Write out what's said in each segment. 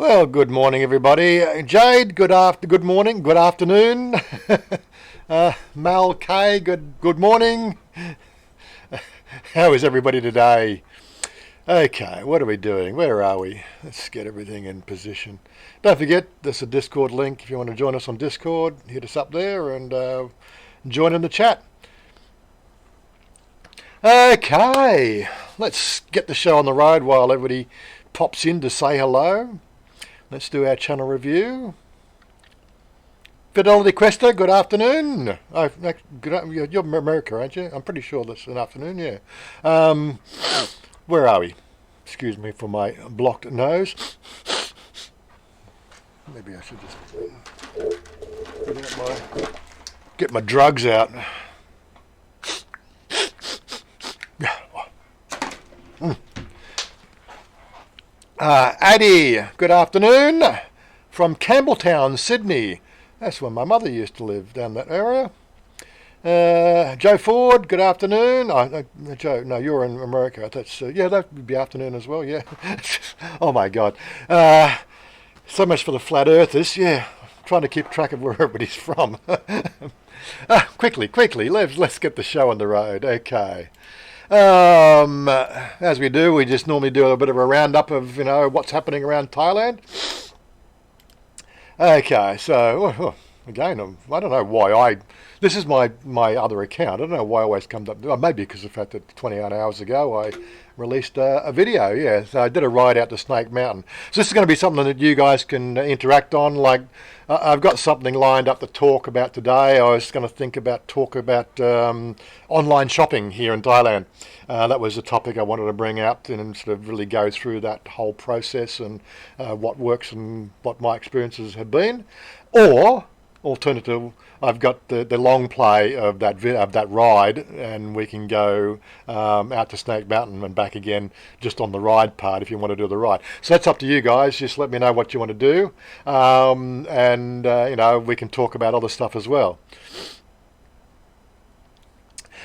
Well, good morning, everybody. Jade, good morning, good afternoon. Mal K, good morning. How is everybody today? Okay, what are we doing? Where are we? Let's get everything in position. Don't forget, there's a Discord link if you want to join us on Discord. Hit us up there and join in the chat. Okay, let's get the show on the road while everybody pops in to say hello. Let's do our channel review. Fidelity Questa, good afternoon. You're America, aren't you? I'm pretty sure that's an afternoon, yeah. Where are we? Excuse me for my blocked nose. Maybe I should just get my drugs out. Addy, good afternoon from Campbelltown, Sydney. That's where my mother used to live, down that area. Joe Ford, good afternoon. Joe, no, you're in America. That's yeah, that would be afternoon as well. Yeah. Oh my God. So much for the flat earthers. Yeah, trying to keep track of where everybody's from. Quickly, let's get the show on the road. Okay. As we do, we just normally do a bit of a roundup of what's happening around Thailand. Okay, so again, I don't know why this is my other account. I don't know why I always comes up. Maybe because of the fact that 28 hours ago I released a video. Yeah, so I did a ride out to Snake Mountain. So this is going to be something that you guys can interact on. Like I've got something lined up to talk about today. I was going to talk about online shopping here in Thailand. That was a topic I wanted to bring out and sort of really go through that whole process and what works and what my experiences have been. Or alternative, I've got the long play of that ride, and we can go out to Snake Mountain and back again just on the ride part if you want to do the ride. So that's up to you guys. Just let me know what you want to do, and we can talk about other stuff as well.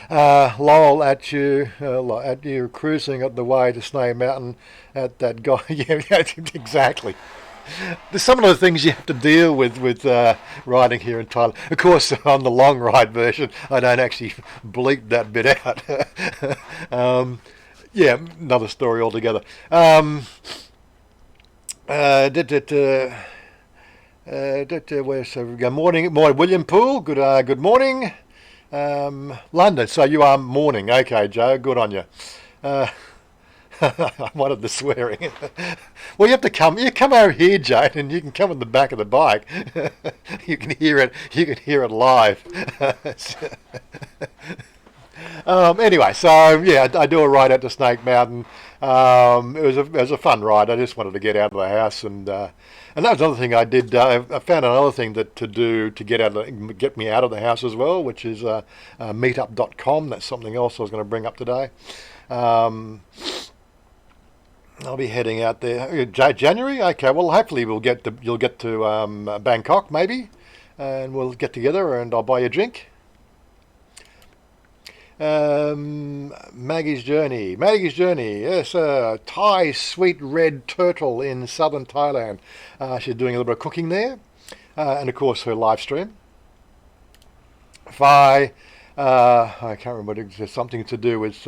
Lol at you cruising at the way to Snake Mountain at that guy. Yeah, exactly. There's some of the things you have to deal with riding here in Thailand. Of course, on the long ride version, I don't actually bleep that bit out. Yeah, another story altogether. Good morning, William Poole. Good morning. London. So you are morning. Okay, Joe. Good on you. I wanted the swearing. Well, you come over here, Jane, and you can come in the back of the bike. You can hear it. You can hear it live. Anyway, so yeah, I do a ride out to Snake Mountain. It was a fun ride. I just wanted to get out of the house, and that was another thing I did. I found another thing to do to get me out of the house as well, which is meetup.com. That's something else I was going to bring up today. I'll be heading out there January. Okay, well hopefully you'll get to Bangkok maybe, and we'll get together and I'll buy you a drink. Maggie's Journey. Yes, Thai sweet red turtle in southern Thailand. She's doing a little bit of cooking there, and of course her live stream. I can't remember. It was something to do with.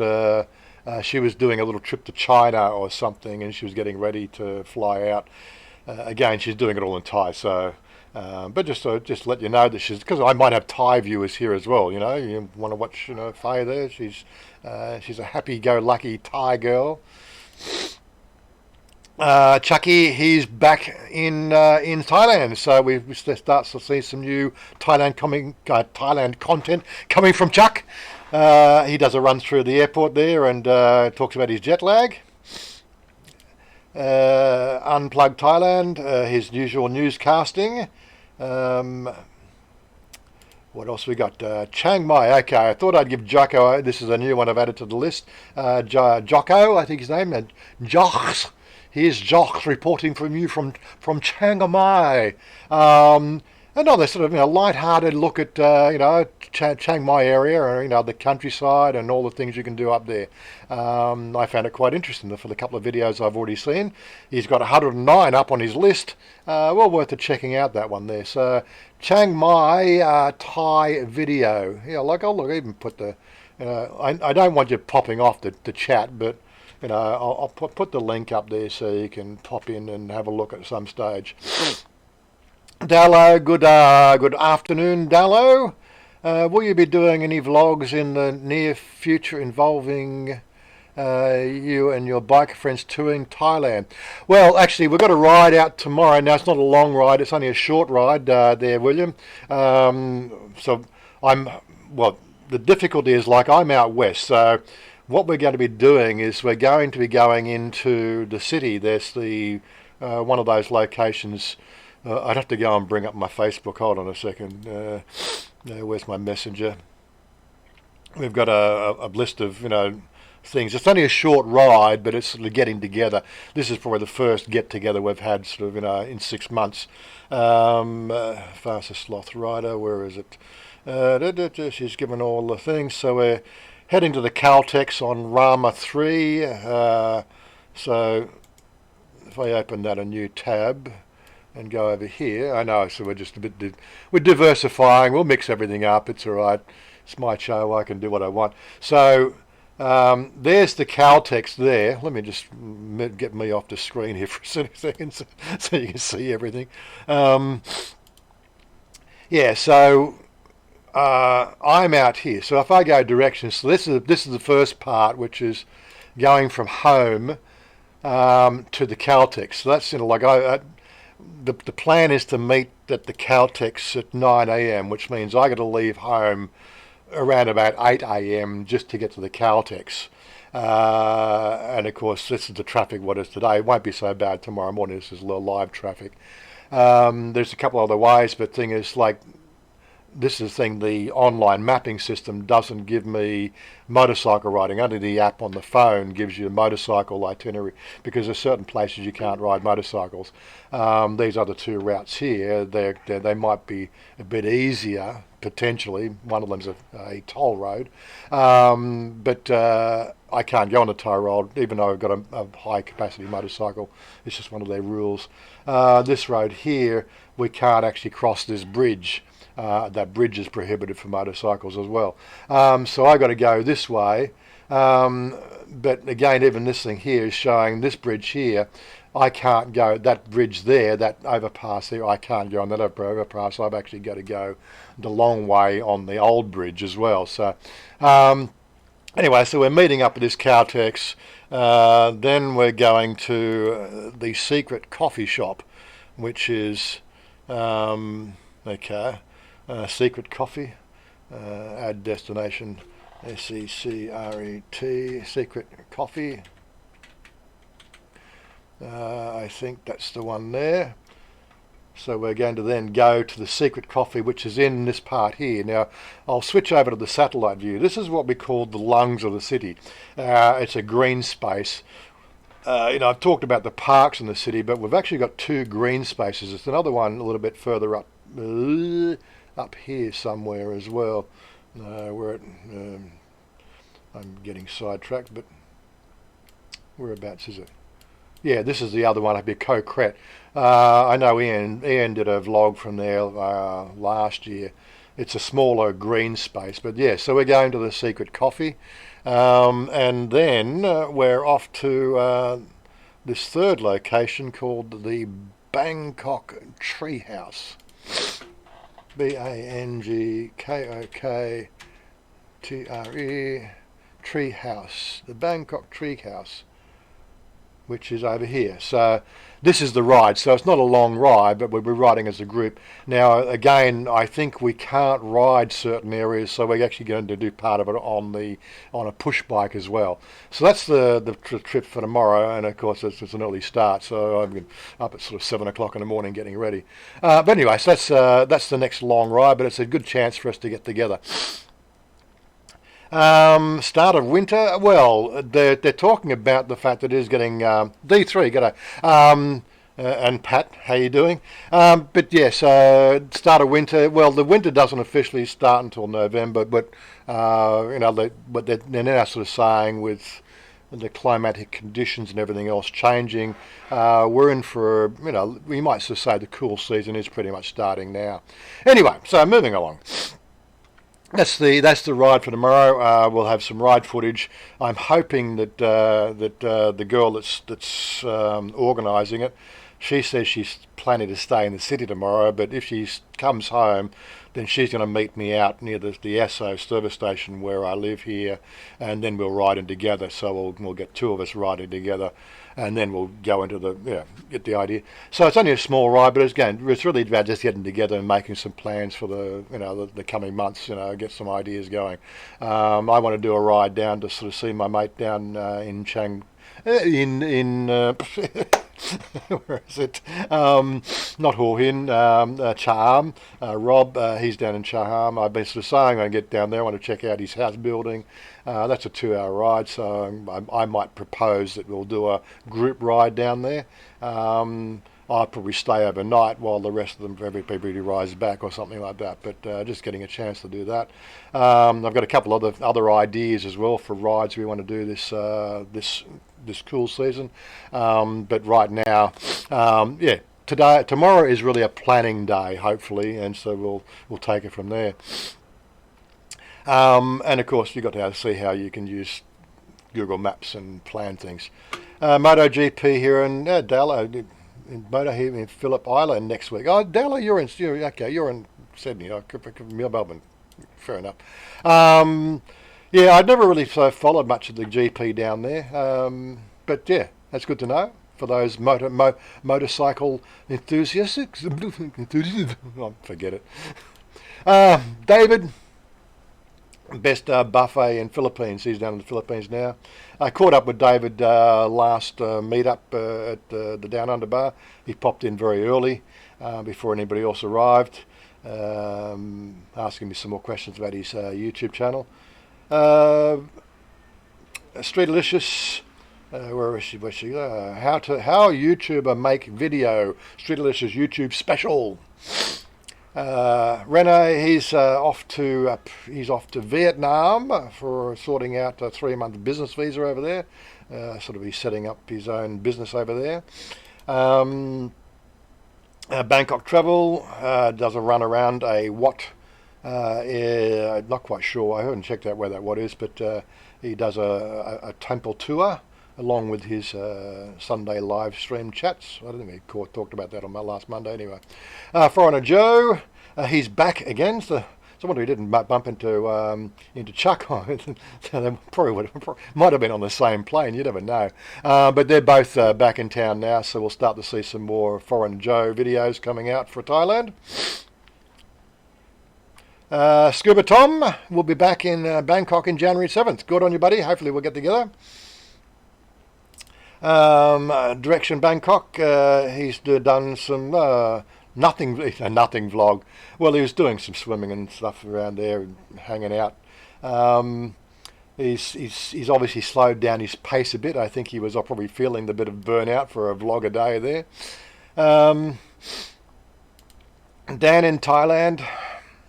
She was doing a little trip to China or something, and she was getting ready to fly out. Again, she's doing it all in Thai, so. But just let you know that because I might have Thai viewers here as well. You want to watch, Faye there. She's a happy-go-lucky Thai girl. Chucky, he's back in Thailand, so we start to see some new Thailand content coming from Chuck. He does a run through the airport there and talks about his jet lag. Unplugged Thailand, his usual newscasting. What else we got? Chiang Mai. Okay, I thought I'd give Jocko. This is a new one I've added to the list. Jocko, I think his name. And Jox. Here's Jox reporting from Chiang Mai. another sort of light-hearted look at Chiang Mai area, or the countryside and all the things you can do up there. I found it quite interesting for the couple of videos I've already seen. He's got 109 up on his list. Well worth it checking out that one there. So Chiang Mai Thai video. Yeah, I'll even put the. I don't want you popping off the chat, but I'll put the link up there so you can pop in and have a look at some stage. Dallo, good afternoon, Dallo. Will you be doing any vlogs in the near future involving you and your biker friends touring Thailand? Well, actually, we've got a ride out tomorrow. Now, it's not a long ride. It's only a short ride there, William. So the difficulty is, I'm out west. So what we're going to be doing is we're going to be going into the city. There's the one of those locations. I'd have to go and bring up my Facebook. Hold on a second. Where's my messenger? We've got a list of things. It's only a short ride, but it's sort of getting together. This is probably the first get together we've had sort of in 6 months. Fastest sloth rider. Where is it? She's given all the things. So we're heading to the Caltex on Rama 3. So if I open that a new tab and go over here, I know, so we're just we're diversifying. We'll mix everything up. It's all right. It's my show. I can do what I want. So there's the Caltex there. Let me just get me off the screen here for a second so you can see everything. Yeah, so I'm out here. So if I go directions, so this is the first part, which is going from home to the Caltex. So that's the plan is to meet at the Caltex at 9 a.m., which means I got to leave home around about 8 a.m. just to get to the Caltex. And of course, this is the traffic what is today. It won't be so bad tomorrow morning. This is a little live traffic. There's a couple other ways, but thing is, this is the thing, the online mapping system doesn't give me motorcycle riding. Only the app on the phone gives you a motorcycle itinerary, because there's certain places you can't ride motorcycles. These other two routes here, they might be a bit easier, potentially. One of them's a toll road. But I can't go on a toll road, even though I've got a high capacity motorcycle. It's just one of their rules. This road here, we can't actually cross this bridge. That bridge is prohibited for motorcycles as well. So I got to go this way. But again, even this thing here is showing this bridge here. I can't go, that bridge there, that overpass there, I can't go on that overpass. I've actually got to go the long way on the old bridge as well. So anyway, so we're meeting up at this Caltex. Then we're going to the secret coffee shop, which is, secret coffee, add destination, SECRET, secret coffee. I think that's the one there. So we're going to then go to the secret coffee, which is in this part here. Now, I'll switch over to the satellite view. This is what we call the lungs of the city. It's a green space. I've talked about the parks in the city, but we've actually got two green spaces. It's another one a little bit further up here somewhere as well. I'm getting sidetracked, but whereabouts is it? Yeah, this is the other one, a bit Concrete. I know Ian did a vlog from there last year. It's a smaller green space, but yeah, so we're going to the secret coffee. And then we're off to this third location called the Bangkok Treehouse. BANGKOK TRE Treehouse. The Bangkok Treehouse, which is over here. So this is the ride. So it's not a long ride, but we'll be riding as a group. Now, again, I think we can't ride certain areas, so we're actually going to do part of it on a push bike as well. So that's the trip for tomorrow, and of course it's an early start, so I'm up at sort of 7 o'clock in the morning getting ready. But anyway, so that's the next long ride, but it's a good chance for us to get together. Start of winter. Well, they're talking about the fact that it is getting D3. And Pat, how you doing? But yes, start of winter. Well, the winter doesn't officially start until November, but they're now sort of saying with the climatic conditions and everything else changing, we're in for, we might sort of say the cool season is pretty much starting now. Anyway, so moving along. That's the ride for tomorrow. We'll have some ride footage. I'm hoping that the girl that's organising it, she says she's planning to stay in the city tomorrow. But if she comes home, then she's going to meet me out near the Esso service station where I live here, and then we'll ride in together. So we'll get two of us riding together, and then we'll go into get the idea. So it's only a small ride, but it's really about just getting together and making some plans for the coming months. Get some ideas going. I want to do a ride down to sort of see my mate down in where is it? Not Hua Hin, Chaham. Rob, he's down in Chaham. I've been sort of saying I'm going to get down there. I want to check out his house building. That's a 2-hour ride, so I might propose that we'll do a group ride down there. I'll probably stay overnight while the rest of them, everybody rides back or something like that. But just getting a chance to do that. I've got a couple other ideas as well for rides we want to do this cool season. But right now, tomorrow is really a planning day, hopefully, and so we'll take it from there. And of course, you've got to see how you can use Google Maps and plan things. MotoGP here in Dallas. In Moto here in Phillip Island next week. Oh, Della, you're in Sydney. Melbourne. Fair enough. I'd never really followed much of the GP down there. But yeah, that's good to know for those motorcycle enthusiasts. Forget it. David, best buffet in Philippines. He's down in the Philippines now. I caught up with David last meet-up at the Down Under Bar. He popped in very early before anybody else arrived, asking me some more questions about his YouTube channel. Streetalicious, where is she? How YouTuber make video. Streetalicious YouTube special. Rene, he's off to Vietnam for sorting out a 3-month business visa over there. He's setting up his own business over there. Bangkok Travel does a run around a Wat. Not quite sure. I haven't checked out where that Wat is, but he does a temple tour along with his Sunday live stream chats. I don't think we talked about that on my last Monday anyway. Foreigner Joe, he's back again. So I wonder he didn't bump into Chuck. They might have been on the same plane. You never know. But they're both back in town now, so we'll start to see some more Foreigner Joe videos coming out for Thailand. Scuba Tom will be back in Bangkok in January 7th. Good on you, buddy. Hopefully we'll get together. Direction Bangkok, he's done some nothing vlog. Well, he was doing some swimming and stuff around there and hanging out. He's obviously slowed down his pace a bit. I think he was probably feeling the bit of burnout for a vlog a day there. Dan in Thailand.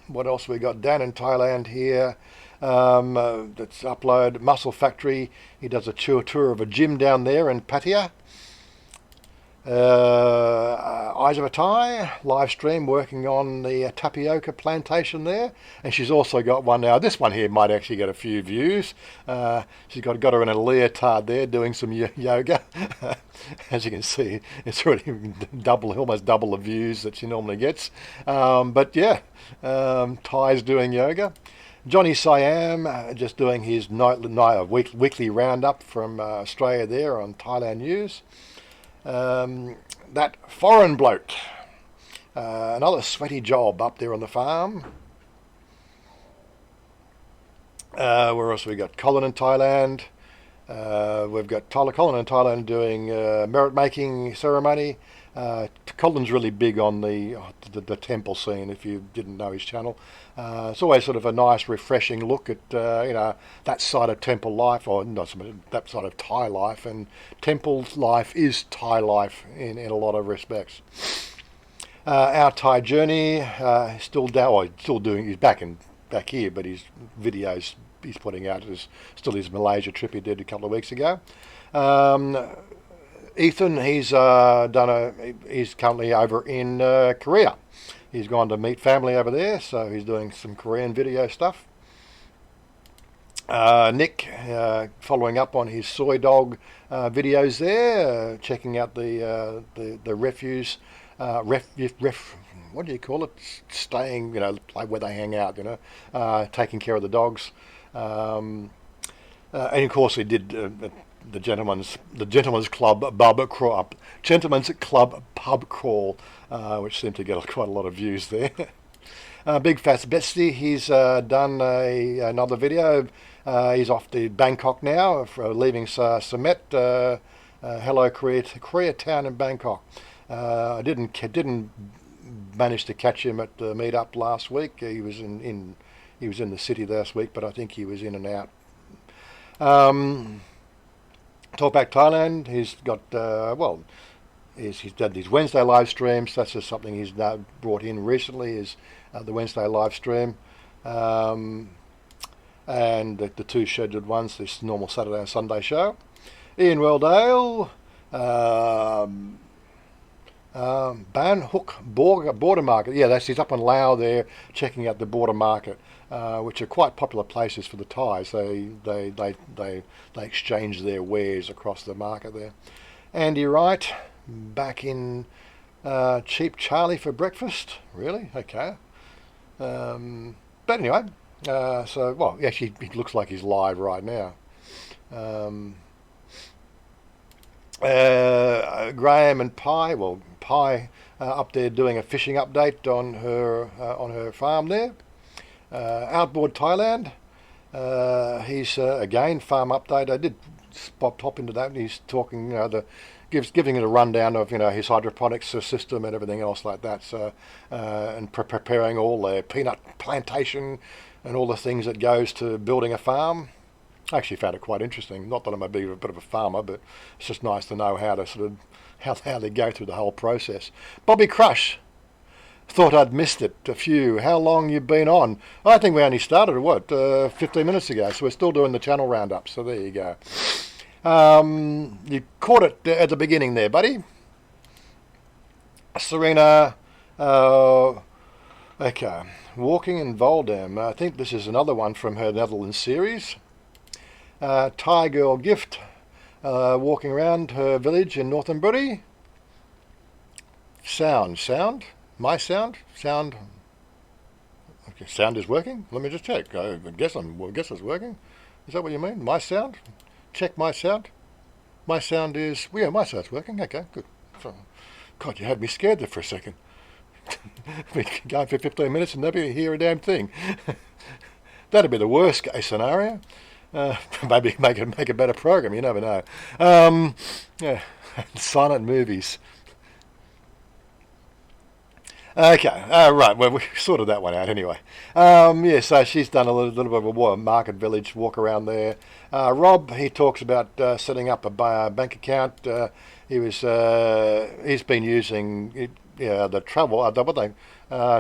What else we got? Dan in Thailand here. That's upload Muscle Factory. He does a tour of a gym down there in Pattaya. Eyes of a Thai live stream working on the tapioca plantation there, and she's also got one now. This one here might actually get a few views. She's got her in a leotard there doing some yoga. As you can see, it's already almost double the views that she normally gets. But yeah, Thai's doing yoga. Johnny Siam just doing his weekly roundup from Australia there on Thailand News. That foreign bloke, another sweaty job up there on the farm. Where else we got? Colin in Thailand. We've got Colin in Thailand doing merit making ceremony. Colin's really big on the temple scene. If you didn't know his channel, it's always sort of a nice, refreshing look at that side of temple life, or not that side of Thai life. And temple life is Thai life in a lot of respects. Our Thai journey still doing. He's back here, but his videos he's putting out is still his Malaysia trip he did a couple of weeks ago. Ethan, he's currently over in Korea. He's gone to meet family over there, so he's doing some Korean video stuff. Nick, following up on his soy dog videos there, checking out the refuse, what do you call it? Staying, like where they hang out, taking care of the dogs. And of course he did the gentleman's club pub crawl, which seemed to get quite a lot of views there. Big Fast Betsy, he's done another video. He's off to Bangkok now, leaving Samet. Hello Koreatown in Bangkok. I didn't manage to catch him at the meetup last week. He was in the city last week, but I think he was in and out. Talkback Thailand, he's got he's done these Wednesday live streams. That's just something he's now brought in recently, is the Wednesday live stream, and the two scheduled ones, this normal Saturday and Sunday show. Ian Welldale, Ban Hook border market. Yeah, he's up in Laos there, checking out the border market, which are quite popular places for the Thais. They exchange their wares across the market there. Andy Wright, back in Cheap Charlie for breakfast. Really? Okay. But anyway, actually, it looks like he's live right now. Graham and Pi up there doing a fishing update on her farm there. Outboard Thailand, he's again farm update. I did pop into that, and he's talking, giving it a rundown of his hydroponics system and everything else like that. So and preparing all their peanut plantation and all the things that goes to building a farm. I actually found it quite interesting. Not that I'm a bit of a farmer, but it's just nice to know how to how they go through the whole process. Bobby Crush, thought I'd missed it. How long you been on? I think we only started 15 minutes ago, so we're still doing the channel roundup. So there you go. You caught it at the beginning there, buddy. Serena, okay, walking in Voldem. I think this is another one from her Netherlands series. Thai girl gift, walking around her village in Northumberland. Sound. My sound. Okay, sound is working. Let me just check. I guess it's working. Is that what you mean? My sound. Check my sound. My sound is my sound's working. Okay, good. God, you had me scared there for a second. Been going for 15 minutes and nobody hear a damn thing. That'd be the worst case scenario. Maybe make a better program. You never know. Yeah, silent movies. Okay, right. Well, we sorted that one out anyway. So she's done a little bit of a market village walk around there. Rob, he talks about setting up a bank account. He's been using the travel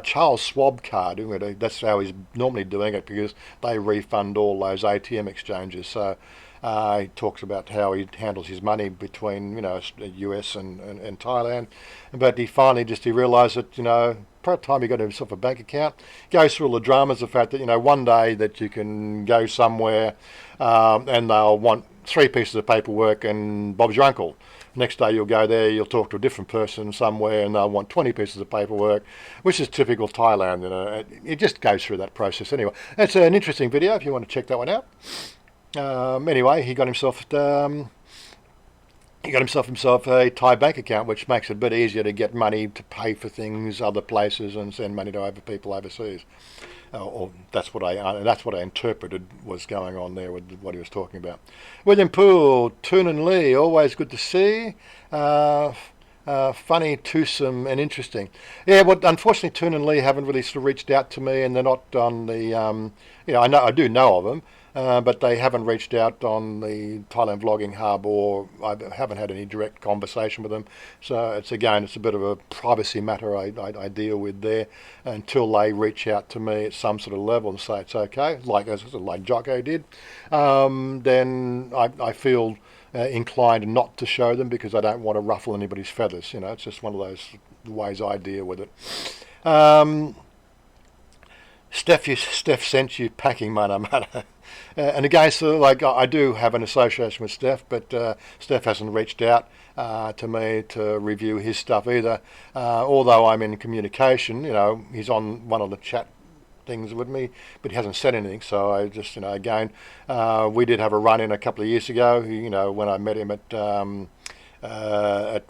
Charles Schwab card. That's how he's normally doing it, because they refund all those ATM exchanges. So he talks about how he handles his money between US and Thailand. But he finally he realised that by the time he got himself a bank account, goes through all the dramas of the fact that one day that you can go somewhere and they'll want 3 pieces of paperwork and Bob's your uncle. Next day you'll go there, you'll talk to a different person somewhere and they'll want 20 pieces of paperwork, which is typical Thailand. It just goes through that process anyway. It's an interesting video if you want to check that one out. Anyway, he got himself a Thai bank account, which makes it a bit easier to get money to pay for things other places and send money to people overseas. Or that's what I interpreted was going on there with what he was talking about. William Poole, Toon and Lee, always good to see. Funny, twosome, and interesting. Yeah, well, unfortunately, Toon and Lee haven't really sort of reached out to me, and they're not on the. I do know of them, but they haven't reached out on the Thailand Vlogging Hub, or I haven't had any direct conversation with them. So it's a bit of a privacy matter I deal with there until they reach out to me at some sort of level and say it's okay, like Jocko did. Then I feel inclined not to show them because I don't want to ruffle anybody's feathers. It's just one of those ways I deal with it. Steph sent you packing mana. And again, so like I do have an association with Steph, but Steph hasn't reached out to me to review his stuff either. Although I'm in communication, he's on one of the chat things with me, but he hasn't said anything. So I just, again, we did have a run in a couple of years ago. When I met him at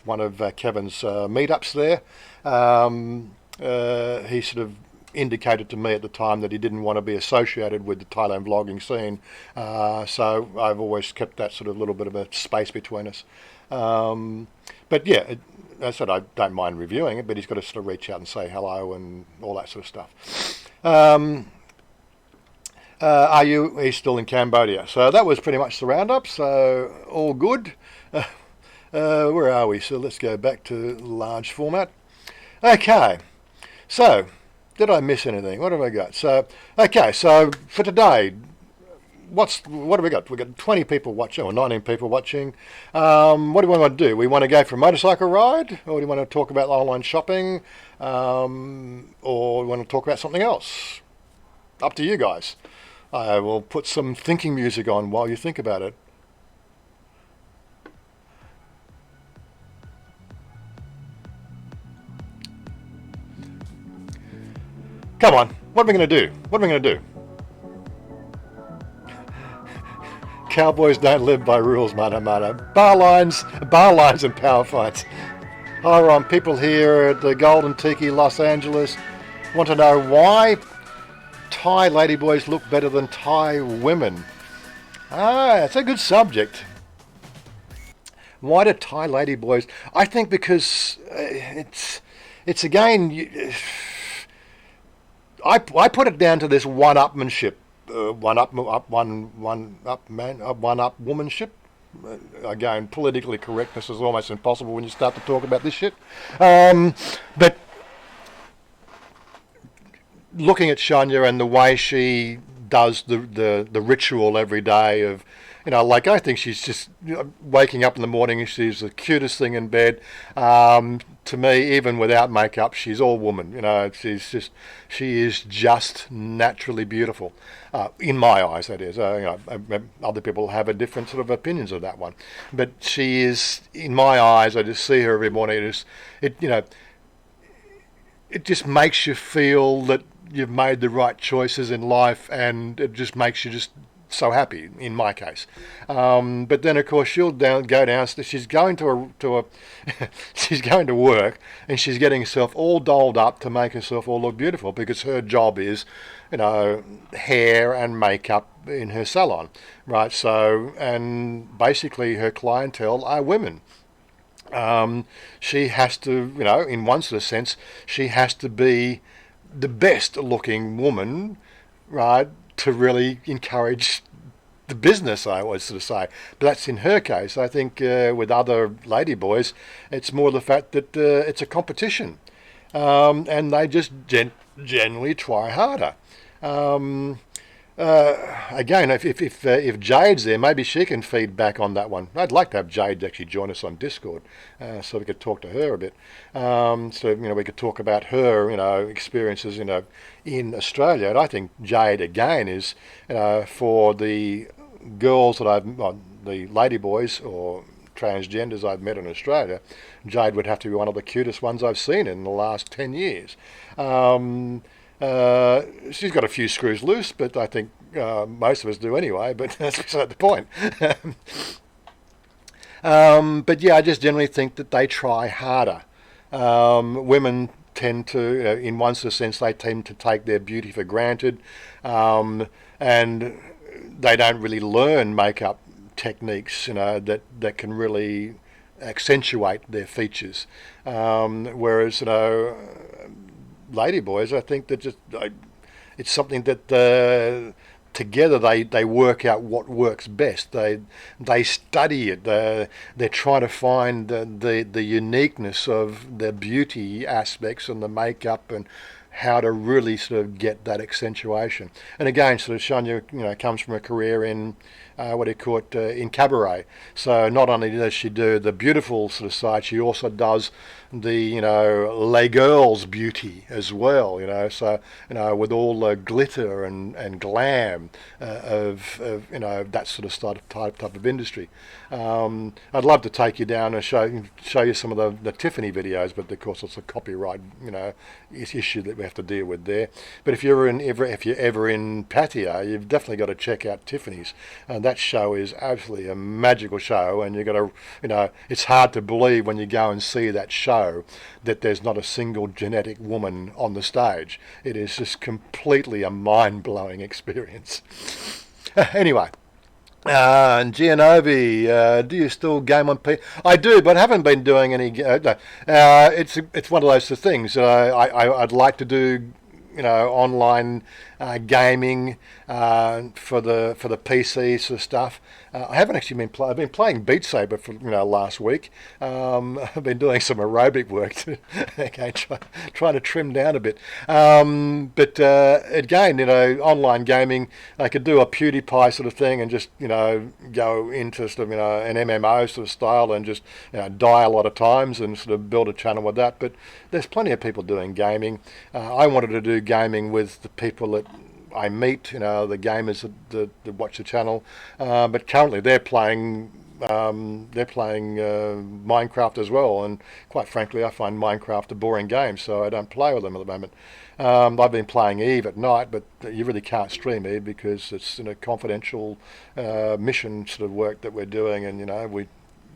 one of Kevin's meetups there, he sort of indicated to me at the time that he didn't want to be associated with the Thailand vlogging scene. So I've always kept that sort of little bit of a space between us. But yeah, as I said, I don't mind reviewing it, but he's got to sort of reach out and say hello and all that sort of stuff. He's still in Cambodia. So that was pretty much the roundup. So all good. Where are we? So let's go back to large format. Okay. So did I miss anything? What have I got? So for today, what have we got? We've got 20 people watching, or 19 people watching. What do we want to do? We want to go for a motorcycle ride, or do we want to talk about online shopping, or we want to talk about something else? Up to you guys. I will put some thinking music on while you think about it. Come on, what are we going to do? Cowboys don't live by rules, mana. Bar lines and power fights. Hi Ron, people here at the Golden Tiki Los Angeles want to know why Thai ladyboys look better than Thai women. It's a good subject. Why do Thai ladyboys? I think because it's again. I put it down to this one-upmanship, one-up womanship. Again, politically correctness is almost impossible when you start to talk about this shit. But looking at Chanya and the way she does the ritual every day of, I think she's just waking up in the morning, she's the cutest thing in bed. To me, even without makeup, she's all woman. She is just naturally beautiful. In my eyes, that is. Other people have a different sort of opinions of that one. But she is, in my eyes, I just see her every morning. It just makes you feel that you've made the right choices in life, and it just makes you just so happy, in my case. But then, of course, she'll go downstairs. She's going she's going to work, and she's getting herself all dolled up to make herself all look beautiful, because her job is, hair and makeup in her salon, right? So, and basically her clientele are women. She has to, in one sort of sense, she has to be the best looking woman, right, to really encourage the business, I always sort of say. But that's in her case. I think with other ladyboys, it's more the fact that it's a competition, and they just generally try harder. Again, if Jade's there, maybe she can feed back on that one. I'd like to have Jade actually join us on Discord, so we could talk to her a bit. So we could talk about her, experiences, in Australia. And I think Jade again is, for the girls that the ladyboys or transgenders I've met in Australia, Jade would have to be one of the cutest ones I've seen in the last 10 years. She's got a few screws loose, but I think most of us do anyway, but that's beside the point. But yeah, I just generally think that they try harder. Women tend to, in one sort of sense, they tend to take their beauty for granted, and they don't really learn makeup techniques, that can really accentuate their features. Whereas, ladyboys, I think that it's something that together they work out what works best. They study it. They're trying to find the uniqueness of the beauty aspects and the makeup and how to really sort of get that accentuation. And again, sort of Chanya, comes from a career in in cabaret. So not only does she do the beautiful sort of side, she also does the les girls beauty as well. So with all the glitter and glam of that sort of type of industry. I'd love to take you down and show you some of the Tiffany videos, but of course it's a copyright issue that we have to deal with there. But if you're ever in Pattaya, you've definitely got to check out Tiffany's, and that show is absolutely a magical show. And you've got to, it's hard to believe when you go and see that show that there's not a single genetic woman on the stage. It is just completely a mind-blowing experience. Anyway. And Gianovi, do you still game on P? I do, but I haven't been doing any. No. It's one of those things. I'd like to do, online gaming for the PC sort of stuff. I haven't actually been I've been playing Beat Saber for last week. I've been doing some aerobic work to trying to trim down a bit. But again, online gaming, I could do a PewDiePie sort of thing and just go into sort of an MMO sort of style and just die a lot of times and sort of build a channel with that. But there's plenty of people doing gaming. I wanted to do gaming with the people that I meet, the gamers that watch the channel, but currently they're playing Minecraft as well, and quite frankly I find Minecraft a boring game, so I don't play with them at the moment. I've been playing Eve at night, but you really can't stream Eve because it's confidential mission sort of work that we're doing, and we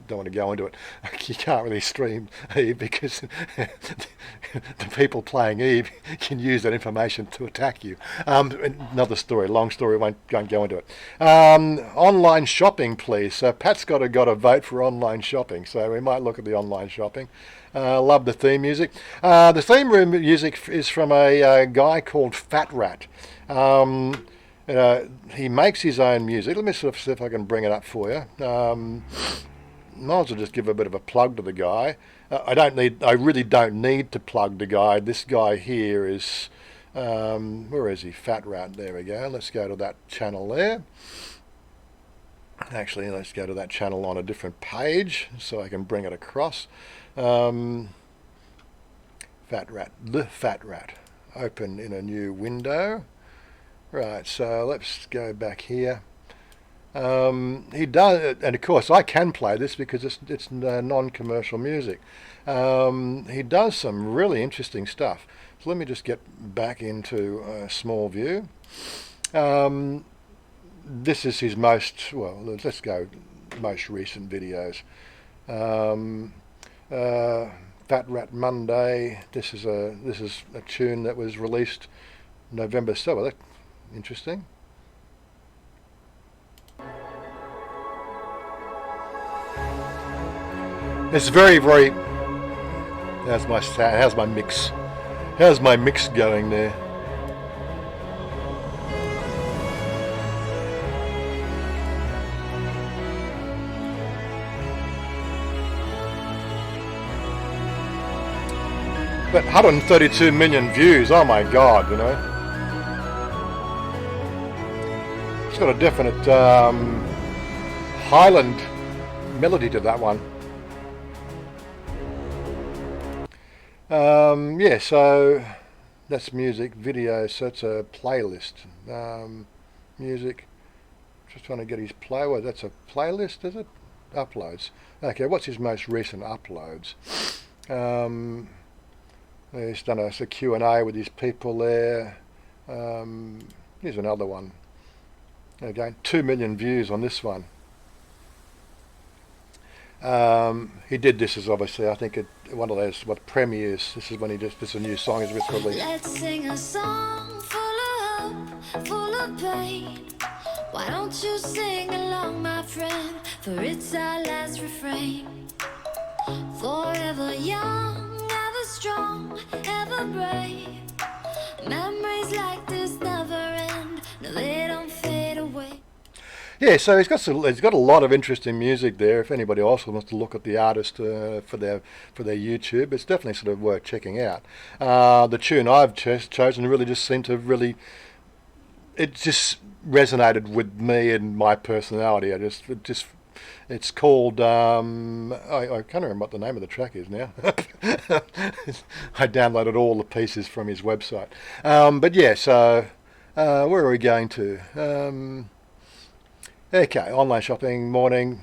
don't want to go into it. You can't really stream Eve because the people playing Eve can use that information to attack you. Another story, long story, won't go into it. Online shopping, please. Pat's got to vote for online shopping, so we might look at the online shopping. Love the theme music. The theme music is from a guy called Fat Rat. He makes his own music. Let me sort of see if I can bring it up for you. Might as well just give a bit of a plug to the guy. I really don't need to plug the guy. This guy here is, where is he? Fat Rat. There we go. Let's go to that channel there. Actually, let's go to that channel on a different page so I can bring it across. Fat Rat, the Fat Rat. Open in a new window. Right, so let's go back here. He does, and of course I can play this because it's non-commercial music. He does some really interesting stuff. So let me just get back into a small view. This is his most let's go most recent videos. Fat Rat Monday. This is a tune that was released November 7th. Interesting. It's very, very. How's my mix? How's my mix going there? But 132 million views. Oh my God! It's got a definite Highland melody to that one. So that's music, video, so it's a playlist. Music, just trying to get his that's a playlist, is it? Uploads. Okay, what's his most recent uploads? He's done a Q&A with his people there. Here's another one. Again, 2 million views on this one. He did this as obviously, I think, one of those premieres. This is when this is a new song is released. Let's sing a song full of hope, full of pain. Why don't you sing along, my friend? For it's our last refrain. young, ever strong, ever brave. Memories like this never end, no, they don't fade away. Yeah, so he's got a lot of interesting music there. If anybody else wants to look at the artist for their YouTube, it's definitely sort of worth checking out. The tune I've chosen really just seemed to really, it just resonated with me and my personality. It's called I can't remember what the name of the track is now. I downloaded all the pieces from his website. But yeah, so where are we going to? Okay, online shopping, morning.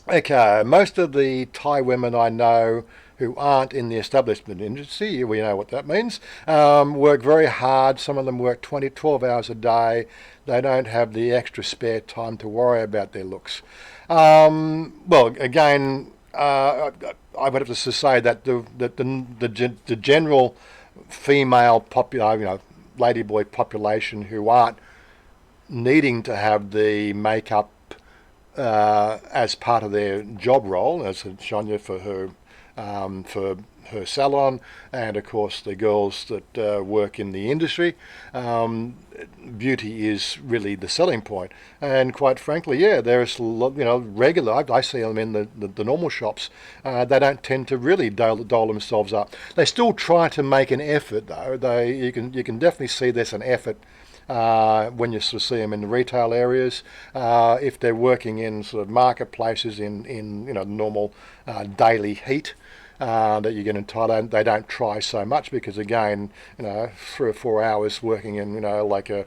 Okay, most of the Thai women I know who aren't in the establishment industry, we know what that means, work very hard. Some of them work 12 hours a day. They don't have the extra spare time to worry about their looks. Well, again, I would have to say that the general female ladyboy population who aren't needing to have the makeup as part of their job role, as Chanya for her salon, and of course the girls that work in the industry. Beauty is really the selling point, and quite frankly, yeah, there's regular. I see them in the normal shops. They don't tend to really doll themselves up. They still try to make an effort, though. You can definitely see there's an effort. When you sort of see them in the retail areas, if they're working in sort of marketplaces in normal daily heat that you get in Thailand, they don't try so much because again, 3 or 4 hours working in like a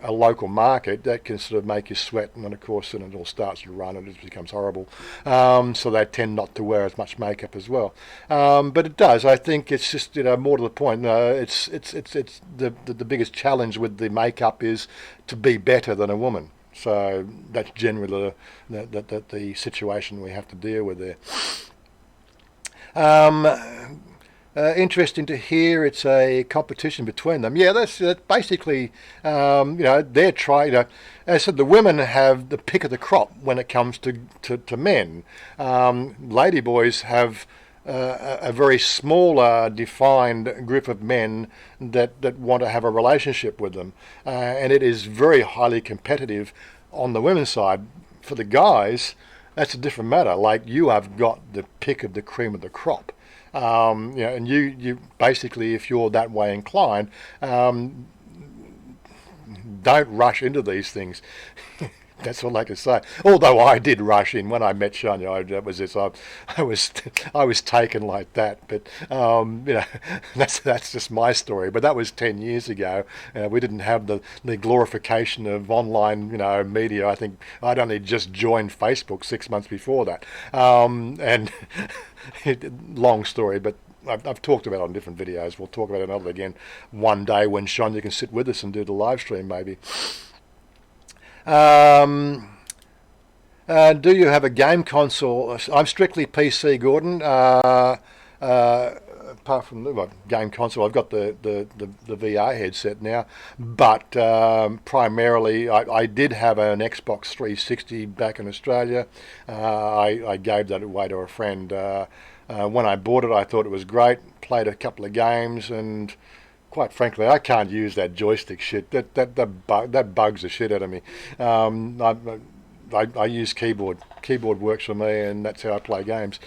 local market, that can sort of make you sweat, and then of course then it all starts to run and it becomes horrible. So they tend not to wear as much makeup as well. But it does. I think it's just more to the point. It's the biggest challenge with the makeup is to be better than a woman. So that's generally the situation we have to deal with there. Interesting to hear it's a competition between them. Yeah, that's basically, they're trying to, as I said, the women have the pick of the crop when it comes to men. Ladyboys have a very small, defined group of men that want to have a relationship with them. And it is very highly competitive on the women's side. For the guys, that's a different matter. Like, you have got the pick of the cream of the crop. And you basically, if you're that way inclined, don't rush into these things. That's all I can say. Although I did rush in when I met Chanya, that was it. I was taken like that. But that's just my story. But that was 10 years ago. We didn't have the glorification of online media. I think I'd only just joined Facebook 6 months before that. And long story, but I've talked about it on different videos. We'll talk about it another again one day when Chanya can sit with us and do the live stream maybe. Do you have a game console? I'm strictly PC, Gordon. Apart from the game console, I've got the VR headset now. But primarily, I did have an Xbox 360 back in Australia. I gave that away to a friend. When I bought it, I thought it was great. Played a couple of games and, quite frankly, I can't use that joystick shit. That bugs the shit out of me. I use keyboard. Keyboard works for me, and that's how I play games.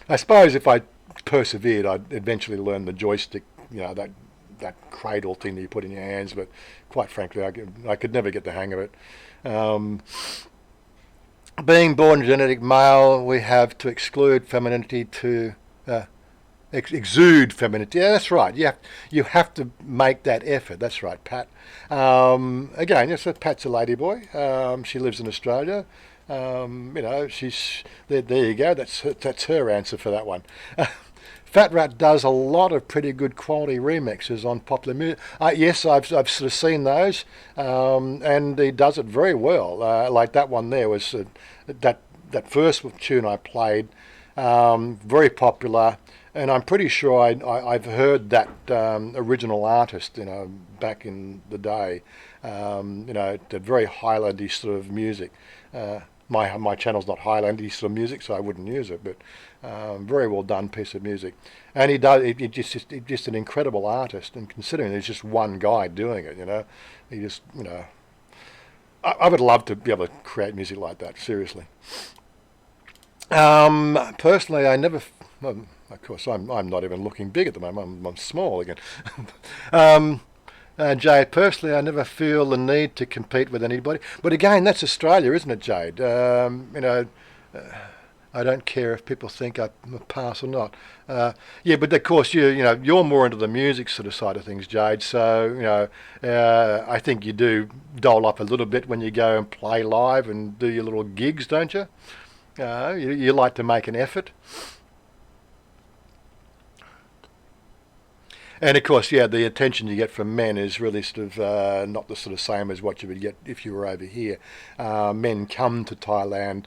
I suppose if I persevered, I'd eventually learn the joystick. That cradle thing that you put in your hands. But quite frankly, I could never get the hang of it. Being born genetic male, we have to exclude femininity to. Exude femininity. Yeah, that's right. You have to make that effort. That's right, Pat. Again, yes, Pat's a ladyboy. She lives in Australia. She's there. There you go. That's her answer for that one. Fat Rat does a lot of pretty good quality remixes on popular music. Yes, I've sort of seen those, and he does it very well. Like that one there was that first tune I played, very popular. And I'm pretty sure I've heard that original artist, back in the day, the very Highlandy sort of music. my channel's not Highlandy sort of music, so I wouldn't use it. But very well done piece of music, and he does. He's just an incredible artist, and considering there's just one guy doing it, he just I would love to be able to create music like that. Seriously. Personally, I never. Well, of course, I'm not even looking big at the moment. I'm small again. Jade, personally, I never feel the need to compete with anybody. But again, that's Australia, isn't it, Jade? I don't care if people think I'm a pass or not. Yeah, but of course, you're more into the music sort of side of things, Jade. So I think you do dole up a little bit when you go and play live and do your little gigs, don't you? You like to make an effort. And of course, yeah, the attention you get from men is really sort of not the sort of same as what you would get if you were over here. Men come to Thailand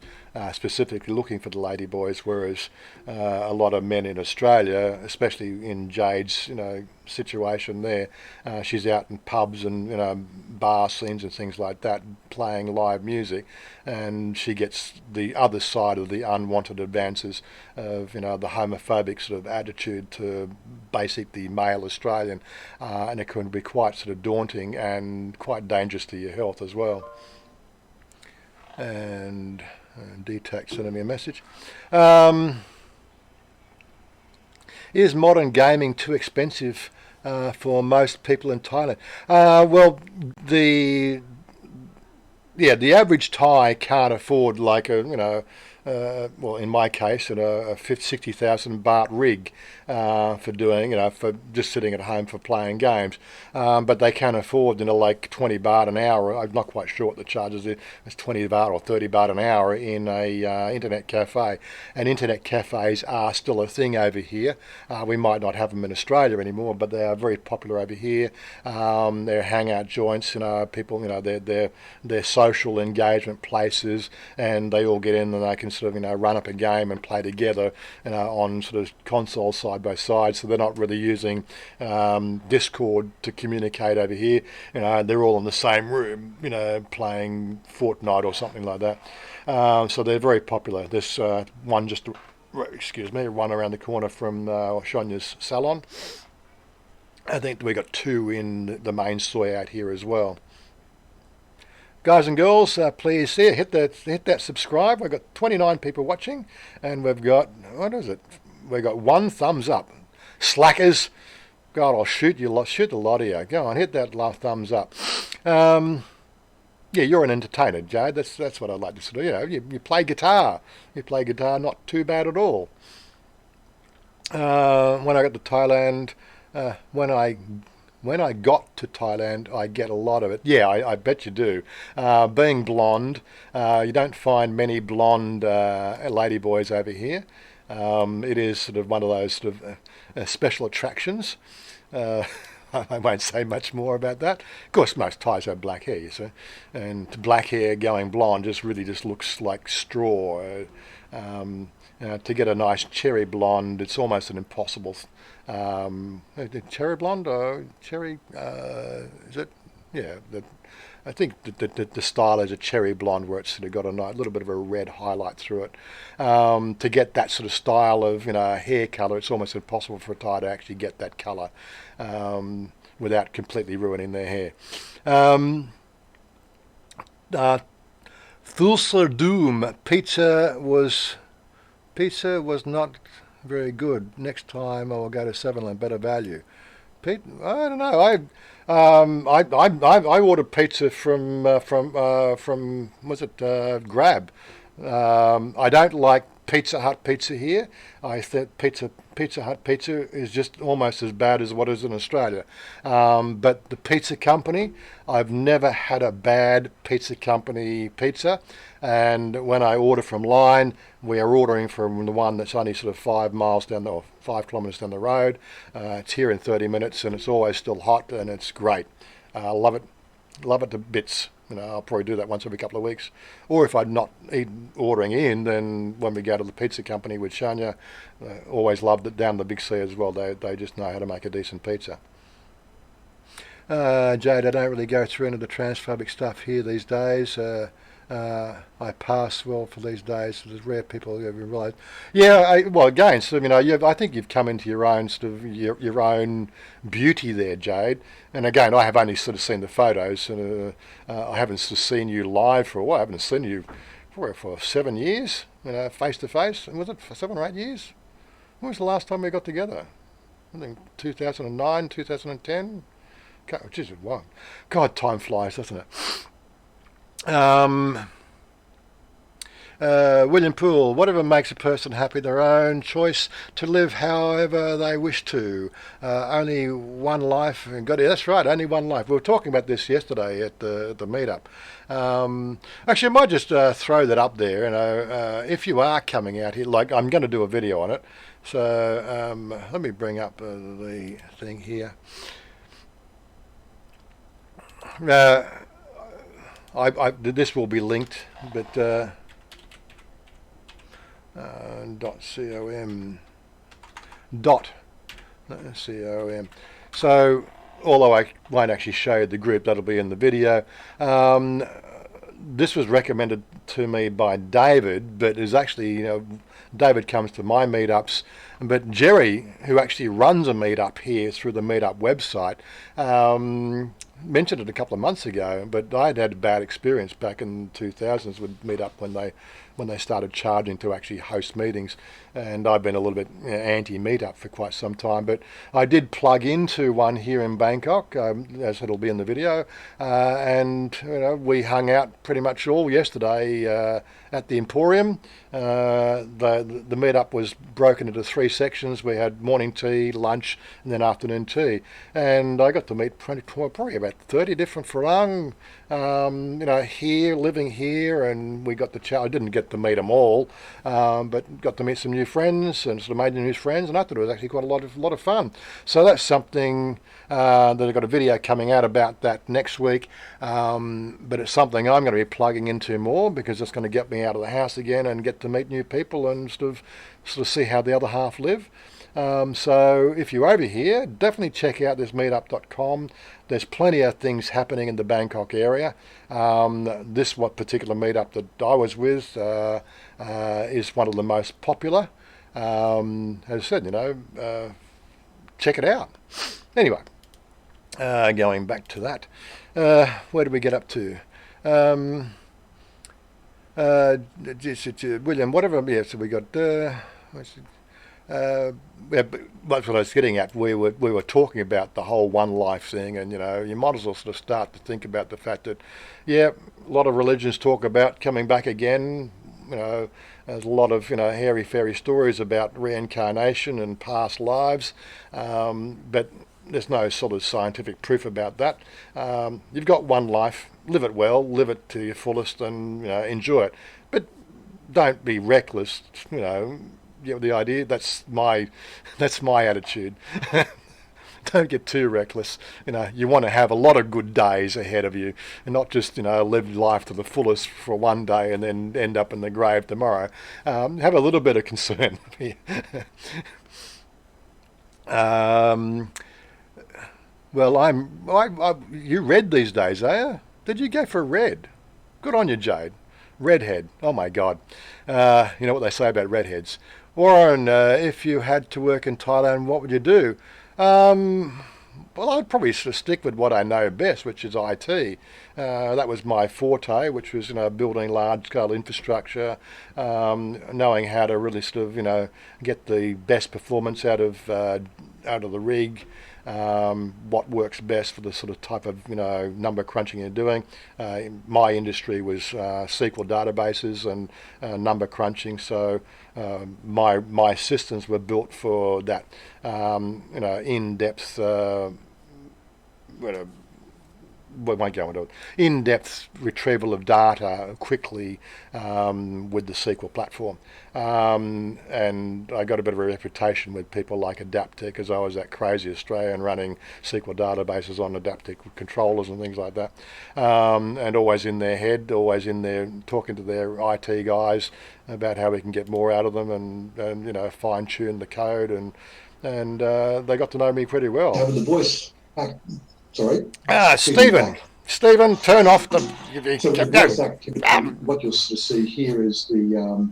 specifically looking for the ladyboys, whereas a lot of men in Australia, especially in Jade's, situation there, she's out in pubs and bar scenes and things like that, playing live music, and she gets the other side of the unwanted advances of the homophobic sort of attitude to basically male Australian, and it can be quite sort of daunting and quite dangerous to your health as well. And DTAC sending me a message. Is modern gaming too expensive for most people in Thailand? Well, the average Thai can't afford like well, in my case, a 60,000 baht rig for doing, for just sitting at home for playing games. But they can afford, like 20 baht an hour. I'm not quite sure what the charges are. It's 20 baht or 30 baht an hour in a internet cafe. And internet cafes are still a thing over here. We might not have them in Australia anymore, but they are very popular over here. They're hangout joints, people, they're social engagement places, and they all get in and they can sort of run up a game and play together on sort of console side by side. So they're not really using Discord to communicate over here. They're all in the same room, playing Fortnite or something like that. So they're very popular. There's one just, one around the corner from Chanya's salon. I think we got two in the main soy out here as well. Guys and girls, please hit that subscribe. We've got 29 people watching, and we've got, what is it? We've got 1 thumbs up. Slackers. God, I'll shoot the lot of you. Go on, hit that thumbs up. Yeah, you're an entertainer, Jade. That's what I like to sort of, you play guitar. You play guitar not too bad at all. When I got to Thailand, when I got to Thailand, I get a lot of it. Yeah, I bet you do. Being blonde, you don't find many blonde ladyboys over here. It is sort of one of those sort of special attractions. I won't say much more about that. Of course, most Thais have black hair, you see, and black hair going blonde just looks like straw. To get a nice cherry blonde, it's almost an impossible. Cherry blonde or cherry? Is it? Yeah. I think the style is a cherry blonde, where it's sort of got a little bit of a red highlight through it. To get that sort of style of hair colour, it's almost impossible for a Thai to actually get that colour without completely ruining their hair. Thulsa Doom pizza was not very good. Next time I will go to 7-Eleven, better value. I don't know. I ordered pizza from was it Grab. I don't like Pizza Hut pizza here. I think Pizza Hut pizza is just almost as bad as what is in Australia. But the pizza company, I've never had a bad pizza company pizza. And when I order from line, we are ordering from the one that's only sort of 5 kilometres down the road. It's here in 30 minutes, and it's always still hot, and it's great. I love it to bits. I'll probably do that once every couple of weeks. Or if I'm not ordering in, then when we go to the pizza company with Chanya, always loved it down the Big C as well. They just know how to make a decent pizza. Jade, I don't really go through into the transphobic stuff here these days. I pass well for these days. There's rare people who have realised. Yeah, well, again, so I think you've come into your own sort of your own beauty there, Jade. And again, I have only sort of seen the photos, and I haven't sort of seen you live for a while. I haven't seen you for 7 years, face to face. And was it for 7 or 8 years? When was the last time we got together? I think 2009, 2010. Geez, wow. God, time flies, doesn't it? William Poole, whatever makes a person happy, their own choice to live however they wish to. Only one life, and God, yeah, that's right, only one life. We were talking about this yesterday at the meetup. Actually, I might just throw that up there. If you are coming out here, like I'm going to do a video on it. So let me bring up the thing here. This will be linked, but .com. So, although I won't actually show you the group, that'll be in the video. This was recommended to me by David, but is actually, David comes to my meetups, but Jerry, who actually runs a meetup here through the meetup website, mentioned it a couple of months ago, but I'd had a bad experience back in the 2000s with meetup when they started charging to actually host meetings, and I've been a little bit anti-meetup for quite some time, but I did plug into one here in Bangkok, as it'll be in the video, and we hung out pretty much all yesterday at the Emporium. The meetup was broken into 3 sections. We had morning tea, lunch, and then afternoon tea, and I got to meet probably about 30 different Farang, here, living here, and we got the I didn't get to meet them all, but got to meet some new friends and sort of made new friends, and I thought it was actually quite a lot of fun. So that's something that I've got a video coming out about that next week, but it's something I'm going to be plugging into more because it's going to get me out of the house again and get to meet new people and sort of see how the other half live. So if you're over here, definitely check out this meetup.com. There's plenty of things happening in the Bangkok area. This particular meetup that I was with is one of the most popular. As I said, check it out. Anyway, going back to that, where did we get up to? William, whatever. Yeah, so we got. That's what I was getting at. We were talking about the whole one life thing, and you might as well sort of start to think about the fact that, a lot of religions talk about coming back again. There's a lot of hairy fairy stories about reincarnation and past lives, but there's no solid scientific proof about that. You've got one life, live it well, live it to your fullest, and enjoy it. But don't be reckless. The idea. That's my attitude. Don't get too reckless. You want to have a lot of good days ahead of you, and not just live life to the fullest for one day and then end up in the grave tomorrow. Have a little bit of concern. Well, you red these days, are you? Did you go for red? Good on you, Jade. Redhead. Oh my God. You know what they say about redheads. Warren, if you had to work in Thailand, what would you do? Well, I'd probably sort of stick with what I know best, which is IT. That was my forte, which was building large-scale infrastructure, knowing how to really sort of get the best performance out of the rig. What works best for the sort of type of number crunching you're doing. My industry was SQL databases and number crunching, so my systems were built for that in-depth in-depth retrieval of data quickly with the SQL platform. And I got a bit of a reputation with people like Adaptec, because I was that crazy Australian running SQL databases on Adaptec controllers and things like that. And always in their head, always in there talking to their IT guys about how we can get more out of them and fine-tune the code. And they got to know me pretty well. Having the voice. Sorry. Stephen. Stephen, turn off the. So with voice activity, what you'll sort of see here is the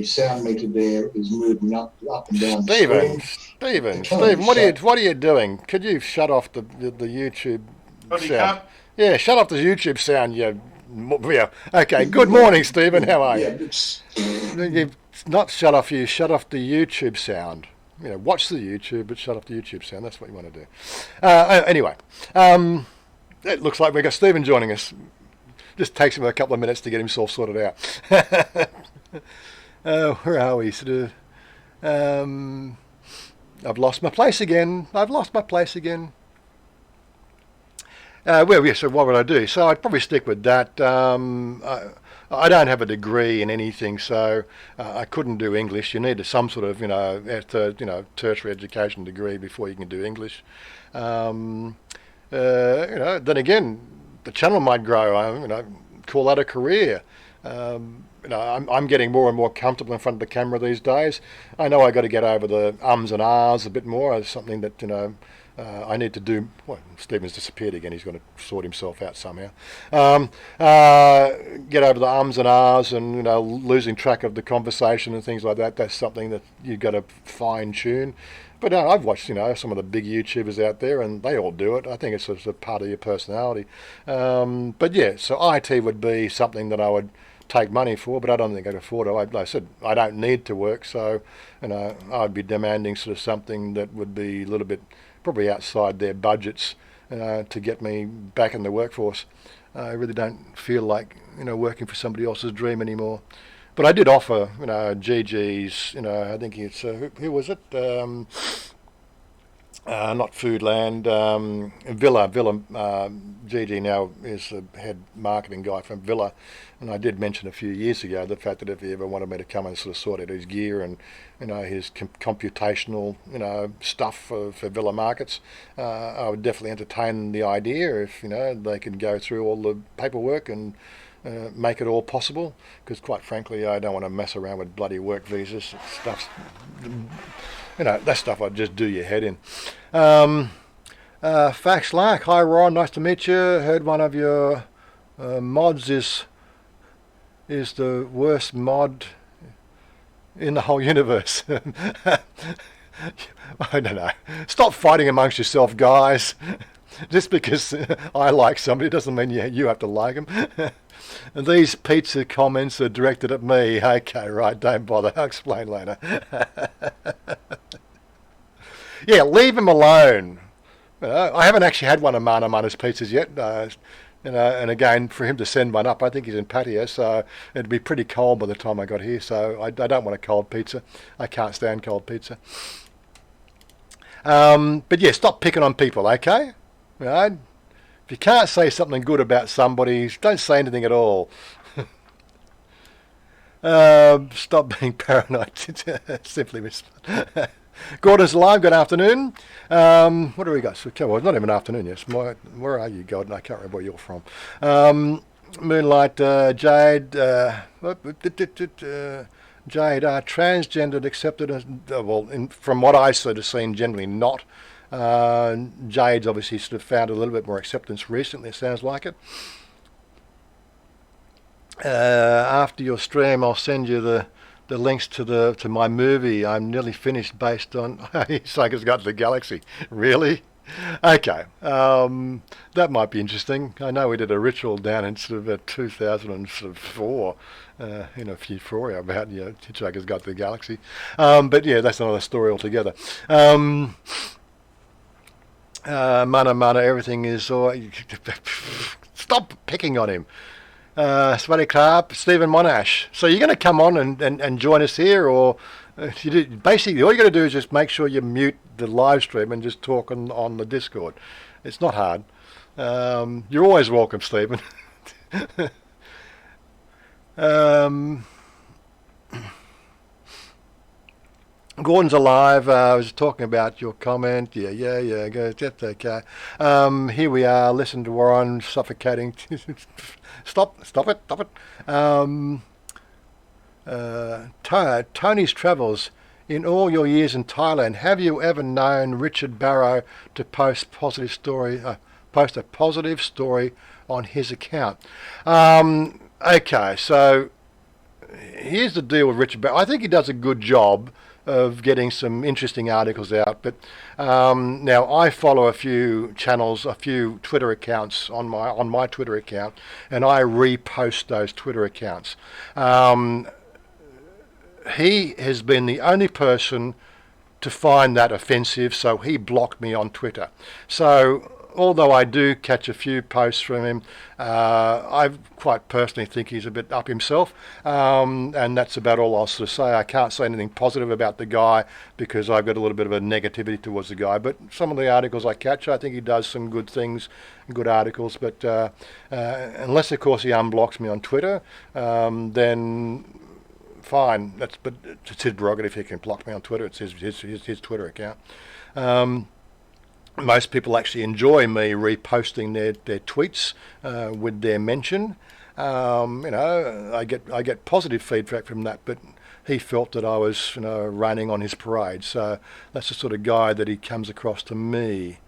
sound meter there is moving up and down the screen. Stephen, what are you doing? Could you shut off the YouTube sound? Yeah, shut off the YouTube sound. Yeah. Okay. Good morning, Stephen. How are you? You've not shut off the YouTube sound. Watch the YouTube, but shut off the YouTube sound. That's what you want to do. Anyway, it looks like we've got Stephen joining us. Just takes him a couple of minutes to get himself sorted out. Where are we? I've lost my place again. Well, yeah, so what would I do? So I'd probably stick with that. I don't have a degree in anything, so I couldn't do English. You need some sort of, tertiary education degree before you can do English. Then again, the channel might grow. Call that a career. I'm getting more and more comfortable in front of the camera these days. I know I got to get over the ums and ahs a bit more. It's something that I need to do. Well, Stephen's disappeared again. He's going to sort himself out somehow. Get over the ums and ahs and losing track of the conversation and things like that. That's something that you've got to fine tune. But I've watched some of the big YouTubers out there, and they all do it. I think it's sort of a part of your personality. But yeah, so IT would be something that I would take money for, but I don't think I'd afford it. Like I said, I don't need to work, so I'd be demanding sort of something that would be a little bit probably outside their budgets to get me back in the workforce. I really don't feel like working for somebody else's dream anymore. But I did offer GG's. I think it's who was it? Not Foodland, Villa. GG now is the head marketing guy from Villa, and I did mention a few years ago the fact that if he ever wanted me to come and sort of sort out his gear and his computational stuff for Villa markets, I would definitely entertain the idea if they could go through all the paperwork and make it all possible. Because quite frankly, I don't want to mess around with bloody work visas. That stuff I'd just do your head in. Fax Lark, hi Ron, nice to meet you. Heard one of your mods is the worst mod in the whole universe. I don't know. Stop fighting amongst yourself, guys. Just because I like somebody doesn't mean you have to like them. And these pizza comments are directed at me. Okay, right, don't bother. I'll explain later. Yeah, leave him alone. I haven't actually had one of Mana's pizzas yet. And again, for him to send one up, I think he's in Pattaya, so it'd be pretty cold by the time I got here. So I don't want a cold pizza. I can't stand cold pizza. But yeah, stop picking on people, okay? If you can't say something good about somebody, don't say anything at all. Stop being paranoid. Simply miss. Gordon's live. Good afternoon. What do we got? So, well, it's not even afternoon yet. Where are you, Gordon? I can't remember where you're from. Moonlight, Jade. Jade, transgendered, accepted as from what I sort of seen, generally not. Jade's obviously sort of found a little bit more acceptance recently. It sounds like it. After your stream, I'll send you the links to my movie. I'm nearly finished based on Hitchhiker's Guide to the Galaxy. Really? Okay. That might be interesting. I know we did a ritual down in sort of 2004 in a Euphoria about Hitchhiker's Guide to the Galaxy. But yeah, that's another story altogether. Mana, everything is all right. Stop picking on him. Swaddy Clark, Stephen Monash. So you're going to come on and join us here, or basically all you got to do is just make sure you mute the live stream and just talk on the Discord. It's not hard. You're always welcome, Stephen. Gordon's alive. I was talking about your comment. Yeah. That's okay. Here we are. Listen to Warren suffocating. Stop it. Tony's travels. In all your years in Thailand, have you ever known Richard Barrow to post a positive story on his account. Okay, so here's the deal with Richard Barrett. I think he does a good job of getting some interesting articles out, but now I follow a few channels, a few Twitter accounts on my Twitter account, and I repost those Twitter accounts. He has been the only person to find that offensive, so he blocked me on Twitter. So although I do catch a few posts from him, I quite personally think he's a bit up himself, and that's about all I'll sort of say. I can't say anything positive about the guy because I've got a little bit of a negativity towards the guy, but some of the articles I catch, I think he does some good things, good articles, but unless of course he unblocks me on Twitter, then fine. But it's his prerogative. He can block me on Twitter. It's his Twitter account. Most people actually enjoy me reposting their tweets with their mention. I get positive feedback from that, but he felt that I was raining on his parade. So that's the sort of guy that he comes across to me.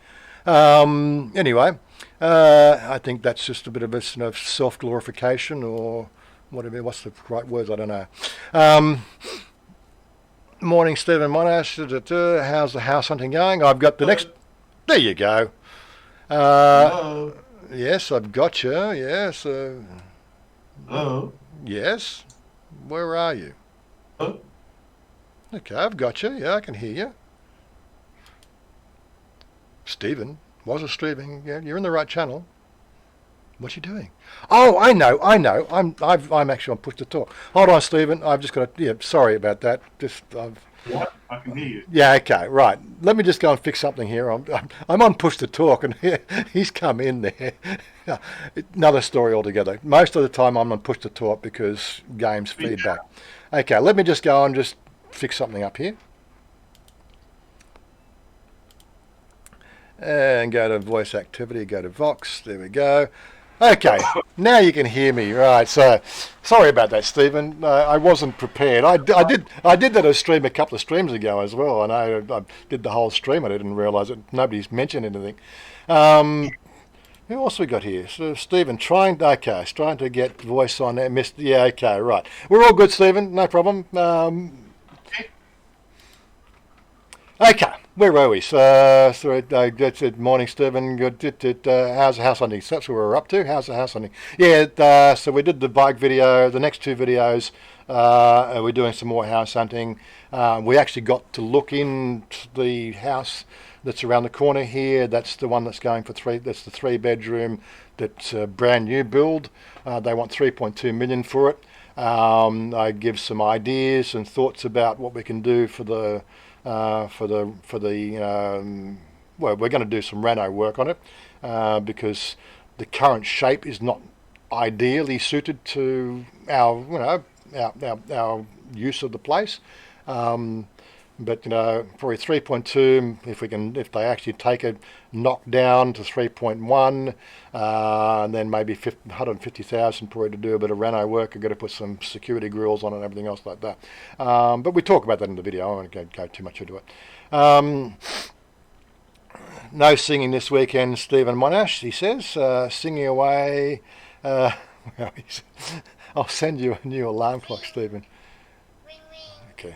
Anyway, I think that's just a bit of a self-glorification, or whatever. What's the right words? I don't know. Morning, Stephen Monash. How's the house hunting going? I've got the next. There you go. Hello. Yes, I've got you. Yes. Hello. Yes. Where are you? Hello. Okay, I've got you. Yeah, I can hear you. Stephen. Wazza Stephen. Yeah, you're in the right channel. What are you doing? Oh, I know. I'm actually on push to talk. Hold on, Stephen. I've just got to. Yeah, sorry about that. What? I can hear you. Yeah, okay, right. Let me just go and fix something here. I'm on push to talk, and he's come in there. Another story altogether. Most of the time I'm on push to talk because games feedback. Okay, let me just go and just fix something up here. And go to voice activity, go to Vox. There we go. Okay, now you can hear me, right? So, sorry about that, Stephen. I wasn't prepared. I did that a stream a couple of streams ago as well. I know I did the whole stream. I didn't realise it. Nobody's mentioned anything. Who else we got here? So Stephen trying to get voice on there. Missed. Yeah, okay, right. We're all good, Stephen. No problem. Okay. Where were we? That's it. Morning, Stephen. Good. How's the house hunting? So that's what we're up to. How's the house hunting? Yeah. So we did the bike video. The next two videos, we're doing some more house hunting. We actually got to look into the house that's around the corner here. That's the one that's going for three. That's the 3-bedroom. That's a brand new build. They want 3.2 million for it. I give some ideas and thoughts about what we can do for the. Well, we're going to do some reno work on it because the current shape is not ideally suited to our use of the place. But probably 3.2. If they actually take it knocked down to 3.1, and then maybe 150,000 probably to do a bit of reno work. I've got to put some security grills on it and everything else like that. But we talk about that in the video. I won't go too much into it. No singing this weekend, Stephen Monash. He says, singing away. I'll send you a new alarm clock, Stephen. Okay.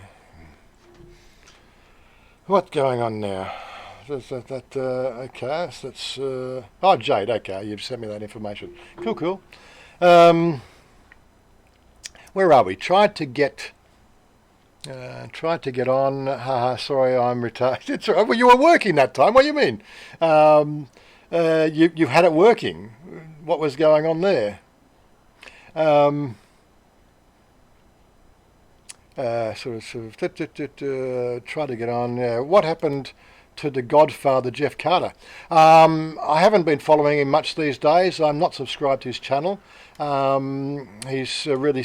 What's going on now? Okay, so that's Jade. Okay, you've sent me that information. Cool. Where are we? Tried to get on. Sorry, I'm retarded. It's all right. Well, you were working that time. What do you mean? You had it working. What was going on there? Try to get on. What happened to the Godfather, Jeff Carter? I haven't been following him much these days. I'm not subscribed to his channel. He's really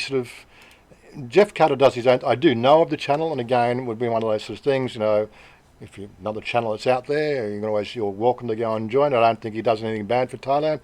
Jeff Carter does his own. I do know of the channel, and again, it would be one of those sort of things, if you another channel that's out there, you're welcome to go and join. I don't think he does anything bad for Thailand.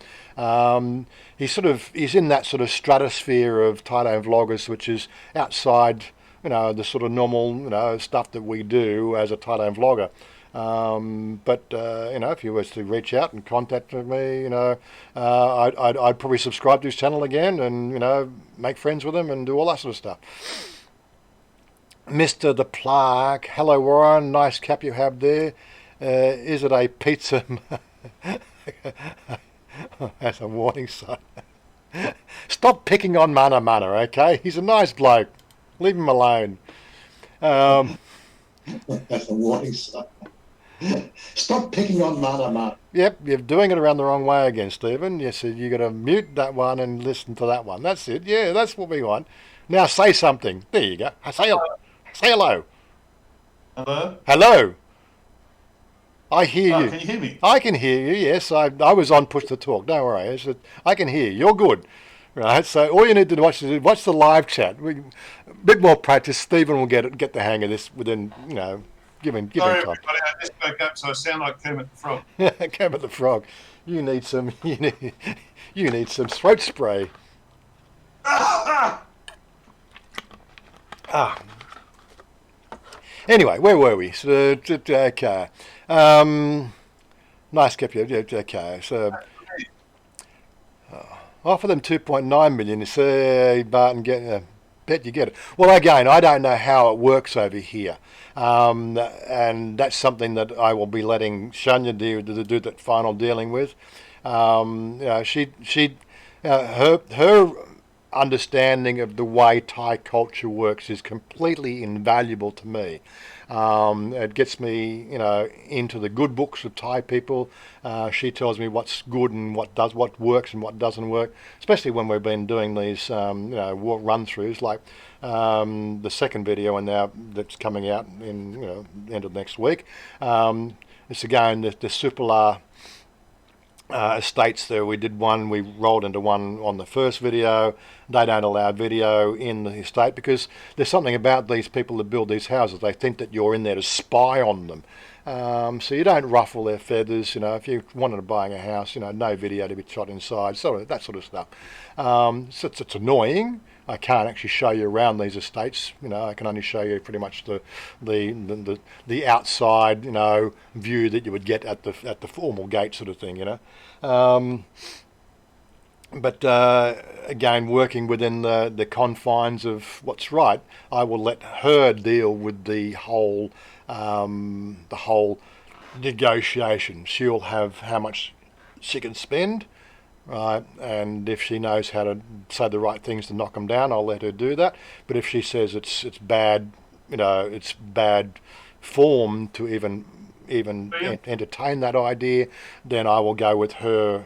He's in that sort of stratosphere of Thailand vloggers, which is outside the sort of normal, stuff that we do as a Thailand vlogger. But if you were to reach out and contact me, I'd probably subscribe to his channel again, and make friends with him and do all that sort of stuff. Mr. the Plague, hello Warren, nice cap you have there. Is it a pizza? That's a warning sign. Stop picking on Mana, okay? He's a nice bloke. Leave him alone. That's a warning sign. Stop picking on Mana. Yep, you're doing it around the wrong way again, Stephen. You said you got to mute that one and listen to that one. That's it. Yeah, that's what we want. Now say something. There you go. Say hello. Hello? Hello. I hear you. Can you hear me? I can hear you, yes. I was on push to talk. Don't worry. I can hear you. You're good. Right, so all you need to do is watch the live chat. A bit more practice. Stephen will get the hang of this within, give him Sorry, time. everybody. I just spoke up, so I sound like Kermit the Frog. Kermit the Frog. You need some throat spray. Anyway, where were we? So, okay. Nice cap. Okay. So, offer them 2.9 million. Say, Barton, bet you get it. Well, again, I don't know how it works over here, and that's something that I will be letting Chanya do that final dealing with. Her understanding of the way Thai culture works is completely invaluable to me. It gets me, into the good books of Thai people. She tells me what's good and what works and what doesn't work, especially when we've been doing these, run-throughs like the second video and now that's coming out in, the end of next week. It's again the Supala estates there. We did one, we rolled into one on the first video. They don't allow video in the estate because there's something about these people that build these houses. They think that you're in there to spy on them. So you don't ruffle their feathers. If you wanted to buy a house, no video to be shot inside, that sort of stuff. So it's annoying. I can't actually show you around these estates. I can only show you pretty much the outside, view that you would get at the formal gate sort of thing, But again, working within the confines of what's right, I will let her deal with the whole negotiation. She'll have how much she can spend. Right, and if she knows how to say the right things to knock them down, I'll let her do that. But if she says it's bad, it's bad form to even entertain that idea, then I will go with her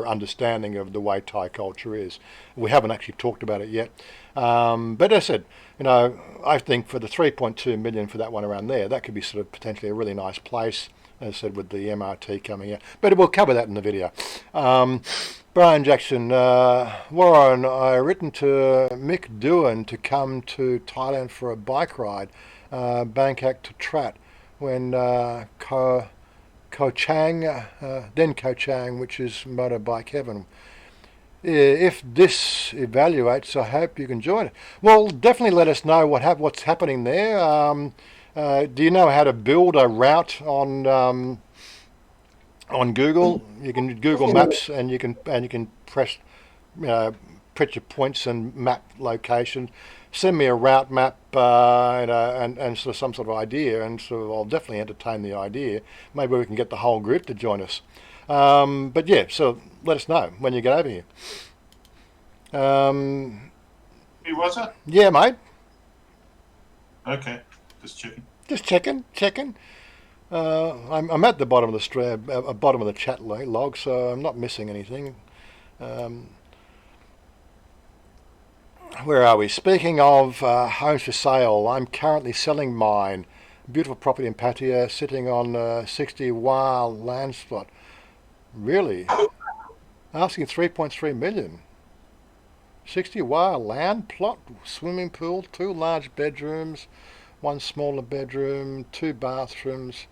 understanding of the way Thai culture is. We haven't actually talked about it yet, but as I said, I think for the 3.2 million for that one around there, that could be sort of potentially a really nice place. As I said, with the MRT coming out. But we'll cover that in the video. Brian Jackson, Warren, I written to Mick Doohan to come to Thailand for a bike ride, Bangkok to Trat, when Ko Chang, then Ko Chang, which is Motorbike Heaven. If this evaluates, I hope you can join it. Well, definitely let us know what's happening there. Do you know how to build a route on Google? You can Google Maps and you can press press your points and map location. Send me a route map and sort of some sort of idea, and so I'll definitely entertain the idea. Maybe we can get the whole group to join us. But yeah, so let us know when you get over here. Hey, Wazza? Yeah, mate. Okay. Just checking. Just checking. I'm at the bottom of the bottom of the chat log, so I'm not missing anything. Where are we? Speaking of homes for sale, I'm currently selling mine. Beautiful property in Pattaya, sitting on 60 wild land spot. Really? Asking 3.3 million. 60 wild land plot, swimming pool, 2 large bedrooms, 1 smaller bedroom, 2 bathrooms.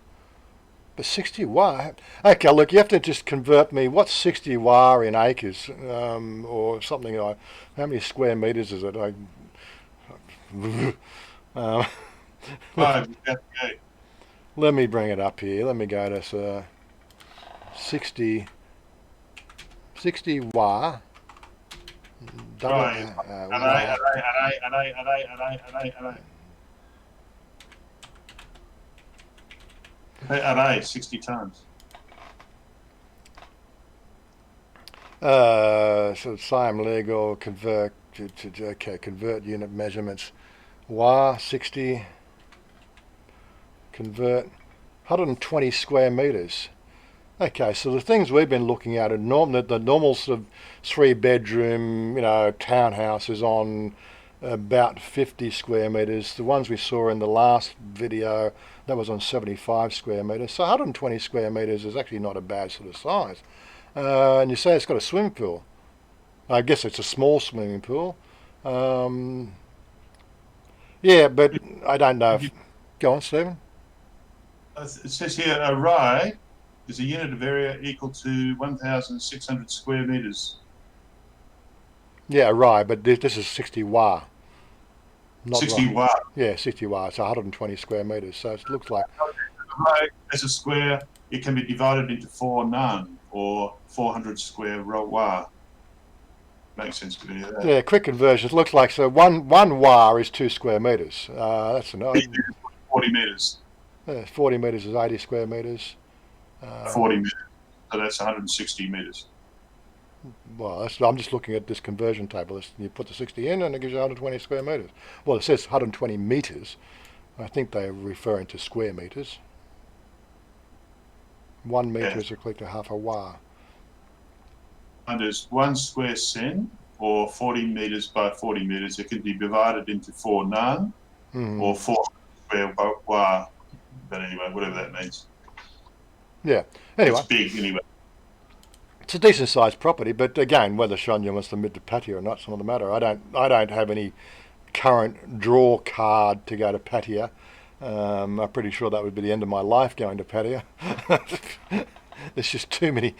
But 60 wah? Okay, look, you have to just convert me. What's 60 wah in acres, or something like? How many square meters is it? 5. Let me bring it up here. Let me go to 60 Wa. Right. Array, 60 tons. So same legal convert convert unit measurements. Wa 60 convert 120 square meters. Okay, so the things we've been looking at are the normal sort of 3-bedroom, townhouse is on about 50 square meters. The ones we saw in the last video, that was on 75 square meters. So 120 square meters is actually not a bad sort of size. And you say it's got a swimming pool. I guess it's a small swimming pool. Yeah, but I don't know. Go on, Stephen. It says here, array is a unit of area equal to 1,600 square meters. Yeah, right, but this is 60 Wa. 60 Wa. Yeah, 60 Wa. It's 120 square meters. So it looks like... Array as a square, it can be divided into 4 nan, or 400 square Wa. Makes sense to me. Yeah, quick conversions. Looks like so one Wa is 2 square meters. That's enough. 40 meters. 40 meters is 80 square meters. 40 meters. So that's 160 meters. Well, I'm just looking at this conversion table. You put the 60 in and it gives you 120 square meters. Well, it says 120 meters. I think they're referring to square meters. 1 meter is equivalent to half a Wa. And there's 1 square cent, or 40 meters by 40 meters. It can be divided into 4 nan, or 4 square Wa. But anyway, whatever that means. Yeah. Anyway. It's big anyway. It's a decent sized property, but again, whether Chanya wants to move to Pattaya or not, it's another matter. I don't have any current draw card to go to Pattaya. I'm pretty sure that would be the end of my life going to Pattaya. There's just too many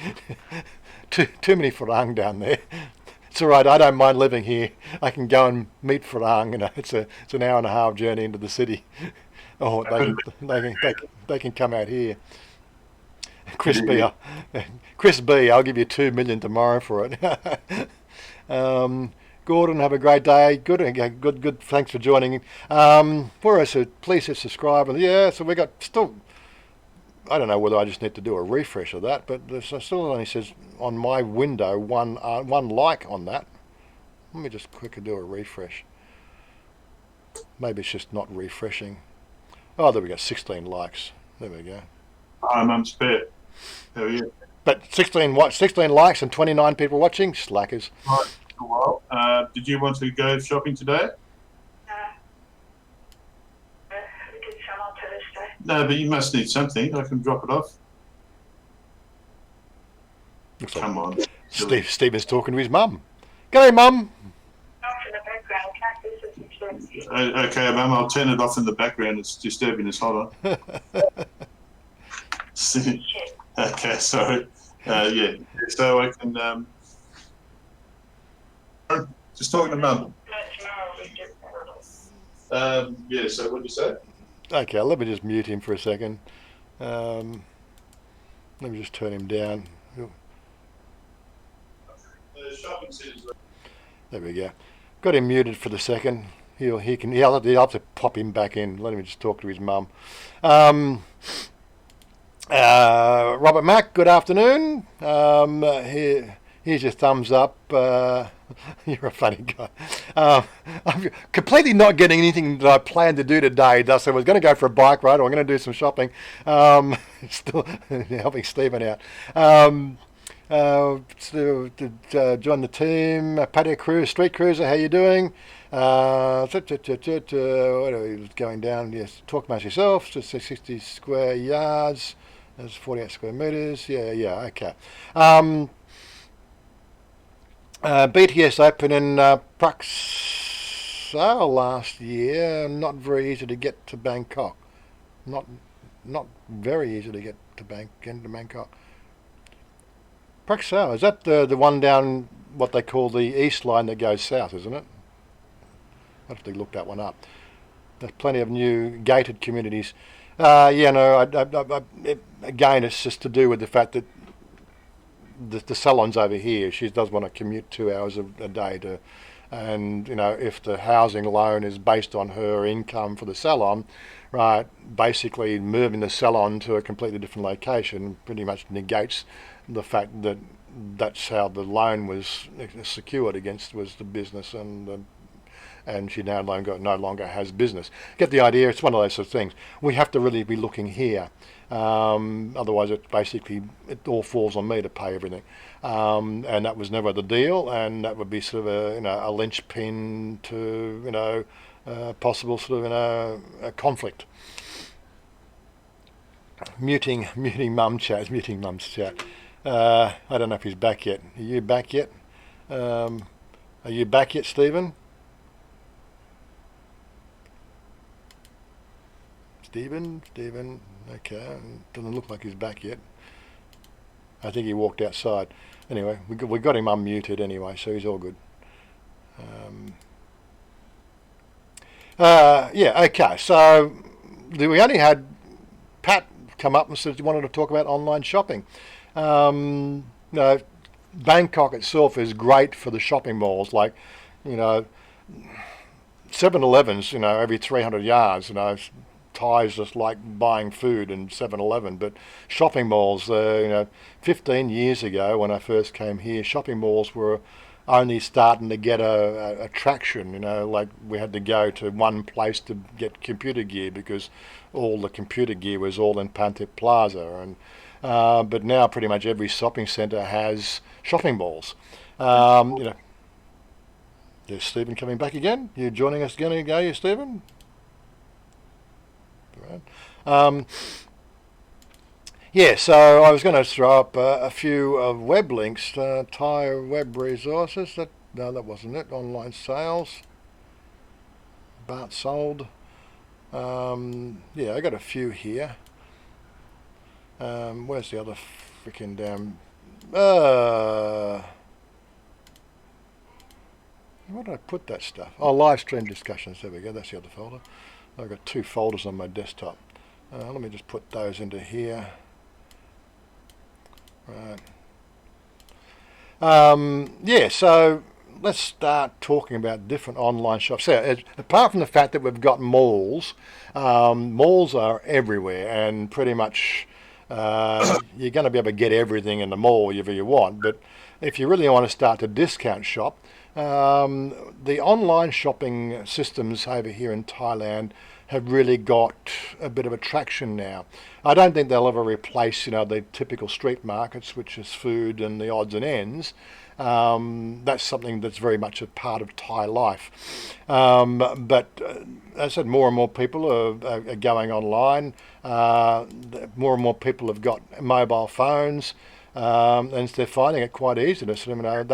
farang down there. It's all right. I don't mind living here. I can go and meet farang. It's an hour and a half journey into the city. Or they can come out here. Chris B, I'll give you $2 million tomorrow for it. Gordon, have a great day. Good. Thanks for joining. Where I said, please hit subscribe. And yeah, so we got still. I don't know whether I just need to do a refresh of that, but there's still only says on my window one like on that. Let me just quickly do a refresh. Maybe it's just not refreshing. Oh, there we go. 16 likes. There we go. I'm spare. How are you? But 16 likes and 29 people watching. Slackers. Right. Well, did you want to go shopping today? We did some on Thursday. No, but you must need something. I can drop it off. Come on. Stephen's talking to his mum. Go, Mum. Off in the background, can't listen to it. Okay, Mum, I'll turn it off in the background. It's disturbing us. Hold on. Okay, sorry. Yeah, so I can just talking to Mum. Yeah, so what did you say? Okay, let me just mute him for a second. Let me just turn him down. The shopping centres. There we go. Got him muted for the second. He'll have to pop him back in. Let him just talk to his mum. Robert Mack, good afternoon. Here's your thumbs up. You're a funny guy. I'm completely not getting anything that I planned to do today. So I was going to go for a bike ride, or I'm going to do some shopping. Still helping Stephen out. To join the team, Patio Cruise, Street Cruiser, how you doing? What are we going down? Yes, talk about yourself. Just 60 square yards. That's 48 square meters. Yeah, okay. BTS opened in PopeKael last year. Not very easy to get to Bangkok. Not very easy to get to Bangkok. PopeKael, is that the one down what they call the east line that goes south, isn't it? I'll have to look that one up. There's plenty of new gated communities. Yeah, no, again, it's just to do with the fact that the salon's over here. She does want to commute 2 hours a day to, and if the housing loan is based on her income for the salon, right, basically moving the salon to a completely different location pretty much negates the fact that that's how the loan was secured against, was the business, and she no longer has business. Get the idea? It's one of those sort of things. We have to really be looking here. Otherwise, it all falls on me to pay everything, and that was never the deal. And that would be sort of a linchpin to possible sort of a conflict. Muting mum's chat. I don't know if he's back yet. Are you back yet? Are you back yet, Stephen? Stephen, okay, doesn't look like he's back yet. I think he walked outside. Anyway, we got him unmuted anyway, so he's all good. Yeah, okay, so we only had Pat come up and said he wanted to talk about online shopping. Bangkok itself is great for the shopping malls, like, 7-Elevens, every 300 yards, Thais just like buying food in 7-Eleven, but shopping malls, 15 years ago when I first came here, shopping malls were only starting to get a traction, like we had to go to one place to get computer gear because all the computer gear was all in Pantip Plaza, and but now pretty much every shopping centre has shopping malls. There's Stephen coming back again. You joining us again, are you, Stephen? Yeah, so I was going to throw up a few web links. Thai web resources. No, that wasn't it. Online sales. Bart sold. Yeah, I got a few here. Where's the other freaking damn? Where did I put that stuff? Oh, live stream discussions. There we go. That's the other folder. I've got two folders on my desktop. Let me just put those into here. Right. Yeah, so let's start talking about different online shops. So, apart from the fact that we've got malls, malls are everywhere, and pretty much you're going to be able to get everything in the mall if you want. But if you really want to start to discount shop, the online shopping systems over here in Thailand have really got a bit of attraction now. I don't think they'll ever replace, the typical street markets, which is food and the odds and ends. That's something that's very much a part of Thai life. But as I said, more and more people are going online. More and more people have got mobile phones, and they're finding it quite easy to sort of,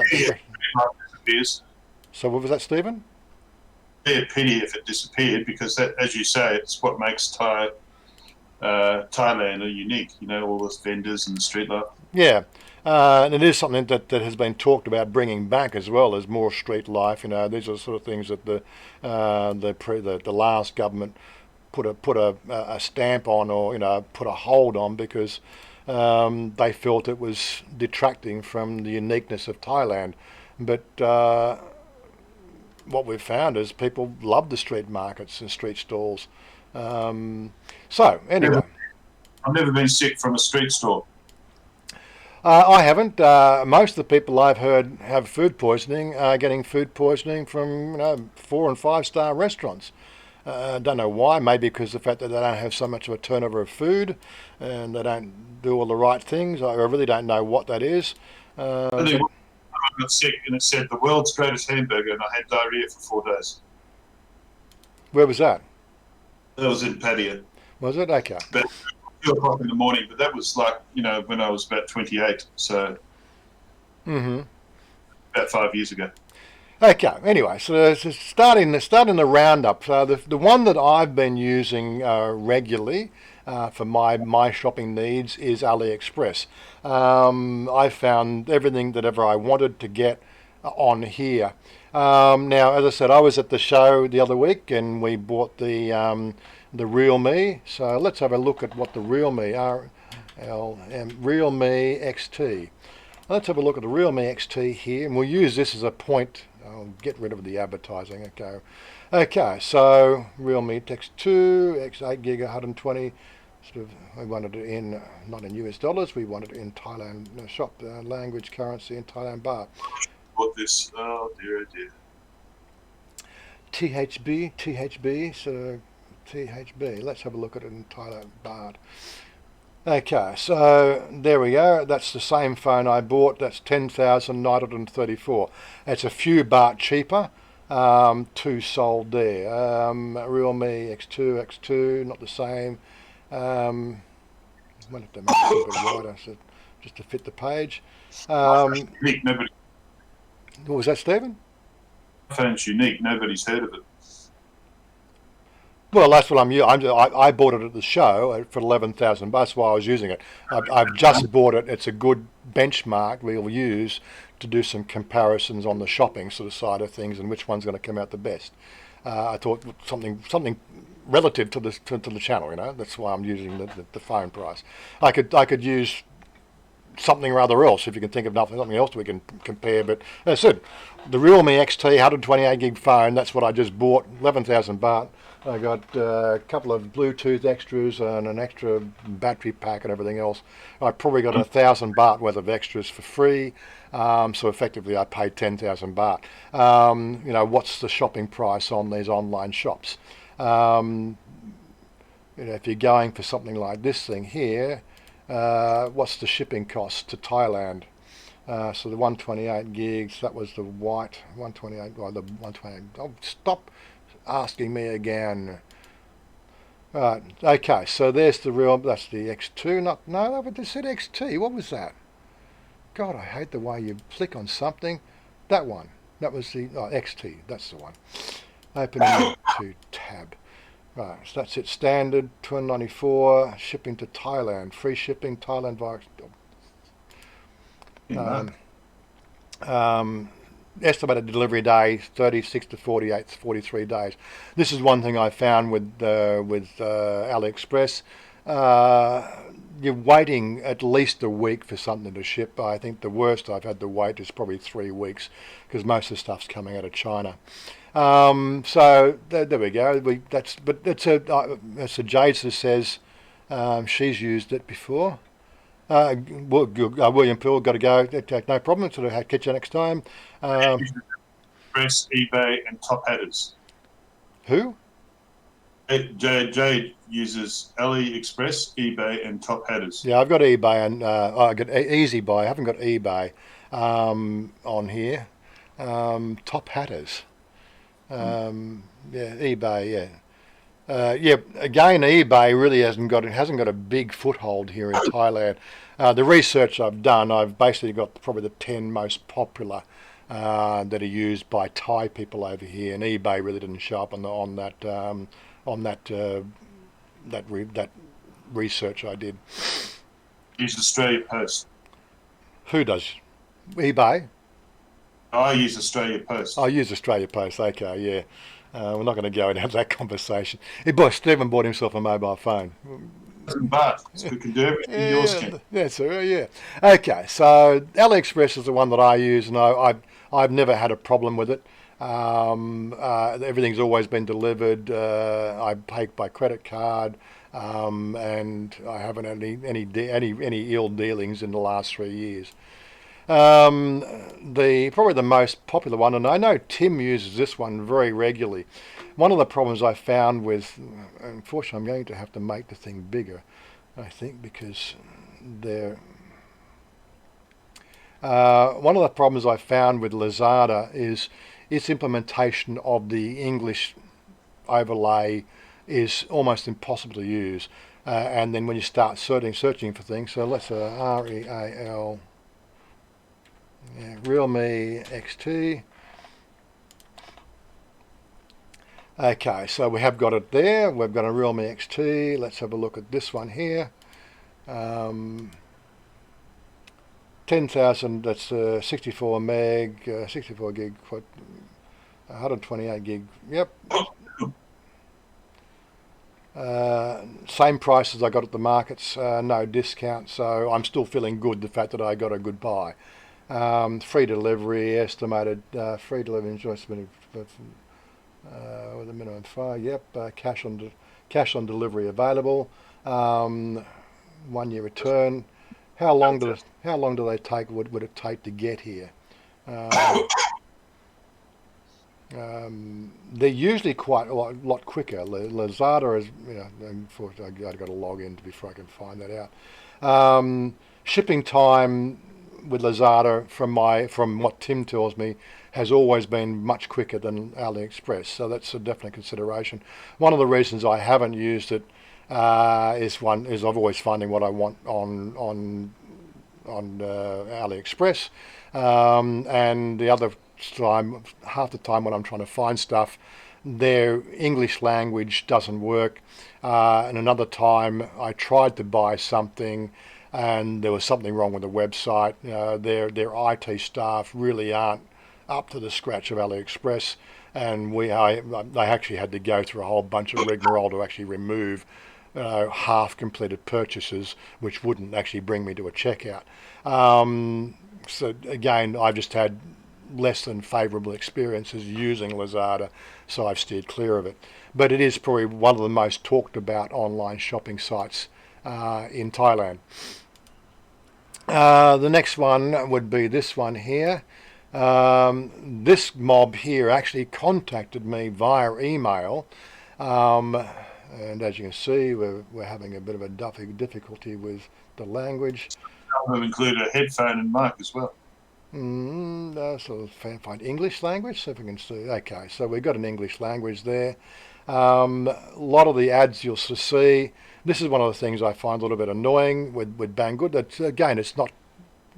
Disappears. So what was that, Stephen? Be a pity if it disappeared, because that, as you say, it's what makes Thailand unique. All those vendors and the street life. Yeah, and it is something that has been talked about bringing back as well as more street life. These are the sort of things that the last government put a stamp on, or put a hold on, because they felt it was detracting from the uniqueness of Thailand. But what we've found is people love the street markets and street stalls. So anyway, I've never been sick from a street stall. I haven't. Most of the people I've heard have food poisoning are getting food poisoning from 4- and 5-star restaurants. I don't know why. Maybe because of the fact that they don't have so much of a turnover of food and they don't do all the right things. I really don't know what that is. I got sick, and it said the world's greatest hamburger, and I had diarrhea for 4 days. Where was that? That was in Pattaya. Was it? Okay. But 2 o'clock in the morning, but that was like, when I was about 28, so about 5 years ago. Okay, anyway, so starting the roundup. So the one that I've been using regularly for my shopping needs is AliExpress. I found everything that ever I wanted to get on here. Now, as I said, I was at the show the other week, and we bought the the Realme. So let's have a look at what the Realme Realme XT. Let's have a look at the Realme XT here, and we'll use this as a point. I'll get rid of the advertising. Okay, so Realme X2, X8 gig, 120. Sort of, we wanted it in not in US dollars. We wanted it in Thailand shop language currency in Thailand baht. What this? Oh dear, dear. THB. So THB. Let's have a look at it in Thailand baht. Okay, so there we go. That's the same phone I bought. That's 10,934. It's a few baht cheaper. Two sold there. Realme X2, not the same. Might have to make it a bit wider just to fit the page. Unique. Nobody. What was that, Stephen? Phone's unique. Nobody's heard of it. Well, that's what I'm using. I bought it at the show for 11,000 bucks while I was using it. I've just bought it. It's a good benchmark we'll use to do some comparisons on the shopping sort of side of things and which one's going to come out the best. I thought something relative to the channel, you know. That's why I'm using the phone price. I could use something or other else if you can think of something else we can compare. But as I said, the Realme XT 128 gig phone. That's what I just bought. 11,000 baht. I got a couple of Bluetooth extras and an extra battery pack and everything else. I probably got 1,000 baht worth of extras for free. So effectively I paid 10,000 baht. You know, what's the shopping price on these online shops? You know, if you're going for something like this thing here, what's the shipping cost to Thailand? So the 128 gigs, that was the white 128, well, the 128. Oh, stop asking me again. Right, okay, so there's the real, that's the X2, no, but they said XT, what was that? God, I hate the way you click on something. That one, that was the, XT, that's the one. Open to tab. Right, so that's it, standard, $294, shipping to Thailand, free shipping, Thailand via... estimated delivery day 36 to 48 to 43 days. This is one thing I found with AliExpress. You're waiting at least a week for something to ship. I think the worst I've had to wait is probably 3 weeks because most of the stuff's coming out of China. So there we go. But it's a Jade that says she's used it before. William Poole, got to go. No problem. So I'll catch you next time. Express, eBay, and top headers. Who? Jade uses AliExpress, eBay, and top headers. Yeah, I've got eBay and I got Easy Buy. I haven't got eBay on here. Top hatters. Yeah, eBay. Yeah. Yeah, again, eBay really hasn't got a big foothold here in Thailand. The research I've done, I've basically got probably the 10 most popular that are used by Thai people over here, and eBay really didn't show up on that research I did. Use Australia Post. Who does? eBay? I use Australia Post. I use Australia Post. Okay, yeah. We're not going to go and have that conversation. Stephen bought himself a mobile phone. But we can do everything yours can. Yeah, so yeah. Okay, so AliExpress is the one that I use, and I've never had a problem with it. Everything's always been delivered. I pay by credit card, and I haven't had any ill dealings in the last 3 years. Probably the most popular one, and I know Tim uses this one very regularly. One of the problems I found with, unfortunately, I'm going to have to make the thing bigger, I think, because one of the problems I found with Lazada is its implementation of the English overlay is almost impossible to use. And then when you start searching for things, so let's REAL. Yeah, Realme XT. Okay, so we have got it there. We've got a Realme XT. Let's have a look at this one here. 10,000. That's 64 meg, 64 gig, 128 gig. Yep. Same price as I got at the markets, no discount, so I'm still feeling good the fact that I got a good buy. Free delivery, estimated free delivery enjoyment with a minimum five. Yep, cash on delivery available. 1 year return. How long do they take? Would it take to get here? They're usually quite a lot quicker. Lazada is, unfortunately, I've got to log in before I can find that out. Shipping time with Lazada, from what Tim tells me, has always been much quicker than AliExpress, so that's a definite consideration. One of the reasons I haven't used it is I've always finding what I want on AliExpress, and the other time, half the time when I'm trying to find stuff, their English language doesn't work, and another time I tried to buy something and there was something wrong with the website. Their IT staff really aren't up to the scratch of AliExpress, and they actually had to go through a whole bunch of rigmarole to actually remove half completed purchases, which wouldn't actually bring me to a checkout. So again, I've just had less than favourable experiences using Lazada, so I've steered clear of it. But it is probably one of the most talked about online shopping sites in Thailand. The next one would be this one here. This mob here actually contacted me via email, and as you can see, we're having a bit of a difficulty with the language. We'll include a headphone and mic as well. So find English language, see if we can see. Okay, so we've got an English language there. A lot of the ads you'll see. This is one of the things I find a little bit annoying with Banggood. That again, it's not.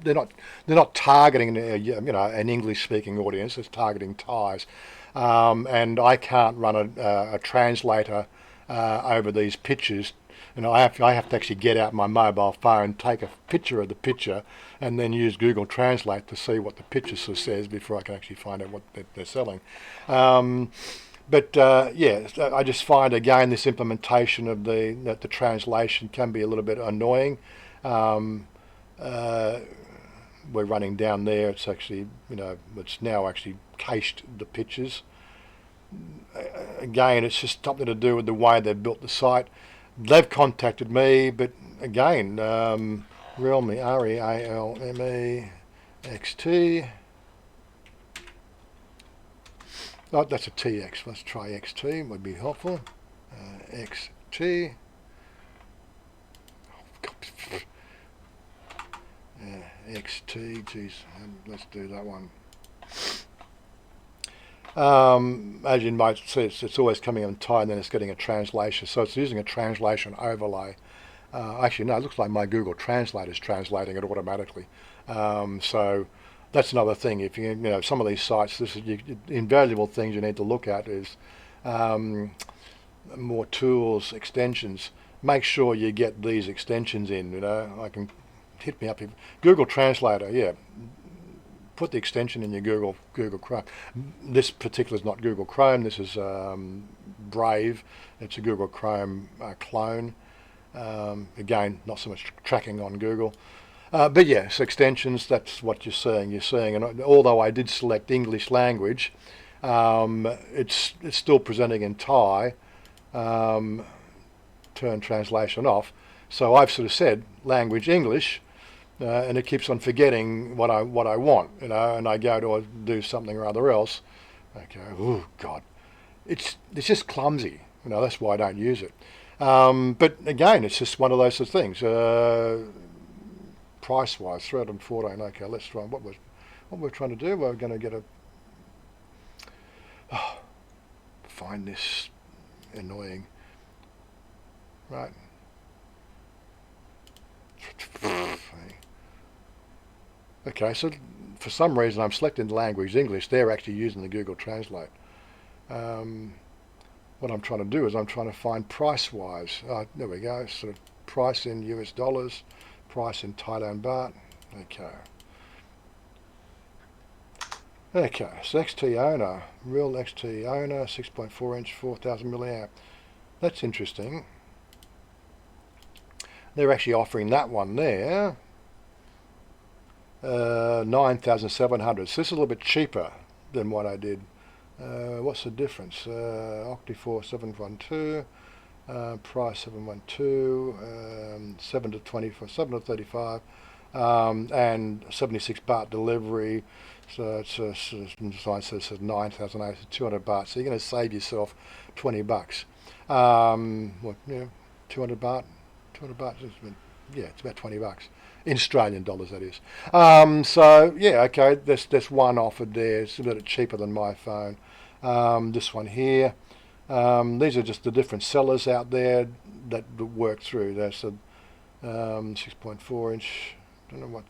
They're not targeting an English-speaking audience. It's targeting Thais, and I can't run a translator over these pictures. I have to actually get out my mobile phone, take a picture of the picture, and then use Google Translate to see what the picture says before I can actually find out what they're selling. But I just find again this implementation of the translation can be a little bit annoying. We're running down there. It's actually it's now actually cached the pictures. Again, it's just something to do with the way they've built the site. They've contacted me, but again, Realme, REALME XT. Oh, that's a TX. Let's try XT. Would be helpful. XT. XT. Geez, let's do that one. As you might see, it's always coming in Thai, and then it's getting a translation. So it's using a translation overlay. Actually, no, it looks like my Google Translate is translating it automatically. So that's another thing. If some of these sites, invaluable things you need to look at is more tools, extensions. Make sure you get these extensions in. I can hit me up. Google Translator, yeah. Put the extension in your Google Chrome. This particular is not Google Chrome. This is Brave. It's a Google Chrome clone. Again, not so much tracking on Google. But yes, extensions, that's what you're seeing. And although I did select English language, it's still presenting in Thai. Turn translation off. So I've sort of said language English, and it keeps on forgetting what I want, and I go to do something or other else. Okay, oh God, it's just clumsy. That's why I don't use it. But again, it's just one of those things. Price-wise, 314. Okay, let's try what we're trying to do. We're going to get find this annoying, right? Okay, so for some reason I'm selecting the language English. They're actually using the Google Translate. What I'm trying to do is I'm trying to find price-wise. There we go. Sort of price in US dollars, price in Thailand baht. Okay, so XT owner, real XT owner, 6.4 inch, 4,000 milliamp. That's interesting. They're actually offering that one there, 9,700. So this is a little bit cheaper than what I did. What's the difference? Octi4 712, price 712, 7 to 24, 7 to 35, and 76 baht delivery. So it's design says 9,200 baht. So you're going to save yourself 20 bucks. 200 baht. 200 baht. Yeah, it's about 20 bucks. In Australian dollars, that is. So, yeah, okay, there's one offered there. It's a bit cheaper than my phone. This one here. These are just the different sellers out there that work through. There's a 6.4 inch. Don't know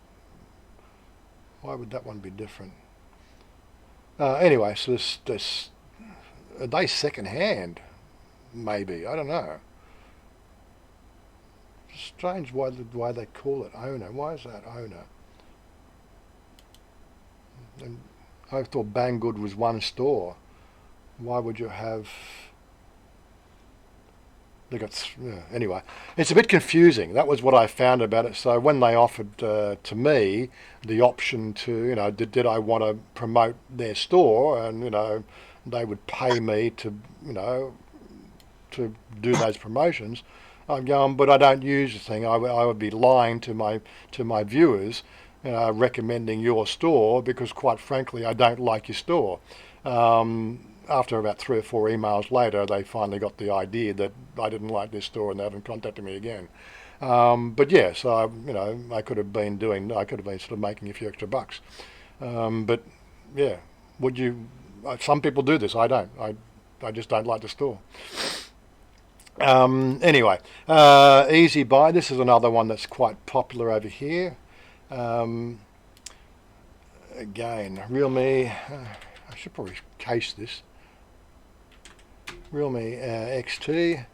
why would that one be different? Anyway, so this are they second hand? Maybe, I don't know. Strange why they call it owner. Why is that owner? And I thought Banggood was one store. Why would you have? They got anyway. It's a bit confusing. That was what I found about it. So when they offered to me the option to, did I want to promote their store, and they would pay me to, to do those promotions. I'm going, but I don't use the thing. I would be lying to my viewers, recommending your store because, quite frankly, I don't like your store. After about 3 or 4 emails later, they finally got the idea that I didn't like this store and they haven't contacted me again. But yeah, so I could have been sort of making a few extra bucks. But yeah, would you? Some people do this. I don't. I just don't like the store. Anyway, Easy Buy. This is another one that's quite popular over here. Again, Realme. I should probably case this. Realme XT.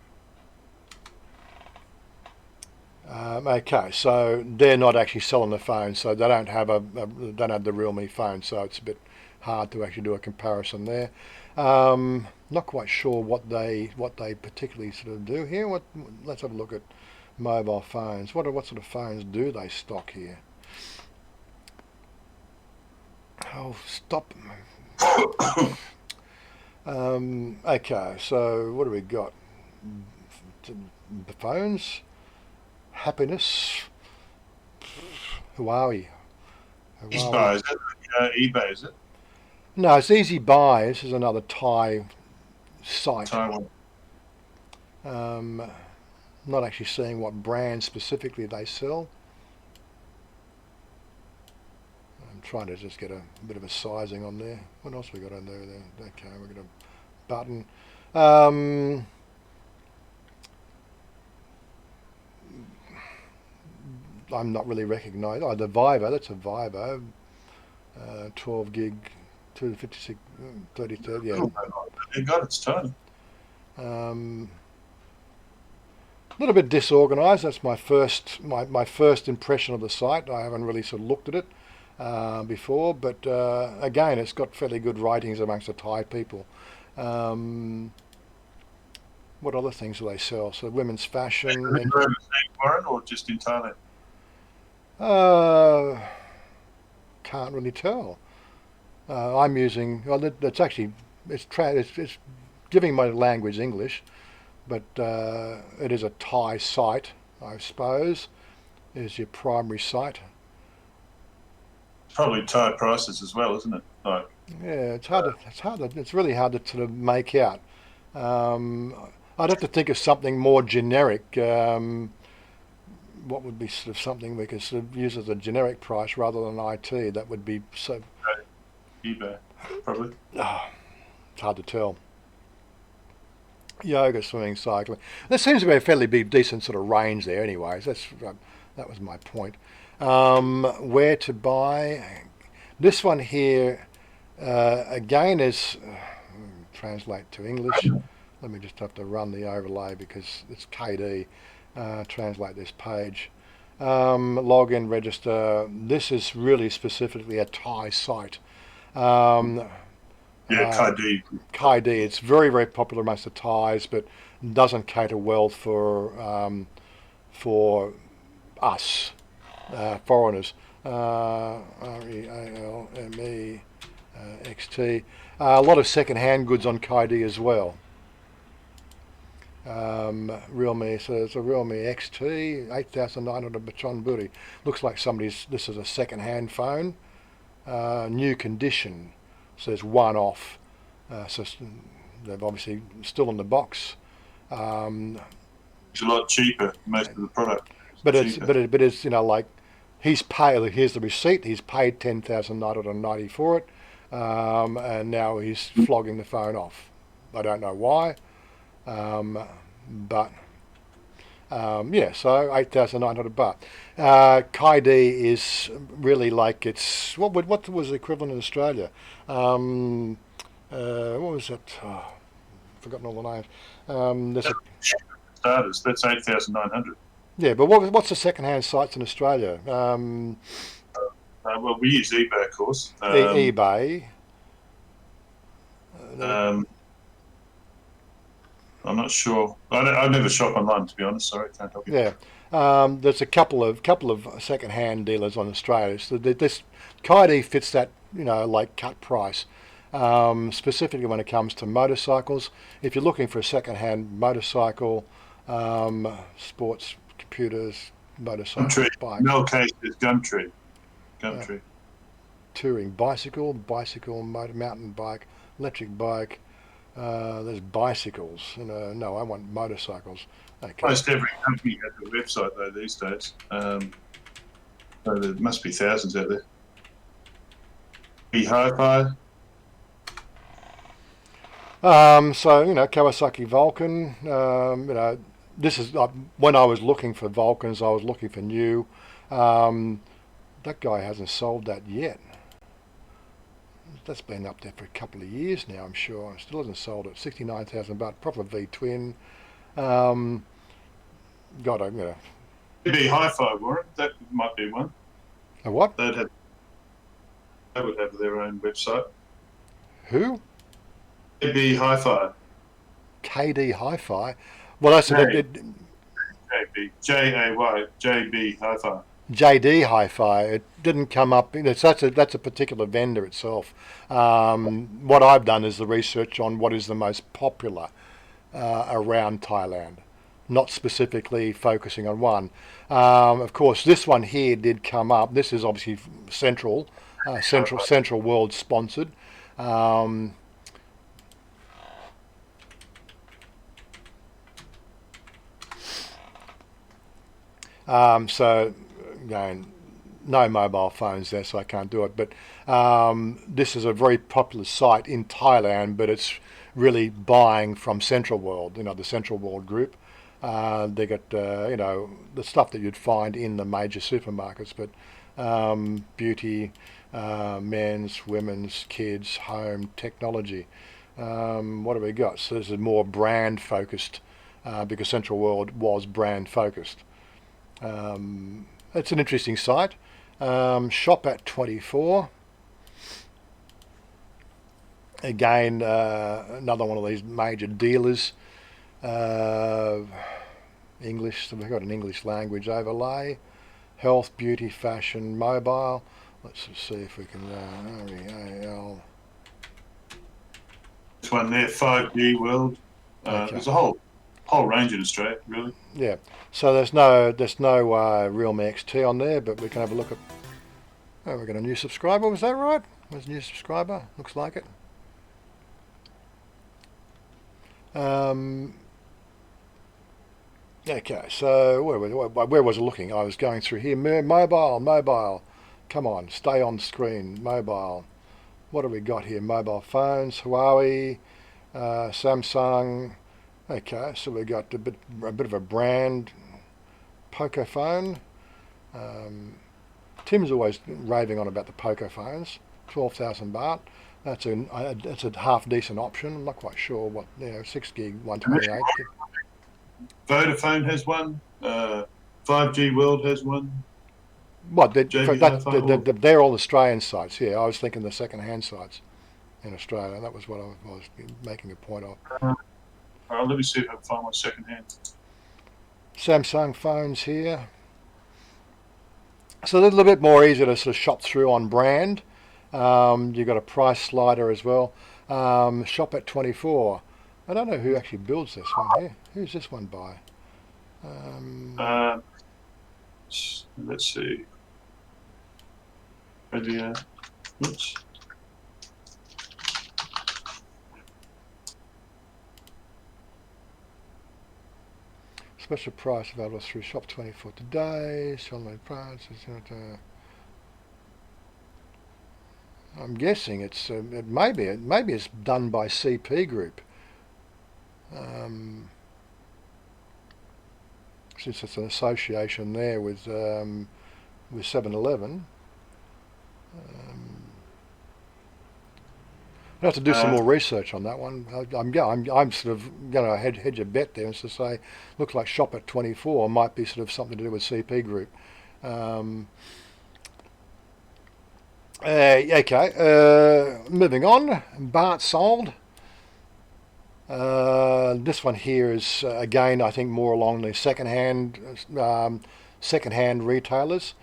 Okay, so they're not actually selling the phone, so they don't have don't have the Realme phone, so it's a bit hard to actually do a comparison there. Not quite sure what they particularly sort of do here. Let's have a look at mobile phones. What sort of phones do they stock here? Oh, stop. Okay, so what do we got? The phones, happiness, Huawei. eBay, is it? eBay, is it? No, it's Easy Buy. This is another Thai site. Taiwan. Not actually seeing what brand specifically they sell. I'm trying to just get a bit of a sizing on there. What else we got on there? Okay, we've got a button. I'm not really recognised. Oh, the Vivo. That's a Vivo. 12 gig, 256, 33. Yeah. Thank God it's tiny. A little bit disorganised. That's my first impression of the site. I haven't really sort of looked at it before, but again, it's got fairly good ratings amongst the Thai people. What other things do they sell? So women's fashion. Foreign or just in Thailand? Can't really tell. I'm using. Well, that's actually it's giving my language English, but it is a Thai site, I suppose. Is your primary site? Probably Thai prices as well, isn't it? Like, yeah, it's really hard to sort of make out. I'd have to think of something more generic. What would be sort of something we could sort of use as a generic price rather than IT? That would be so. eBay, probably. It's hard to tell. Yoga, swimming, cycling. There seems to be a fairly big, decent sort of range there. Anyways, that was my point. Where to buy? This one here again is translate to English. Let me just have to run the overlay because it's KD. Translate this page. Log in, register. This is really specifically a Thai site. Yeah, KD. KD. It's very, very popular amongst the Thais, but doesn't cater well for us, foreigners. REALMEXT. A lot of second-hand goods on Kaidi as well. Realme, so it's a Realme XT, 8,900 Bachon Buri. Looks like this is a second-hand phone. New condition, says one off. So they've obviously still in the box. It's a lot cheaper, most of the product. But it's like he's paid. Here's the receipt. He's paid 10,990 for it, and now he's flogging the phone off. I don't know why, but so 8,900 baht. Kaidi is really like it's what was the equivalent in Australia? What was it? Oh, forgotten all the names. There's a starters. That's 8,900. Yeah, but what's the second-hand sites in Australia? Well, we use eBay, of course. eBay. I'm not sure. I never shop online, to be honest. Sorry, can't help you. Yeah, there's a couple of second-hand dealers on Australia. So this Kaidi fits that like cut price. Specifically when it comes to motorcycles. If you're looking for a second-hand motorcycle, sports computers, motorcycles, bike. No case is Gumtree. Touring bicycle, mountain bike, electric bike. There's bicycles. No, I want motorcycles. Okay. Most every company has a website though these days. So there must be thousands out there. Hi-Fi. Kawasaki Vulcan. This is when I was looking for Vulcans. I was looking for new. That guy hasn't sold that yet. That's been up there for a couple of years now, I'm sure. Still hasn't sold it. 69,000 baht. Proper V twin. Maybe Hi-Fi, Warren. That might be one. A what? They would have their own website. Who? KD Hi-Fi. KD Hi-Fi. Well, that's JB JAY JB Hi-Fi. JD Hi-Fi. It didn't come up. That's a particular vendor itself. What I've done is the research on what is the most popular around Thailand, not specifically focusing on one. Of course, this one here did come up. This is obviously Central World sponsored. So, again, no mobile phones there, so I can't do it. But this is a very popular site in Thailand, but it's really buying from Central World, the Central World group. They got, the stuff that you'd find in the major supermarkets, but beauty, men's, women's, kids, home, technology. What have we got? So this is more brand focused because Central World was brand focused. It's an interesting site. Shop at 24. Again, another one of these major dealers. English, so we've got an English language overlay. Health, beauty, fashion, mobile. Let's just see if we can. REAL. This one there, 5G World. Okay. There's a whole range in Australia, really. Yeah. So there's no Realme XT on there, but we can have a look at. Oh, we got a new subscriber. Was that right? Was a new subscriber? Looks like it. Okay. So where was I looking? I was going through here. Mobile. Come on, stay on screen. Mobile. What have we got here? Mobile phones. Huawei, Samsung. Okay, so we got a bit of a brand. PokePhone. Tim's always raving on about the PokePhones. 12,000 baht. That's a half decent option. I'm not quite sure what 6 gig 128. Vodafone has one. 5G World has one. What? They're all Australian sites. Yeah, I was thinking the second-hand sites in Australia. That was what I was making a point of. Let me see if I can find my second hand. Samsung phones here. So a little bit more easier to sort of shop through on brand. You've got a price slider as well. Shop at 24. I don't know who actually builds this one here. Who's this one by? Let's see. Video. Oops. Special price available through Shop 24 today. Online price. I'm guessing it's maybe it's done by CP Group. Since it's an association there with 7-Eleven. I have to do some more research on that one. I'm sort of going to hedge a bet there and to say, looks like Shop at 24 might be sort of something to do with CP Group. Okay, moving on. Bart sold. This one here is again, I think, more along the second-hand retailers.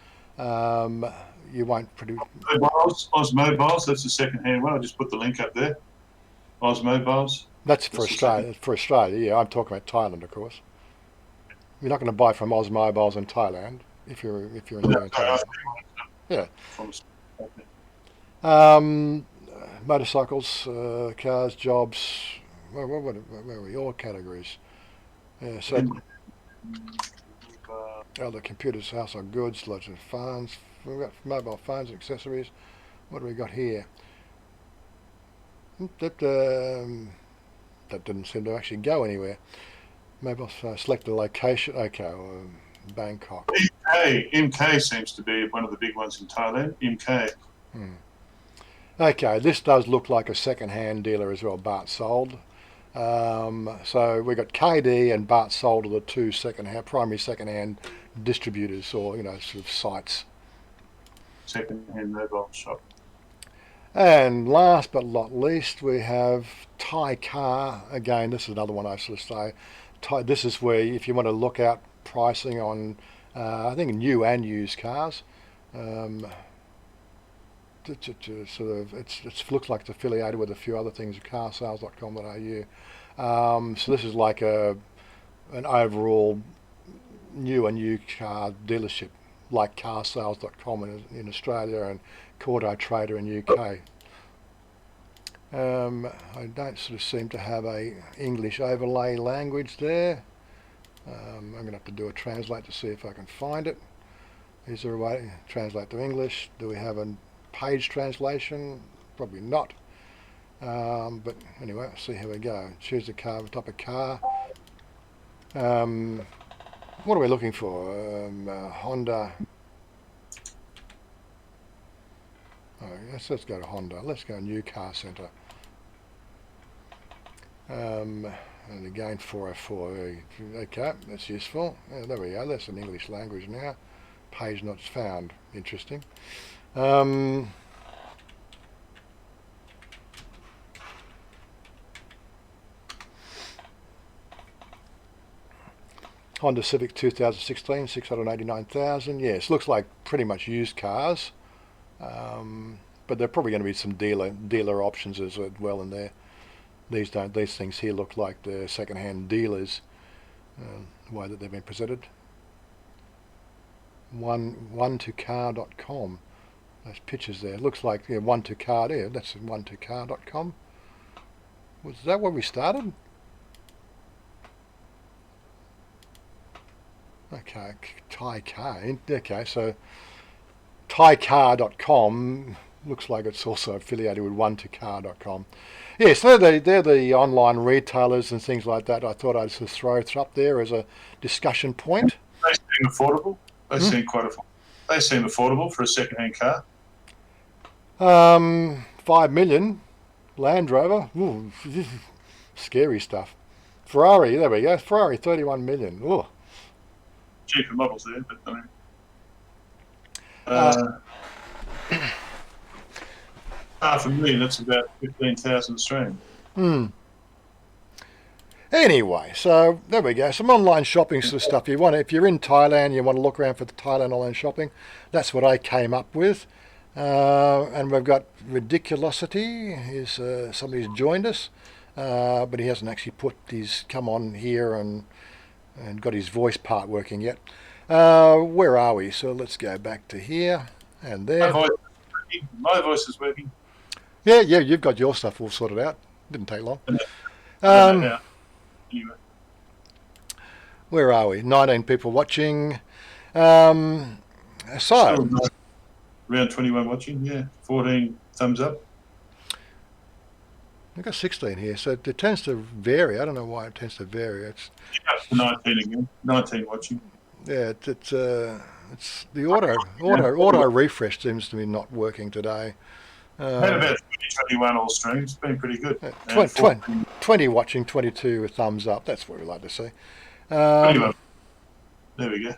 You won't produce Oz Mobiles. That's the second-hand one. I just put the link up there. Oz Mobiles. That's for Australia. For Australia, yeah. I'm talking about Thailand, of course. You're not going to buy from Oz Mobiles in Thailand if you're in Thailand. Yeah. Motorcycles, cars, jobs. Where are we? All categories. Yeah. So other computers, household goods, lots of phones. We've got mobile phones and accessories. What do we got here? That didn't seem to actually go anywhere. Mobile phone, select the location. Okay, Bangkok. MK seems to be one of the big ones in Thailand. MK. Okay, this does look like a second-hand dealer as well. Bart sold. So we got KD and Bart sold are the two primary second-hand distributors, or sort of sites. Second-hand mobile shop. And last but not least, we have Thai Car. Again, this is another one I sort of say. This is where if you want to look at pricing on, I think new and used cars. Sort of, it looks like it's affiliated with a few other things, carsales.com.au. So this is like an overall new and used car dealership, like carsales.com in Australia and Cordial Trader in UK. I don't sort of seem to have a English overlay language there. I'm going to have to do a translate to see if I can find it. Is there a way to translate to English? Do we have a page translation? Probably not. But anyway, let's see how we go. Choose the car, the type of car. What are we looking for? Honda. Oh, let's go to Honda. Let's go New Car Centre. And again 404. Okay, that's useful. Yeah, there we go. That's an English language now. Page not found. Interesting. Honda Civic 2016, 689,000. Yes, looks like pretty much used cars. But there are probably going to be some dealer options as well in there. These things here look like the second-hand dealers, the way that they've been presented. One2car.com. Those pictures there. Looks like one2car there. That's one2car.com. Was that where we started? Okay, Thai Car. Okay, so thaicar.com looks like it's also affiliated with one2car.com. Yes, they're the online retailers and things like that. I thought I'd just throw it up there as a discussion point. They seem affordable. They seem quite affordable. They seem affordable for a second-hand car. 5 million. Land Rover. Ooh, scary stuff. Ferrari, there we go. Ferrari, 31 million. Ooh. Cheaper models there, but $500,000, that's about 15,000 Australian. Anyway, so there we go. Some online shopping sort of stuff. If you're in Thailand, you want to look around for the Thailand online shopping. That's what I came up with. And we've got Ridiculosity. Somebody's joined us, but he hasn't actually come on here and got his voice part working yet. Where are we? So let's go back to here and there. My voice is working. Yeah, you've got your stuff all sorted out. Didn't take long. Anyway. Where are we? 19 people watching. So Around 21 watching, yeah. 14 thumbs up. I've got 16 here, so it tends to vary. I don't know why it tends to vary. It's 19 again. 19 watching. Yeah, it's the auto refresh seems to be not working today. Had about 21 all streams. It's been pretty good. 20 watching, 22 thumbs up. That's what we like to see. 21. There we go.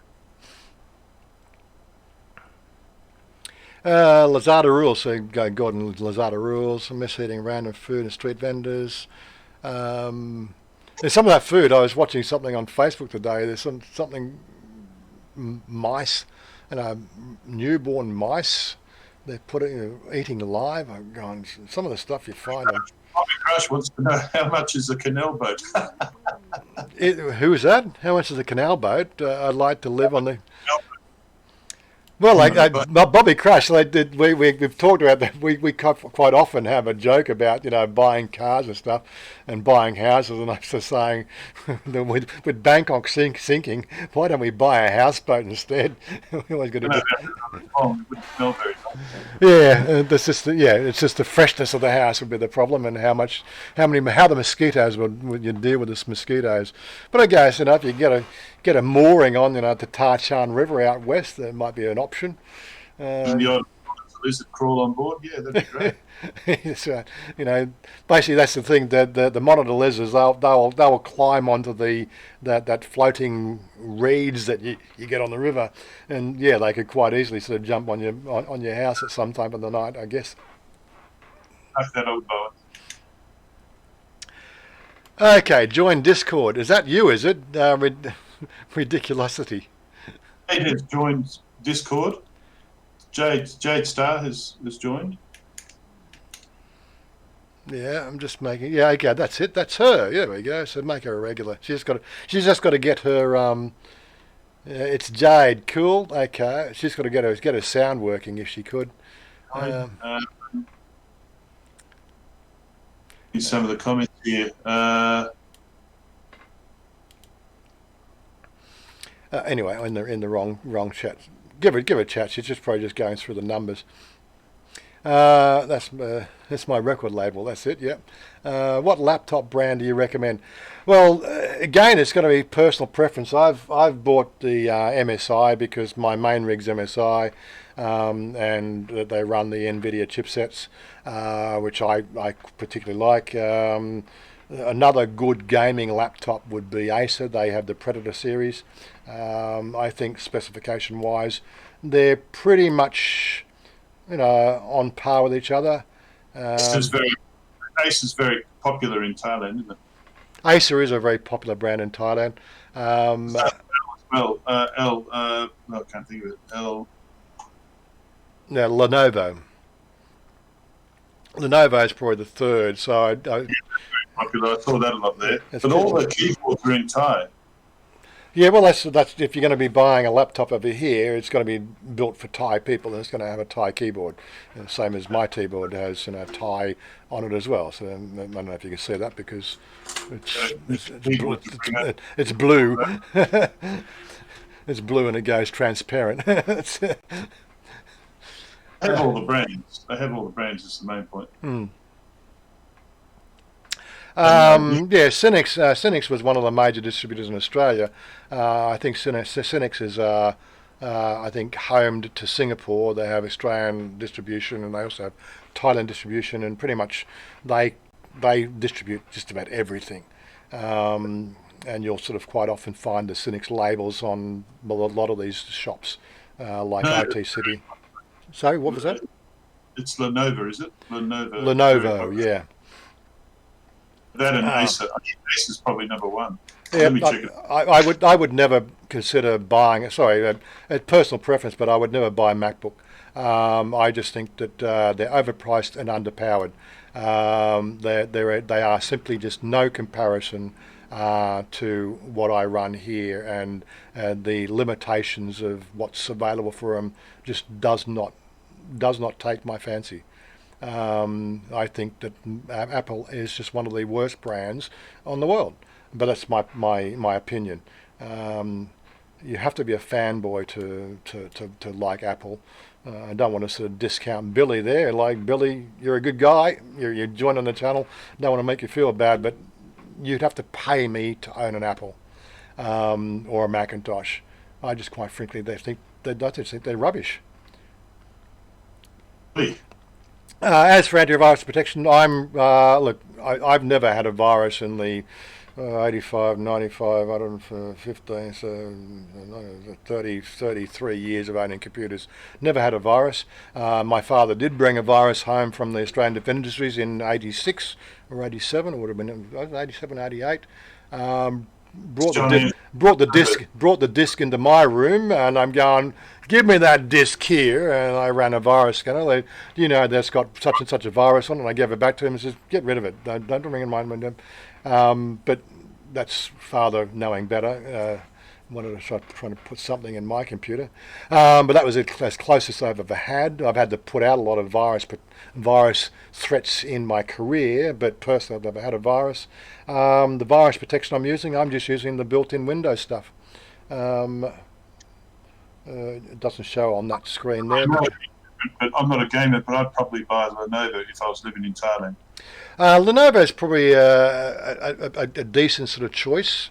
Lazada rules. So Gordon, Lazada rules. Miseating random food and street vendors. There's some of that food. I was watching something on Facebook today. There's something mice, newborn mice. They're eating live. I'm going. Some of the stuff you find. Bobby Crush wants to know how much is a canal boat. Who is that? How much is a canal boat? I'd like to live on the. Well, Bobby Crush, we've talked about that. We quite often have a joke about buying cars and stuff, and buying houses. And I was saying, with Bangkok sinking, why don't we buy a houseboat instead? We always got to it's just the freshness of the house would be the problem, and how the mosquitoes would you deal with the mosquitoes. But I guess if you get a mooring on the Tarchan River out west, there might be an option. And the odd lizard crawl on board, yeah, that'd be great. So, basically that's the thing. The monitor lizards, they'll climb onto that floating reeds that you get on the river, and yeah, they could quite easily sort of jump on your house at some time of the night, I guess. Like that old boa. Okay, join Discord. Is that you? Is it Ridiculosity? Jade has joined Discord. Jade Star has joined. Yeah, I'm just making. Yeah, okay, that's it. That's her. Yeah, there we go. So make her a regular. She's just got to get her. It's Jade. Cool. Okay, she's got to get her sound working if she could. Some of the comments here. Anyway, in the wrong chat. Give her a chat. She's probably just going through the numbers. That's my record label. That's it. Yep. What laptop brand do you recommend? Well, again, it's going to be personal preference. I've bought the MSI because my main rig's MSI, and they run the NVIDIA chipsets, which I particularly like. Another good gaming laptop would be Acer. They have the Predator series. I think specification-wise, they're pretty much on par with each other. Acer's very popular in Thailand, isn't it? Acer is a very popular brand in Thailand. I can't think of it. Lenovo. Lenovo is probably the third. So popular. I saw that a lot there. But all the keyboards are in Thai. Yeah, well, that's if you're going to be buying a laptop over here, it's going to be built for Thai people, and it's going to have a Thai keyboard, same as my keyboard has Thai on it as well. So I don't know if you can see that because it's blue. It's blue and it goes transparent. They have all the brands. Is the main point. Cynix was one of the major distributors in Australia. I think Cynix is, I think, homed to Singapore. They have Australian distribution, and they also have Thailand distribution, and pretty much they distribute just about everything. And you'll sort of quite often find the Cynix labels on a lot of these shops, like IT City. Sorry, what was that? It's Lenovo, is it? Lenovo, yeah. That and Acer. I think Acer's probably number one. Yeah, Let me check it. I would never consider buying. Sorry, a personal preference, but I would never buy a MacBook. I just think that they're overpriced and underpowered. They are simply just no comparison to what I run here, and the limitations of what's available for them just does not take my fancy. I think that Apple is just one of the worst brands on the world, but that's my opinion. You have to be a fanboy to like Apple. I don't want to sort of discount Billy there. Like, Billy, you're a good guy. You're joining the channel. Don't want to make you feel bad, but you'd have to pay me to own an Apple or a Macintosh. I just quite frankly, I just think they're rubbish. Lee. As for antivirus protection, I've never had a virus in the 85, 95, 115, so 33 years of owning computers. Never had a virus. My father did bring a virus home from the Australian Defence Industries in 86 or 87, it would have been 87, 88. Brought the disc into my room, and I'm going, give me that disc here, and I ran a virus scanner. That's got such and such a virus on it, and I gave it back to him and says, get rid of it. Don't bring it in mine. But that's father knowing better. Wanted to try to put something in my computer, but that was as close as I've ever had. I've had to put out a lot of virus threats in my career, but personally I've never had a virus. The virus protection I'm just using the built-in Windows stuff. It doesn't show on that screen there. But I'm not a gamer, but I'd probably buy a Lenovo if I was living in Thailand. Lenovo is probably a decent sort of choice.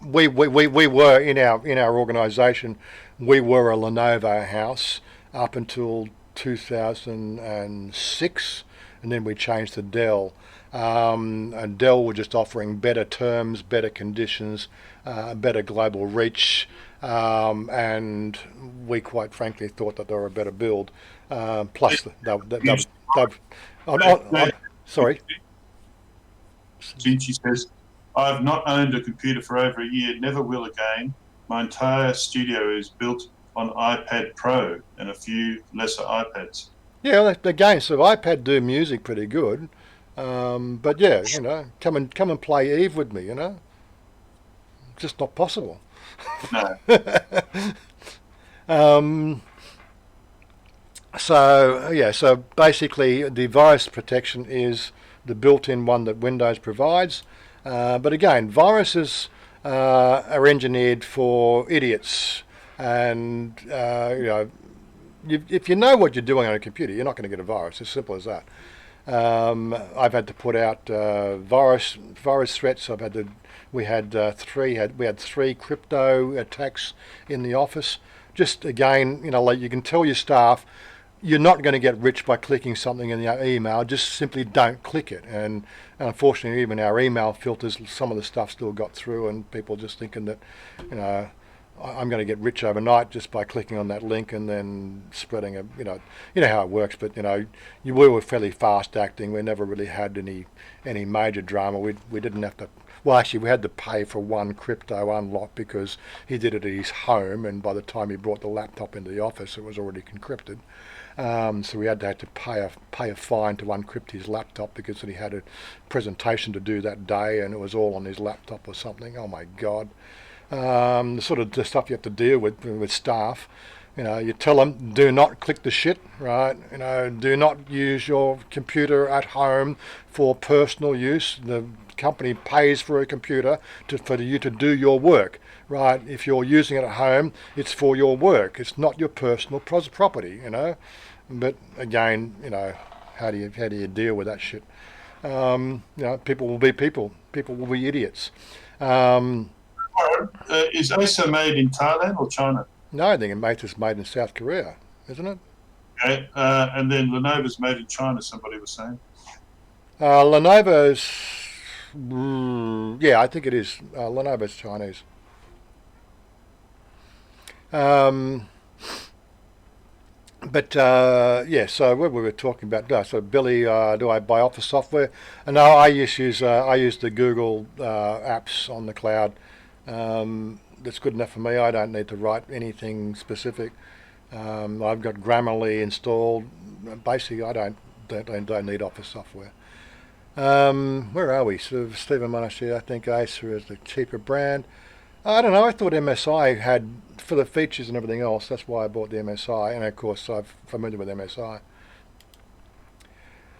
We were in our organisation, we were a Lenovo house up until 2006, and then we changed to Dell. And Dell were just offering better terms, better conditions, better global reach, and we quite frankly thought that they were a better build. Plus, sorry. She says, I've not owned a computer for over a year, never will again. My entire studio is built on iPad Pro and a few lesser iPads. Yeah, again, so iPad do music pretty good. But yeah, come and play Eve with me, just not possible. No. So basically the virus protection is the built-in one that Windows provides. But again, viruses are engineered for idiots, and if you know what you're doing on a computer, you're not going to get a virus. As simple as that. I've had to put out virus threats. We had three crypto attacks in the office. Just again, like you can tell your staff, you're not going to get rich by clicking something in your email. Just simply don't click it. And unfortunately, even our email filters, some of the stuff still got through, and people just thinking that, I'm going to get rich overnight just by clicking on that link and then spreading a, you know how it works. But we were fairly fast acting. We never really had any major drama. We didn't have to. Well, actually, we had to pay for one crypto unlock because he did it at his home, and by the time he brought the laptop into the office, it was already encrypted. So we had to pay a fine to uncrypt his laptop because he had a presentation to do that day, and it was all on his laptop or something. Oh my God! The sort of the stuff you have to deal with staff. You tell them, do not click the shit, right? Do not use your computer at home for personal use. The company pays for a computer for you to do your work, right? If you're using it at home, it's for your work. It's not your personal property, But again, how do you deal with that shit? People will be people. People will be idiots. Is Acer made in Thailand or China? No, I think it's made in South Korea, isn't it? Okay, and then Lenovo's made in China, somebody was saying. Lenovo's, yeah, I think it is. Lenovo's Chinese. But yeah, so what we were talking about, so Billy, do I buy Office software? And no, I use the Google apps on the cloud. That's good enough for me. I don't need to write anything specific. I've got Grammarly installed. Basically, I don't need Office software. Where are we? So Stephen Monash here. I think Acer is the cheaper brand. I don't know. I thought MSI had, for the features and everything else, that's why I bought the MSI. And of course, I'm familiar with MSI.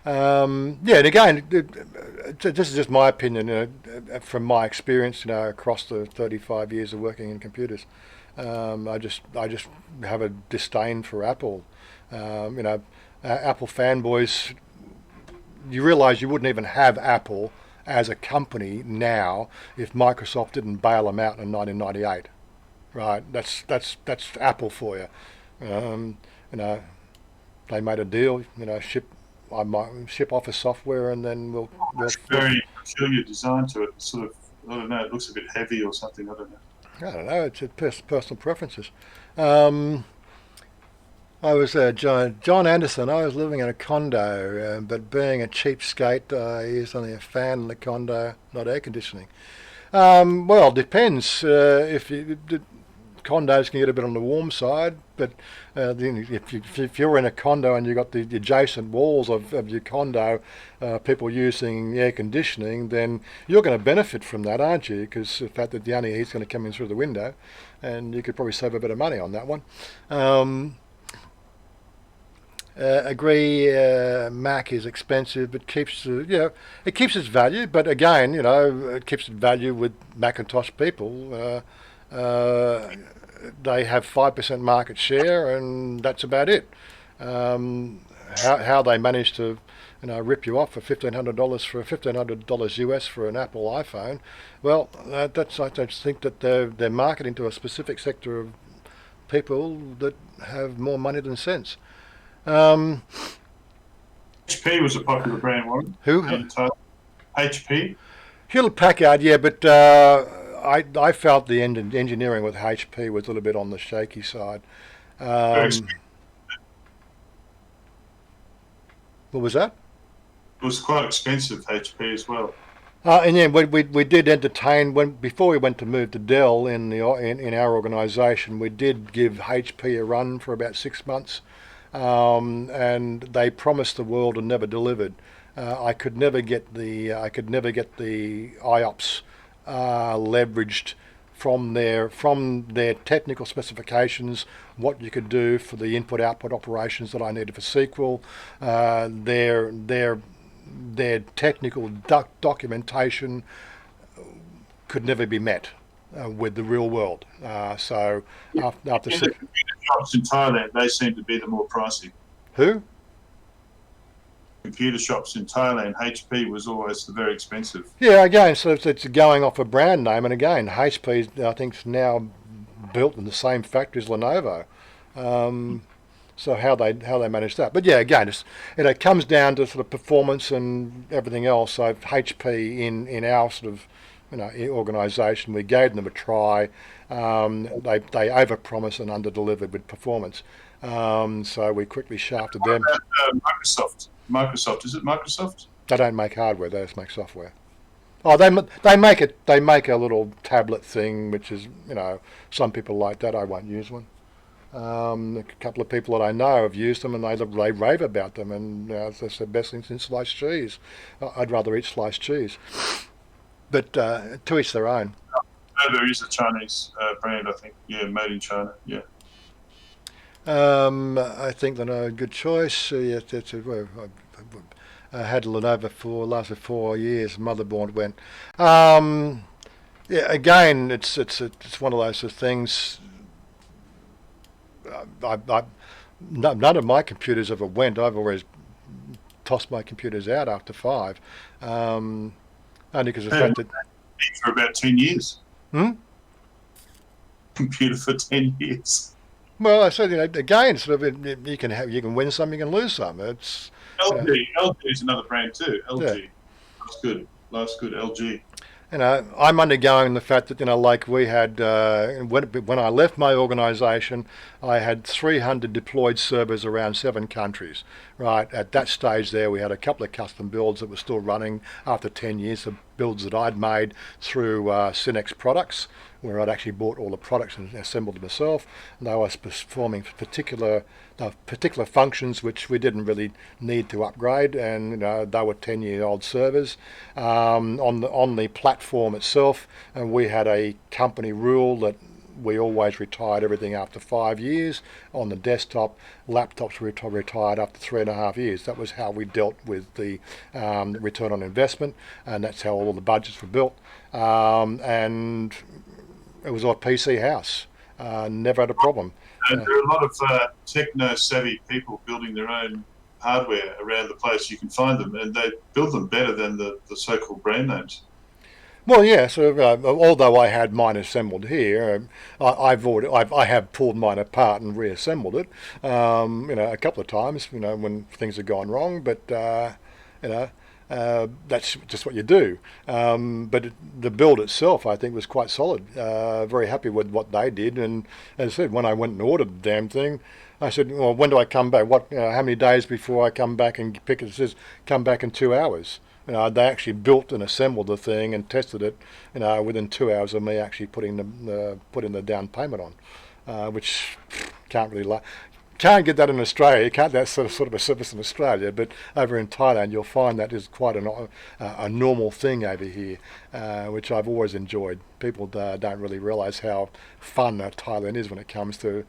Yeah, and again, this is just my opinion, from my experience, across the 35 years of working in computers. I just have a disdain for Apple. Apple fanboys. You realise you wouldn't even have Apple as a company now if Microsoft didn't bail them out in 1998. Right? That's Apple for you. Um, you know, they made a deal. I might ship Office software, and then we'll Very peculiar design to it. Sort of, I don't know. It looks a bit heavy or something. I don't know. I don't know. It's personal preferences. Um, I was John Anderson. I was living in a condo, but being a cheapskate, I used only a fan in the condo, not air conditioning. Well, depends. The condos can get a bit on the warm side, but if you're in a condo and you've got the adjacent walls of your condo, people using air conditioning, then you're going to benefit from that, aren't you? Because the fact that the only heat's going to come in through the window, and you could probably save a bit of money on that one. Agree, Mac is expensive, but it keeps its value. But again, it keeps its value with Macintosh people. They have 5% market share, and that's about it. How they manage to, rip you off for $1,500 for $1,500 US for an Apple iPhone? Well, I just think that they're marketing to a specific sector of people that have more money than sense. HP was a popular brand, wasn't it? Who? HP. Hewlett Packard, yeah, but I felt the engineering with HP was a little bit on the shaky side. Very expensive. What was that? It was quite expensive, HP as well. And yeah, we did entertain before we went to move to Dell in our organisation. We did give HP a run for about 6 months, and they promised the world and never delivered. I could never get the IOPS leveraged from their technical specifications, what you could do for the input-output operations that I needed for SQL, their technical documentation could never be met with the real world. So after In the computer shops in Thailand, they seem to be the more pricey. Who? Computer shops in Thailand, HP was always the very expensive. Yeah, again, so it's going off a brand name, and again, HP I think is now built in the same factory as Lenovo. So how they manage that, but yeah, again, it comes down to sort of performance and everything else. So HP in our sort of organisation, we gave them a try. They overpromised and underdelivered with performance. So we quickly shafted them. Microsoft. Microsoft, is it Microsoft? They don't make hardware; they just make software. Oh, they make it. They make a little tablet thing, which is some people like that. I won't use one. A couple of people that I know have used them, and they rave about them, and it's the best thing since sliced cheese. I'd rather eat sliced cheese, but to each their own. No, there is a Chinese brand, I think. Yeah, made in China. Yeah. I think they're a good choice. I had Lenovo lasted 4 years. Motherboard went. Yeah, again, it's one of those things. None of my computers ever went. I've always tossed my computers out after 5, only because of the fact that for about 10 years. Hmm? Computer for 10 years. Well, I said again, sort of you can win some, you can lose some. It's LG. LG is another brand too. LG. Yeah. Life's good. LG. I'm undergoing the fact that, like we had, when I left my organisation, I had 300 deployed servers around 7 countries, right? At that stage there, we had a couple of custom builds that were still running after 10 years of builds that I'd made through Synex products, where I'd actually bought all the products and assembled them myself. And they were performing particular functions which we didn't really need to upgrade, and they were 10-year-old servers. On the platform itself, and we had a company rule that we always retired everything after 5 years. On the desktop, laptops were retired after 3.5 years. That was how we dealt with the return on investment, and that's how all the budgets were built. And it was our PC house. Never had a problem. And there are a lot of techno-savvy people building their own hardware around the place. You can find them, and they build them better than the so-called brand names. Well, yeah. So although I had mine assembled here, I have pulled mine apart and reassembled it. A couple of times. When things have gone wrong, but that's just what you do. But the build itself, I think, was quite solid. Very happy with what they did. And as I said, when I went and ordered the damn thing, I said, well, when do I come back? How many days before I come back and pick it? It says, come back in 2 hours. They actually built and assembled the thing and tested it, within 2 hours of me actually putting the down payment on, which can't get that in Australia. You can't get that sort of a service in Australia, but over in Thailand you'll find that is quite a normal thing over here, which I've always enjoyed. People don't really realise how fun Thailand is when it comes to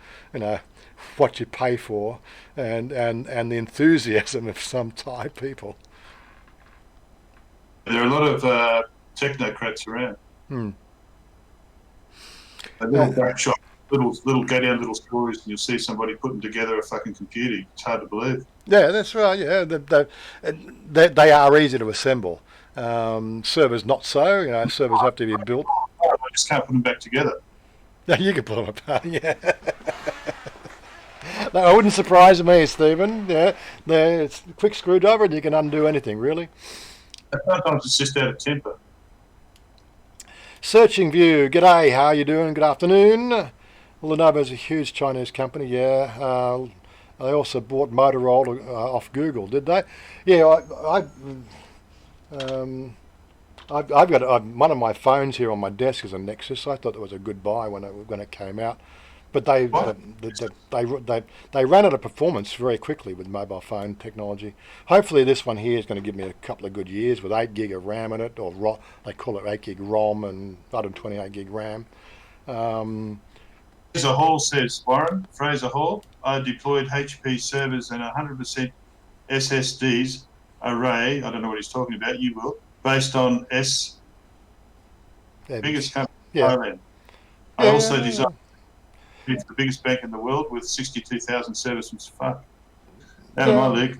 what you pay for and the enthusiasm of some Thai people. There are a lot of technocrats around. A little back shop, little go down little stories, and you'll see somebody putting together a fucking computer. It's hard to believe. Yeah, that's right. Yeah, they are easy to assemble. Servers not so. Servers have to be built. I just can't put them back together. Yeah, you can put them apart. Yeah. That wouldn't surprise me, Stephen. Yeah, it's a quick screwdriver and you can undo anything, really. Sometimes it's just out of temper. Searching View, g'day, how are you doing? Good afternoon. Lenovo's a huge Chinese company, yeah. They also bought Motorola off Google, did they? Yeah, I've got one of my phones here on my desk is a Nexus. I thought it was a good buy when it came out. But they ran out of performance very quickly with mobile phone technology. Hopefully this one here is going to give me a couple of good years with 8 gig of RAM in it, or they call it 8 gig ROM and 128 gig RAM. Fraser Hall says, Warren, Fraser Hall, I deployed HP servers and 100% SSDs array, I don't know what he's talking about, you will, based on biggest company in Thailand. I also designed it's the biggest bank in the world with 62,000 servers from fuck. Out of my league.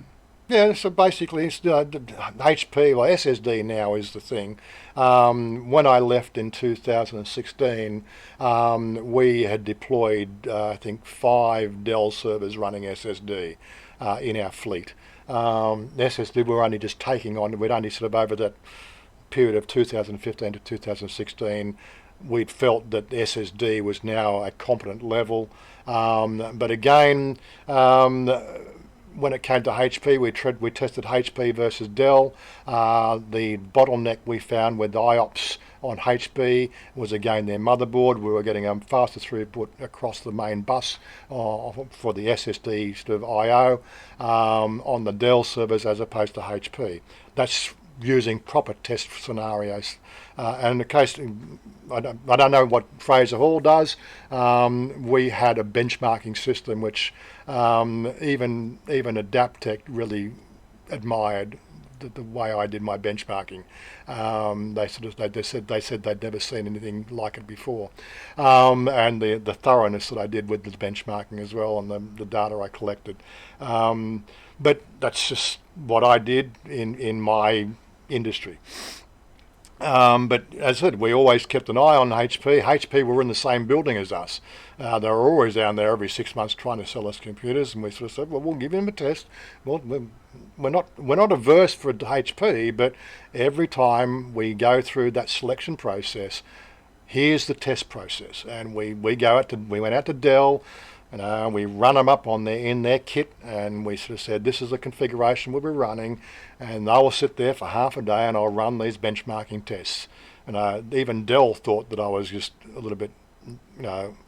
Yeah, so basically it's, HP, well SSD now is the thing. When I left in 2016, we had deployed, I think, 5 Dell servers running SSD in our fleet. SSD we were only just taking on, we'd only sort of over that period of 2015 to 2016, we'd felt that SSD was now a competent level. But again, when it came to HP, we tested HP versus Dell. The bottleneck we found with IOPS on HP was again their motherboard. We were getting faster throughput across the main bus for the SSD sort of I/O on the Dell servers as opposed to HP. That's using proper test scenarios. And in the case, I don't know what Fraser Hall does. We had a benchmarking system which even Adaptec really admired the way I did my benchmarking. They said they'd never seen anything like it before, and the thoroughness that I did with the benchmarking as well, and the data I collected. But that's just what I did in my industry. But as I said, we always kept an eye on HP. HP were in the same building as us. They were always down there every 6 months trying to sell us computers, and we sort of said, well, we'll give them a test. Well, we're not averse for HP, but every time we go through that selection process, here's the test process, and we went out to Dell. We run them up in their kit, and we sort of said, this is the configuration we'll be running, and they will sit there for half a day and I'll run these benchmarking tests. And even Dell thought that I was just a little bit,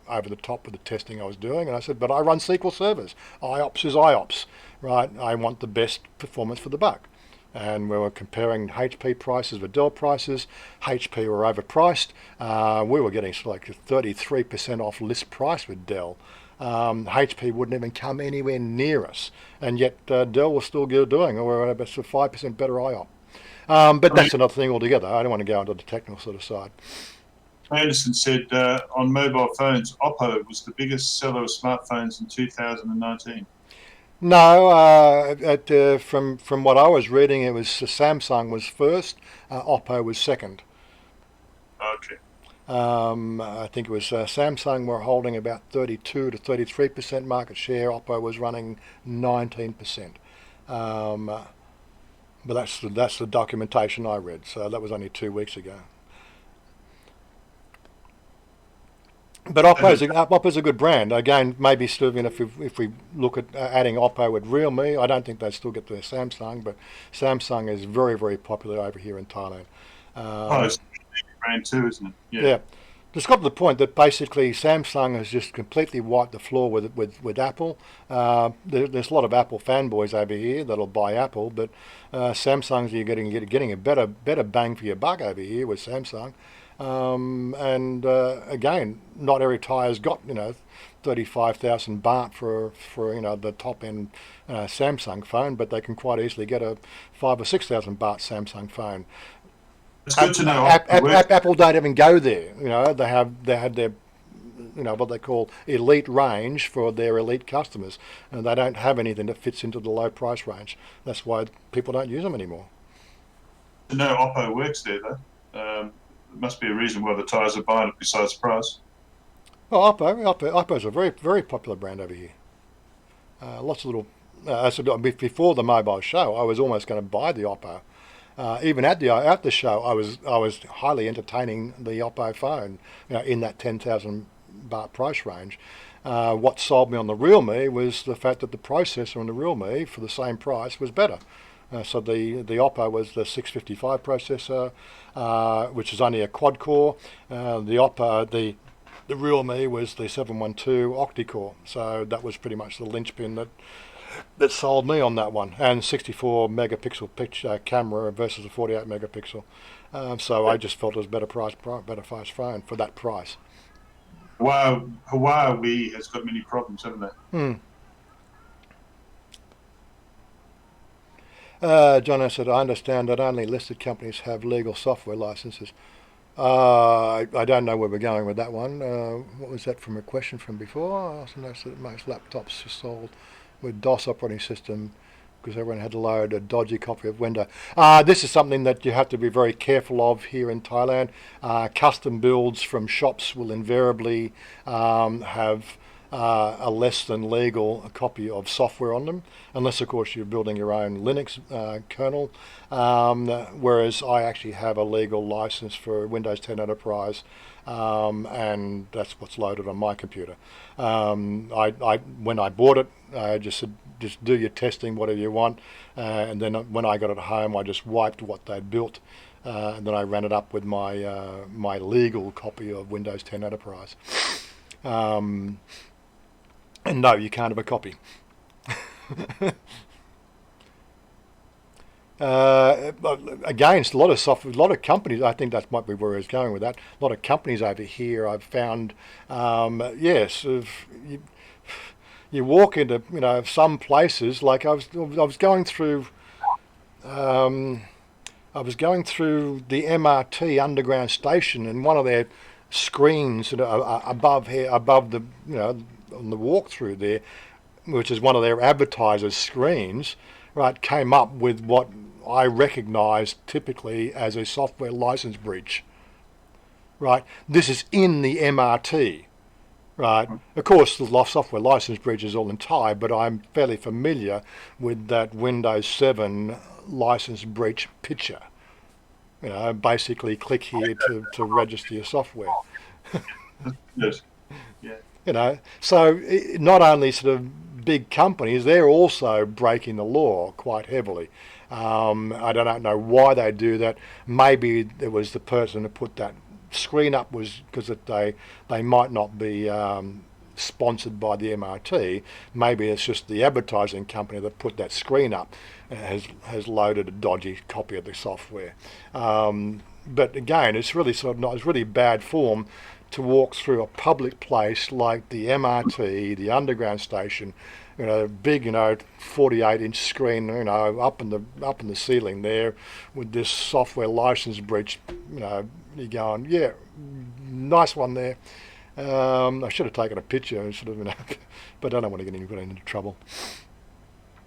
over the top with the testing I was doing. And I said, but I run SQL servers. IOPS is IOPS, right? I want the best performance for the buck. And we were comparing HP prices with Dell prices. HP were overpriced. We were getting like 33% off list price with Dell. HP wouldn't even come anywhere near us, and yet Dell was still doing, or we're about 5% better IOP. But that's another thing altogether. I don't want to go into the technical sort of side. Anderson said on mobile phones, Oppo was the biggest seller of smartphones in 2019. No, from what I was reading, it was Samsung was first, Oppo was second. Okay. I think it was Samsung were holding about 32 to 33% market share. Oppo was running 19%. But that's the documentation I read. So that was only 2 weeks ago. But Oppo's a good brand. Again, maybe still, if we look at adding Oppo with Realme, I don't think they still get their Samsung, but Samsung is very, very popular over here in Thailand. It's a brand too, isn't it? Yeah. It's got to the point that basically Samsung has just completely wiped the floor with Apple. There's a lot of Apple fanboys over here that'll buy Apple, but Samsung's you're getting a better bang for your buck over here with Samsung. Again, not every Thai's got 35,000 baht for the top end Samsung phone, but they can quite easily get a 5,000 or 6,000 baht Samsung phone. It's good to know. Apple don't even go there. They had their what they call elite range for their elite customers, and they don't have anything that fits into the low price range. That's why people don't use them anymore. To know Oppo works there though. There must be a reason why the Thais are buying it besides price. Well, Oppo's a very, very popular brand over here. Lots of little. Before the mobile show, I was almost going to buy the Oppo. Even at the show, I was highly entertaining the Oppo phone, in that 10,000 baht price range. What sold me on the Realme was the fact that the processor on the Realme for the same price was better. So the Oppo was the 655 processor, which is only a quad core. The Realme was the 712 octa-core. So that was pretty much the linchpin that sold me on that one, and 64 megapixel picture camera versus a 48 megapixel. So I just felt it was better price phone for that price. Wow, Huawei has got many problems, haven't they? John said, I understand that only listed companies have legal software licenses. I don't know where we're going with that one. What was that from a question from before? I also noticed that most laptops are sold with DOS operating system because everyone had to load a dodgy copy of Windows. This is something that you have to be very careful of here in Thailand. Custom builds from shops will invariably have a less than legal copy of software on them, unless of course you're building your own Linux kernel, whereas I actually have a legal license for Windows 10 Enterprise, and that's what's loaded on my computer. When I bought it, I just said, just do your testing, whatever you want, and then when I got it home, I just wiped what they'd built, and then I ran it up with my legal copy of Windows 10 Enterprise. And no, you can't have a copy. Again, it's a lot of companies. I think that might be where I was going with that. A lot of companies over here, I've found, yes, you walk into some places. Like I was going through the MRT underground station, and one of their screens above the on the walkthrough there, which is one of their advertisers' screens, right, came up with what I recognise typically as a software license breach. Right, this is in the MRT. Right, of course the software license breach is all in Thai, but I'm fairly familiar with that Windows 7 license breach picture. Basically click here to register your software. Yes. Yeah. So not only sort of big companies, they're also breaking the law quite heavily. I don't know why they do that. Maybe it was the person who put that screen up was because they might not be sponsored by the MRT. Maybe it's just the advertising company that put that screen up has loaded a dodgy copy of the software. But again, it's really it's really bad form to walk through a public place like the MRT, the underground station, big, 48-inch screen, up in the ceiling there, with this software license breach. You're going, yeah, nice one there. I should have taken a picture and but I don't want to get anybody into trouble.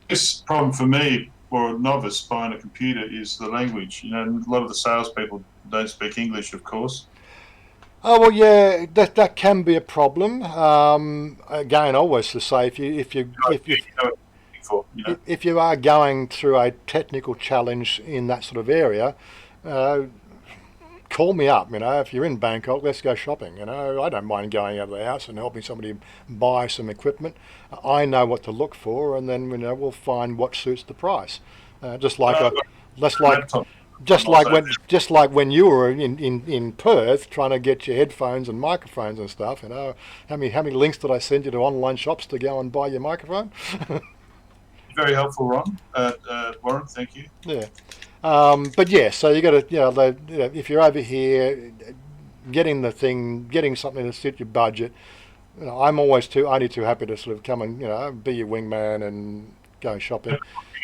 This problem for me, or a novice buying a computer, is the language. A lot of the salespeople don't speak English, of course. Oh well, yeah, that can be a problem. Again, always to say if you are going through a technical challenge in that sort of area, call me up. If you're in Bangkok, let's go shopping. I don't mind going out of the house and helping somebody buy some equipment. I know what to look for, and then we'll find what suits the price. Just like when you were in Perth trying to get your headphones and microphones and stuff. How many links did I send you to online shops to go and buy your microphone? Very helpful, Ron. Warren, thank you. Yeah. But yeah, so you got to, if you're over here, getting something to suit your budget. I'm always only too happy to sort of come and be your wingman and go shopping.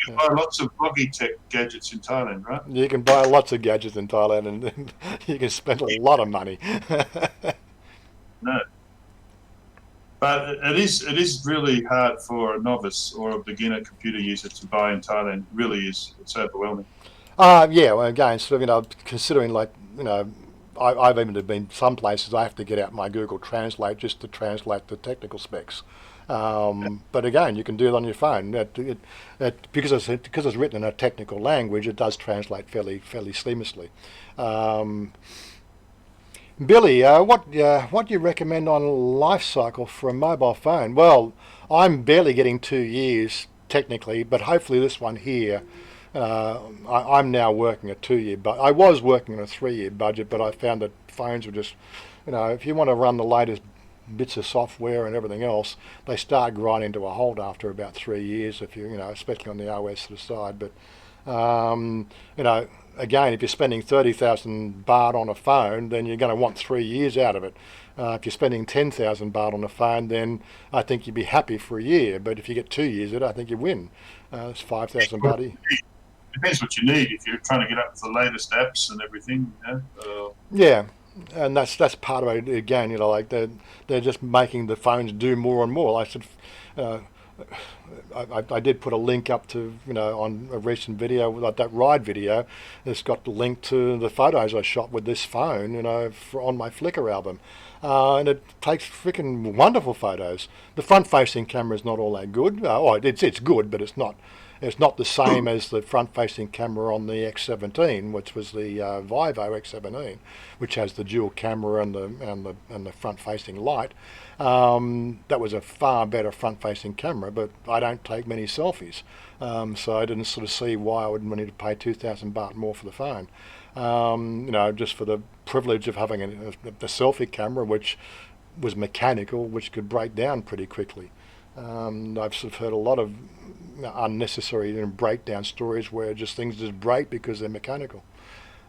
You can buy lots of Logitech gadgets in Thailand, right? You can buy lots of gadgets in Thailand, and you can spend a lot of money. No. But it is really hard for a novice or a beginner computer user to buy in Thailand. It really is. It's overwhelming. Yeah. Well, again, sort of, considering I've even been some places I have to get out my Google Translate just to translate the technical specs. But again, you can do it on your phone. Because it's written in a technical language, it does translate fairly seamlessly. Billy, what do you recommend on life cycle for a mobile phone? Well, I'm barely getting 2 years technically, but hopefully this one here. I'm now working a 2-year, but I was working on a 3-year budget, but I found that phones were just, if you want to run the latest bits of software and everything else, they start grinding to a halt after about 3 years, if you, especially on the OS sort of side. But, again, if you're spending 30,000 baht on a phone, then you're going to want 3 years out of it. If you're spending 10,000 baht on a phone, then I think you'd be happy for a year. But if you get 2 years I think you win. It's 5,000 baht. Depends what you need. If you're trying to get up to the latest apps and everything, Yeah, and that's part of it again. They're just making the phones do more and more. I said, I did put a link up to on a recent video, like that ride video. It's got the link to the photos I shot with this phone, on my Flickr album, and it takes freaking wonderful photos. The front-facing camera is not all that good. It's good, but it's not. It's not the same as the front-facing camera on the X17, which was the Vivo X17, which has the dual camera and the front-facing light. That was a far better front-facing camera, but I don't take many selfies, so I didn't sort of see why I would need to pay 2,000 baht more for the phone. Just for the privilege of having a selfie camera, which was mechanical, which could break down pretty quickly. I've sort of heard a lot of unnecessary breakdown stories where things just break because they're mechanical.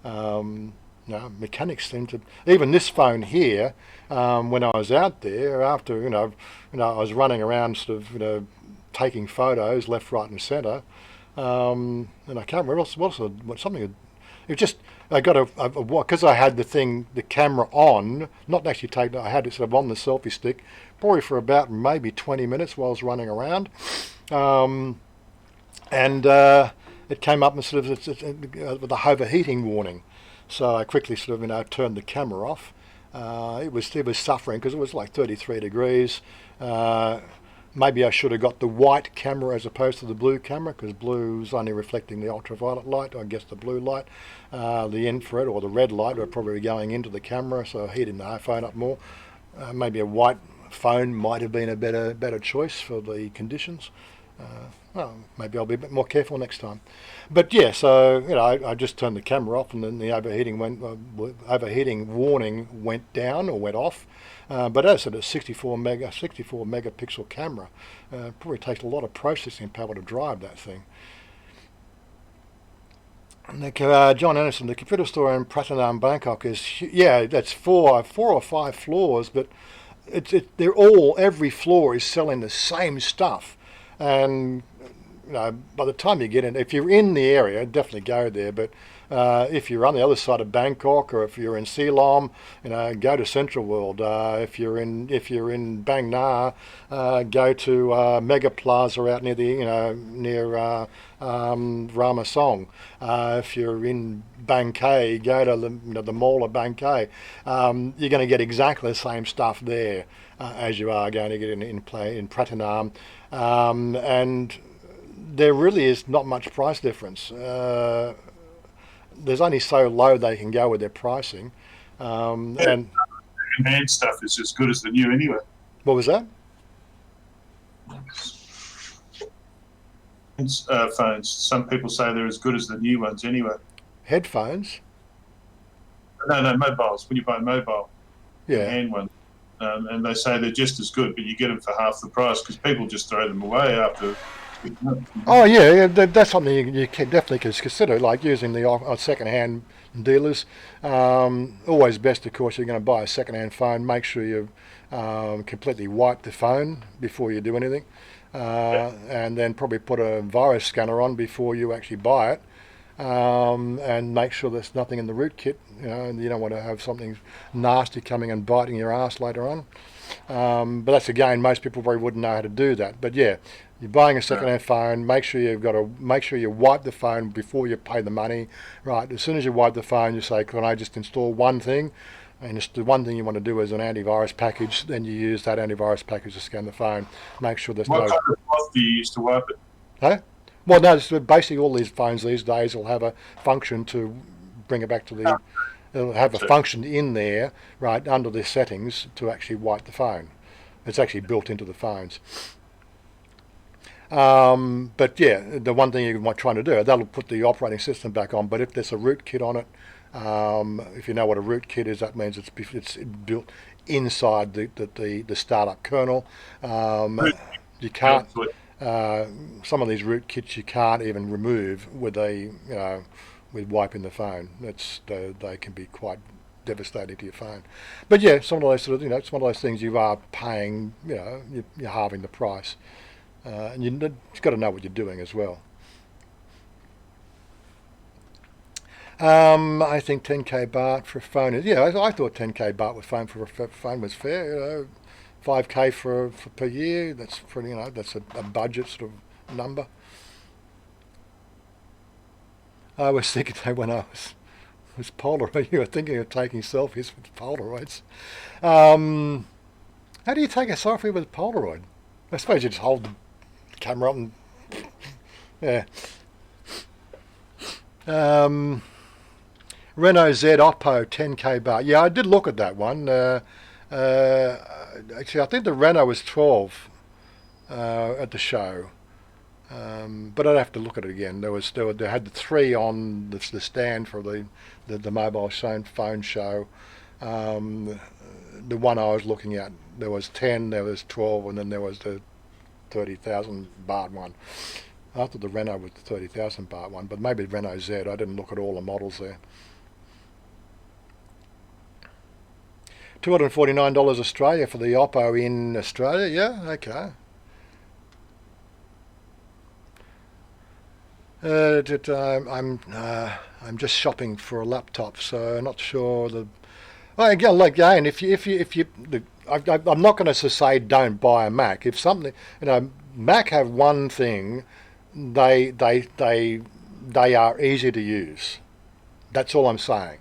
Mechanics seem to. Even this phone here, when I was out there, after I was running around, sort of taking photos left, right, and centre, and I can't remember what something. It just I got because I had the camera on, not actually taken. I had it sort of on the selfie stick, probably for about maybe 20 minutes while I was running around, and it came up and sort of with a overheating warning. So I quickly sort of turned the camera off. It was suffering because it was like 33 degrees. Maybe I should have got the white camera as opposed to the blue camera, because blue is only reflecting the ultraviolet light. I guess the blue light, the infrared or the red light were probably going into the camera, so heating the phone up more. Maybe a white phone might have been a better choice for the conditions. Well, maybe I'll be a bit more careful next time. But yeah, so I just turned the camera off, and then the overheating warning went down or went off. But as I said, a 64 megapixel camera probably takes a lot of processing power to drive that thing. And John Anderson, the computer store in Pratunam, Bangkok is that's four or five floors, but every floor is selling the same stuff, and by the time you get in, if you're in the area, definitely go there. But if you're on the other side of Bangkok, or if you're in Ceylon, go to Central World. If you're in Bang Na, go to Mega Plaza out near near Ramasong. If you're in Bang Khae, go to the Mall of Bang Khae. You're going to get exactly the same stuff there as you are going to get in Pratunam, and there really is not much price difference. There's only so low they can go with their pricing. And hand stuff is as good as the new anyway. What was that? Phones. Some people say they're as good as the new ones anyway. Headphones? No, mobiles. When you buy mobile, yeah, hand ones. And they say they're just as good, but you get them for half the price because people just throw them away after. Oh yeah, that's something you can definitely consider, like using the second-hand dealers. Always best, of course, you're going to buy a second-hand phone. Make sure you completely wipe the phone before you do anything, and then probably put a virus scanner on before you actually buy it, and make sure there's nothing in the rootkit. And you don't want to have something nasty coming and biting your ass later on. But that's, again, most people probably wouldn't know how to do that. But yeah, you're buying a second-hand phone. Make sure you wipe the phone before you pay the money. Right, as soon as you wipe the phone, you say, "Can I just install one thing?" And the one thing you want to do is an antivirus package. Then you use that antivirus package to scan the phone. Make sure there's What kind of cloth do you use to wipe it? Huh? Well, no, basically all these phones these days will have a function to bring it back to the. It'll have a function in there, right, under the settings to actually wipe the phone. It's actually built into the phones. But yeah, the one thing you're trying to do, that'll put the operating system back on. But if there's a rootkit on it, if you know what a rootkit is, that means it's built inside the startup kernel. You can't. Some of these rootkits you can't even remove with with wiping the phone. They can be quite devastating to your phone. But yeah, some of those it's one of those things you are paying. You're halving the price, and you've got to know what you're doing as well. I think 10k baht for a phone is I thought 10k baht for a phone was fair. 5k for per year. That's pretty. That's a budget sort of number. I was thinking when I was Polaroid. You were thinking of taking selfies with Polaroids. How do you take a selfie with a Polaroid? I suppose you just hold the camera up and yeah. Renault Z Oppo 10k baht. Yeah, I did look at that one. Actually, I think the Renault was 12 at the show. But I'd have to look at it again. They had the 3 on the stand for the mobile phone show. The one I was looking at, there was 10, there was 12, and then there was the 30,000 baht one. I thought the Renault was the 30,000 baht one, but maybe the Renault Z. I didn't look at all the models there. $249 Australia for the Oppo in Australia. Yeah, okay. I'm just shopping for a laptop, so I'm not sure again, if you I'm not going to say don't buy a Mac. If something, Mac have one thing, they they are easy to use. That's all I'm saying.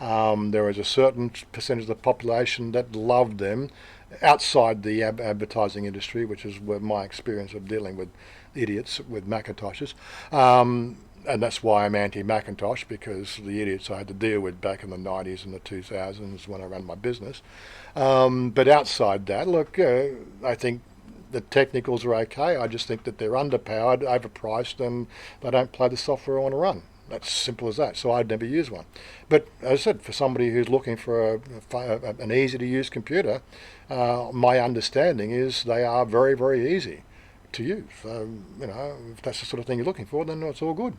There is a certain percentage of the population that love them outside the advertising industry, which is where my experience of dealing with idiots with Macintoshes. And that's why I'm anti-Macintosh, because the idiots I had to deal with back in the 90s and the 2000s when I ran my business. But outside that, look, I think the technicals are okay. I just think that they're underpowered, overpriced, and they don't play the software I want to run. That's simple as that. So I'd never use one. But as I said, for somebody who's looking for an easy-to-use computer, my understanding is they are very, very easy to use. If that's the sort of thing you're looking for, then it's all good.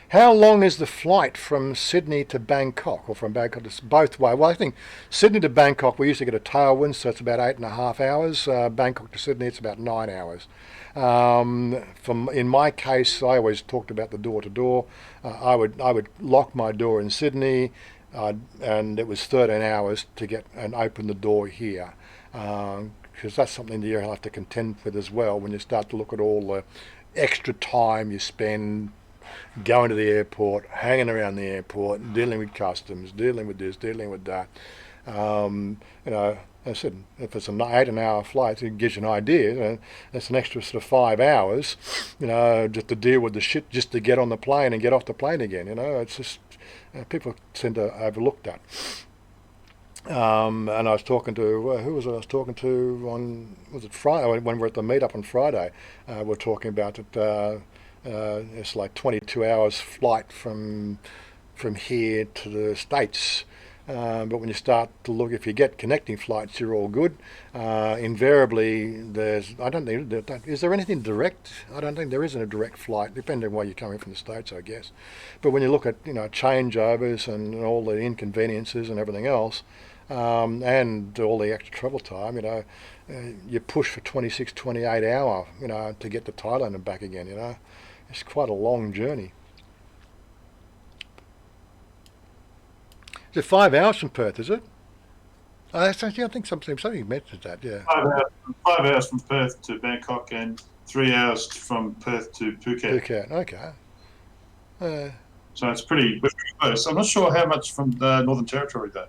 How long is the flight from Sydney to Bangkok, or from Bangkok to both way? Well, I think Sydney to Bangkok, we usually get a tailwind, so it's about 8.5 hours. Bangkok to Sydney, it's about 9 hours. In my case, I always talked about the door to door. I would lock my door in Sydney, and it was 13 hours to get and open the door here. Because that's something that you have to contend with as well when you start to look at all the extra time you spend going to the airport, hanging around the airport, dealing with customs, dealing with this, dealing with that. I said, if it's an 8-hour flight, it gives you an idea. It's an extra sort of 5 hours, just to deal with the shit, just to get on the plane and get off the plane again. It's just people tend to overlook that. And I was talking to who was it? I was talking to was it Friday when we were at the meetup on Friday? We're talking about it. It's like 22 hours flight from here to the States. But when you start to look, if you get connecting flights, you're all good. Invariably, is there anything direct? I don't think there isn't a direct flight, depending on where you're coming from the States, I guess. But when you look at changeovers and all the inconveniences and everything else, and all the extra travel time, you push for 26, 28 hour, to get to Thailand and back again. It's quite a long journey. Is it 5 hours from Perth, is it? I think something mentioned that, yeah. 5 hours from Perth to Bangkok and 3 hours from Perth to Phuket. Phuket, okay. So it's pretty close. I'm not sure how much from the Northern Territory, though.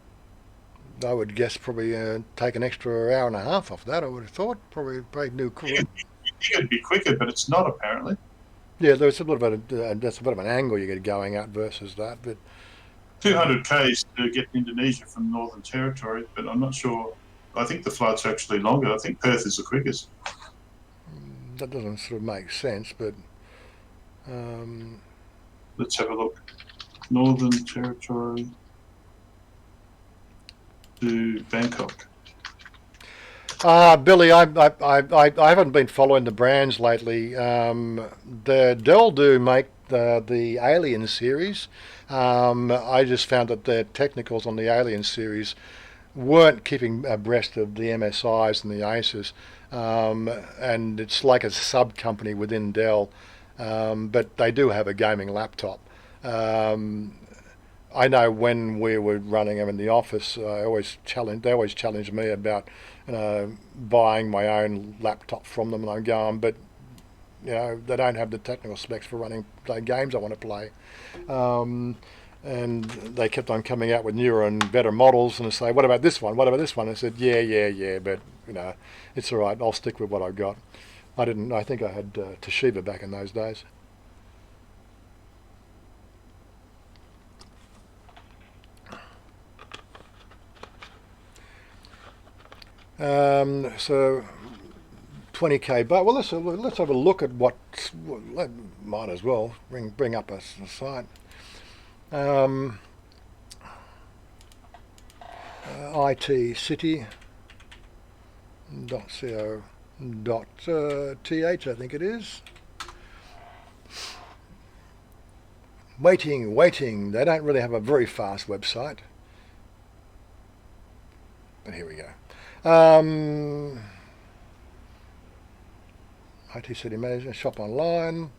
I would guess probably take an extra hour and a half off that, I would have thought. Probably new cool. It'd be quicker, but it's not, apparently. Yeah, there's a little bit of that's a bit of an angle you get going at versus that, but 200 k's to get to Indonesia from Northern Territory, but I'm not sure. I think the flight's are actually longer. I think Perth is the quickest. That doesn't sort of make sense, but let's have a look. Northern Territory to Bangkok. Billy, I haven't been following the brands lately. The Dell do make the Alien series. I just found that their technicals on the Alien series weren't keeping abreast of the MSIs and the Aces, and it's like a sub company within Dell, but they do have a gaming laptop. I know when we were running them in the office, they always challenged me about buying my own laptop from them, and I'm going, but they don't have the technical specs for running the games I want to play. And they kept on coming out with newer and better models, and I say, what about this one? What about this one? I said, yeah, but it's all right. I'll stick with what I've got. I think I had Toshiba back in those days. So 20k, but well, let's have a look at might as well bring up a site. itcity.co.th, I think it is. Waiting. They don't really have a very fast website, but here we go. IT City Management, shop online.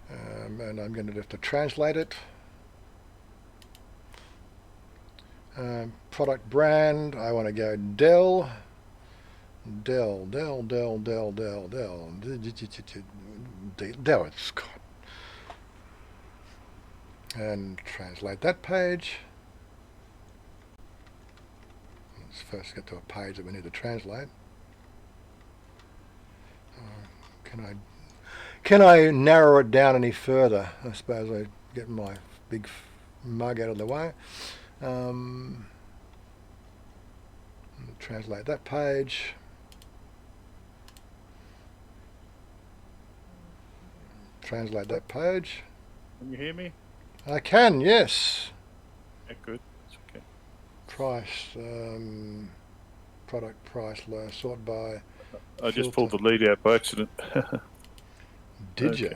And I'm going to have to translate it. Product brand, I want to go Dell. Dell. It's God. And translate that page. Let's first get to a page that we need to translate. Can I narrow it down any further? I suppose I get my big mug out of the way. Translate that page. Translate that page. Can you hear me? I can, yes. Yeah, good. It's okay. Price, product price low, sort by. I just pulled the lead out by accident. Did Okay. you?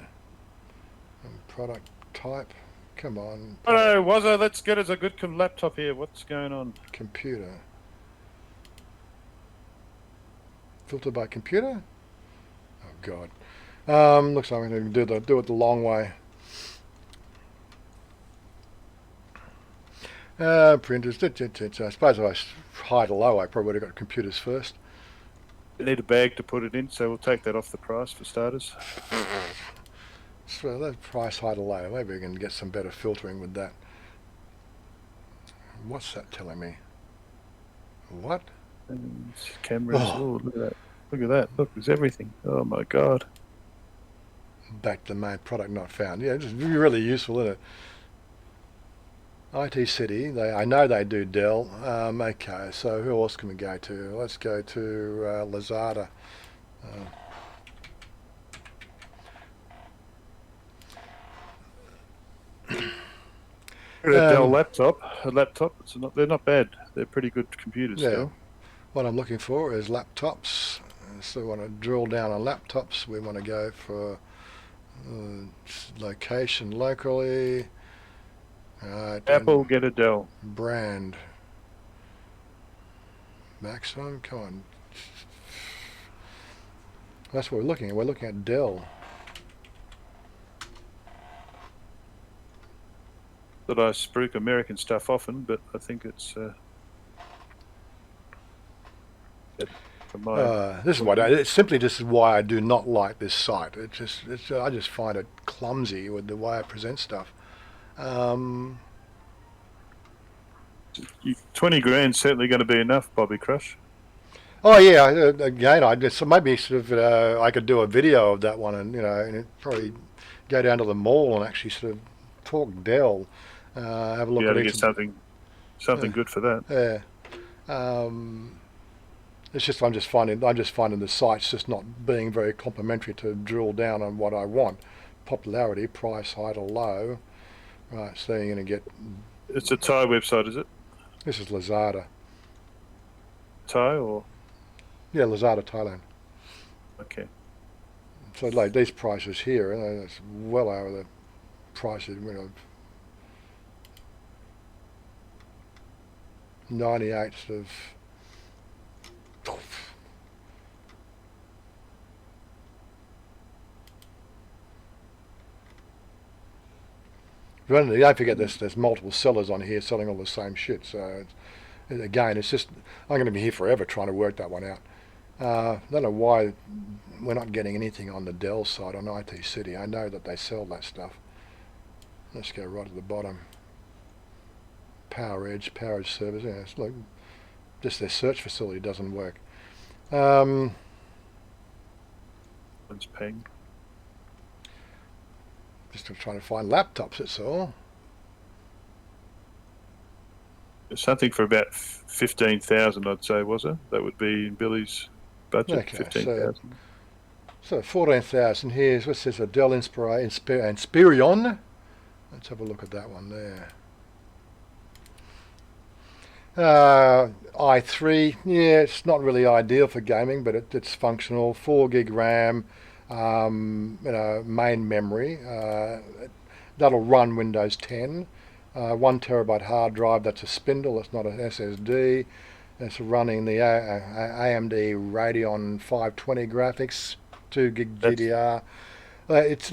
Product type. Come on. Hello, Wazza. Let's get us a good laptop here. What's going on? Computer. Filter by computer? Oh God. Looks like I'm going to do it the long way. Printers. I suppose if I hide low, I probably would have got computers first. We need a bag to put it in, so we'll take that off the price for starters. So that price hide low. Maybe we can get some better filtering with that. What's that telling me? What? And cameras. Oh. Oh, look at that. Look at that. Look, there's everything. Oh my God. Back to the main product not found. Yeah, it's really useful, isn't it? IT City, I know they do Dell. Okay, so who else can we go to? Let's go to Lazada. A Dell laptop. They're not bad. They're pretty good computers Yeah. still. What I'm looking for is laptops. So we want to drill down on laptops. We want to go for location locally. Apple, get a Dell. Brand. Maximum, come on. That's what we're looking at. We're looking at Dell. That I spruik American stuff often, but I think it's for my This is why it's simply just why I do not like this site. I just find it clumsy with the way it presents stuff. 20 grand's certainly going to be enough, Bobby Crush. Oh yeah, again, I just maybe sort of I could do a video of that one, and and it'd probably go down to the mall and actually sort of talk Dell, have a look at to each. get something good for that. Yeah. It's just I'm just finding the site's just not being very complimentary to drill down on what I want. Popularity, price, high to low. Right, so you're going to get. It's a Thai website, is it? This is Lazada. Thai or? Yeah, Lazada, Thailand. Okay. So like these prices here, it's well over the prices. 98 of. Don't forget there's multiple sellers on here selling all the same shit. So again, it's just I'm going to be here forever trying to work that one out. I don't know why we're not getting anything on the Dell side on IT City. I know that they sell that stuff. Let's go right at the bottom. Power Edge service. Yeah, it's like just their search facility doesn't work. It's ping. Just trying to find laptops. That's all. Something for about 15,000, I'd say, was it? That would be in Billy's budget. Okay, 15,000. So 14,000 here. What says a Dell Inspiron? Let's have a look at that one there. i3, yeah, it's not really ideal for gaming, but it's functional. 4 gig RAM, main memory. That'll run Windows 10. 1 terabyte hard drive. That's a spindle. It's not an SSD. It's running the AMD Radeon 520 graphics, 2 gig GDR. It's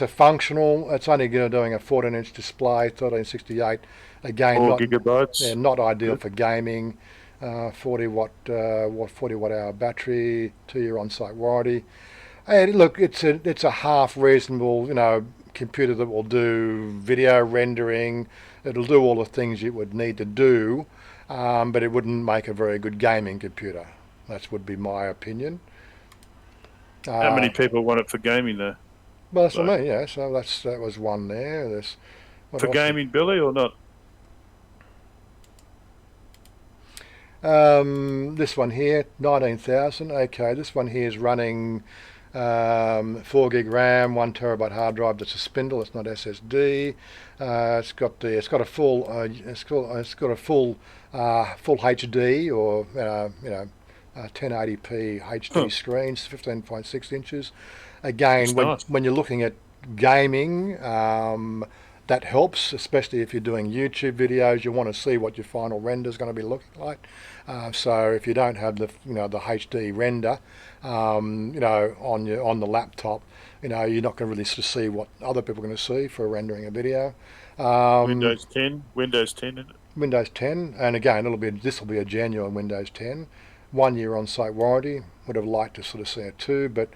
a functional. It's only doing a 14-inch display, 1368. Again, 4 gigabytes. Yeah, not ideal for gaming. 40 watt 40 watt hour battery, 2-year on-site warranty. And look, it's a half reasonable, computer that will do video rendering. It'll do all the things you would need to do, but it wouldn't make a very good gaming computer. That would be my opinion. How many people want it for gaming though? Well, that's what I mean. Yeah. So that was one there. There's what For else? gaming, Billy, or not? This one here, 19,000. Okay, this one here is running 4 gig RAM, 1 terabyte hard drive. That's a spindle. It's not SSD. It's got a full full HD or 1080p HD screens, 15.6 inches. Again, when you're looking at gaming, that helps, especially if you're doing YouTube videos. You want to see what your final render is going to be looking like. So if you don't have the the HD render, on the laptop, you're not going to really sort of see what other people are going to see for rendering a video. Windows 10 in it. Windows 10, and again, this will be a genuine Windows 10. 1 year on-site warranty. Would have liked to sort of see it too, but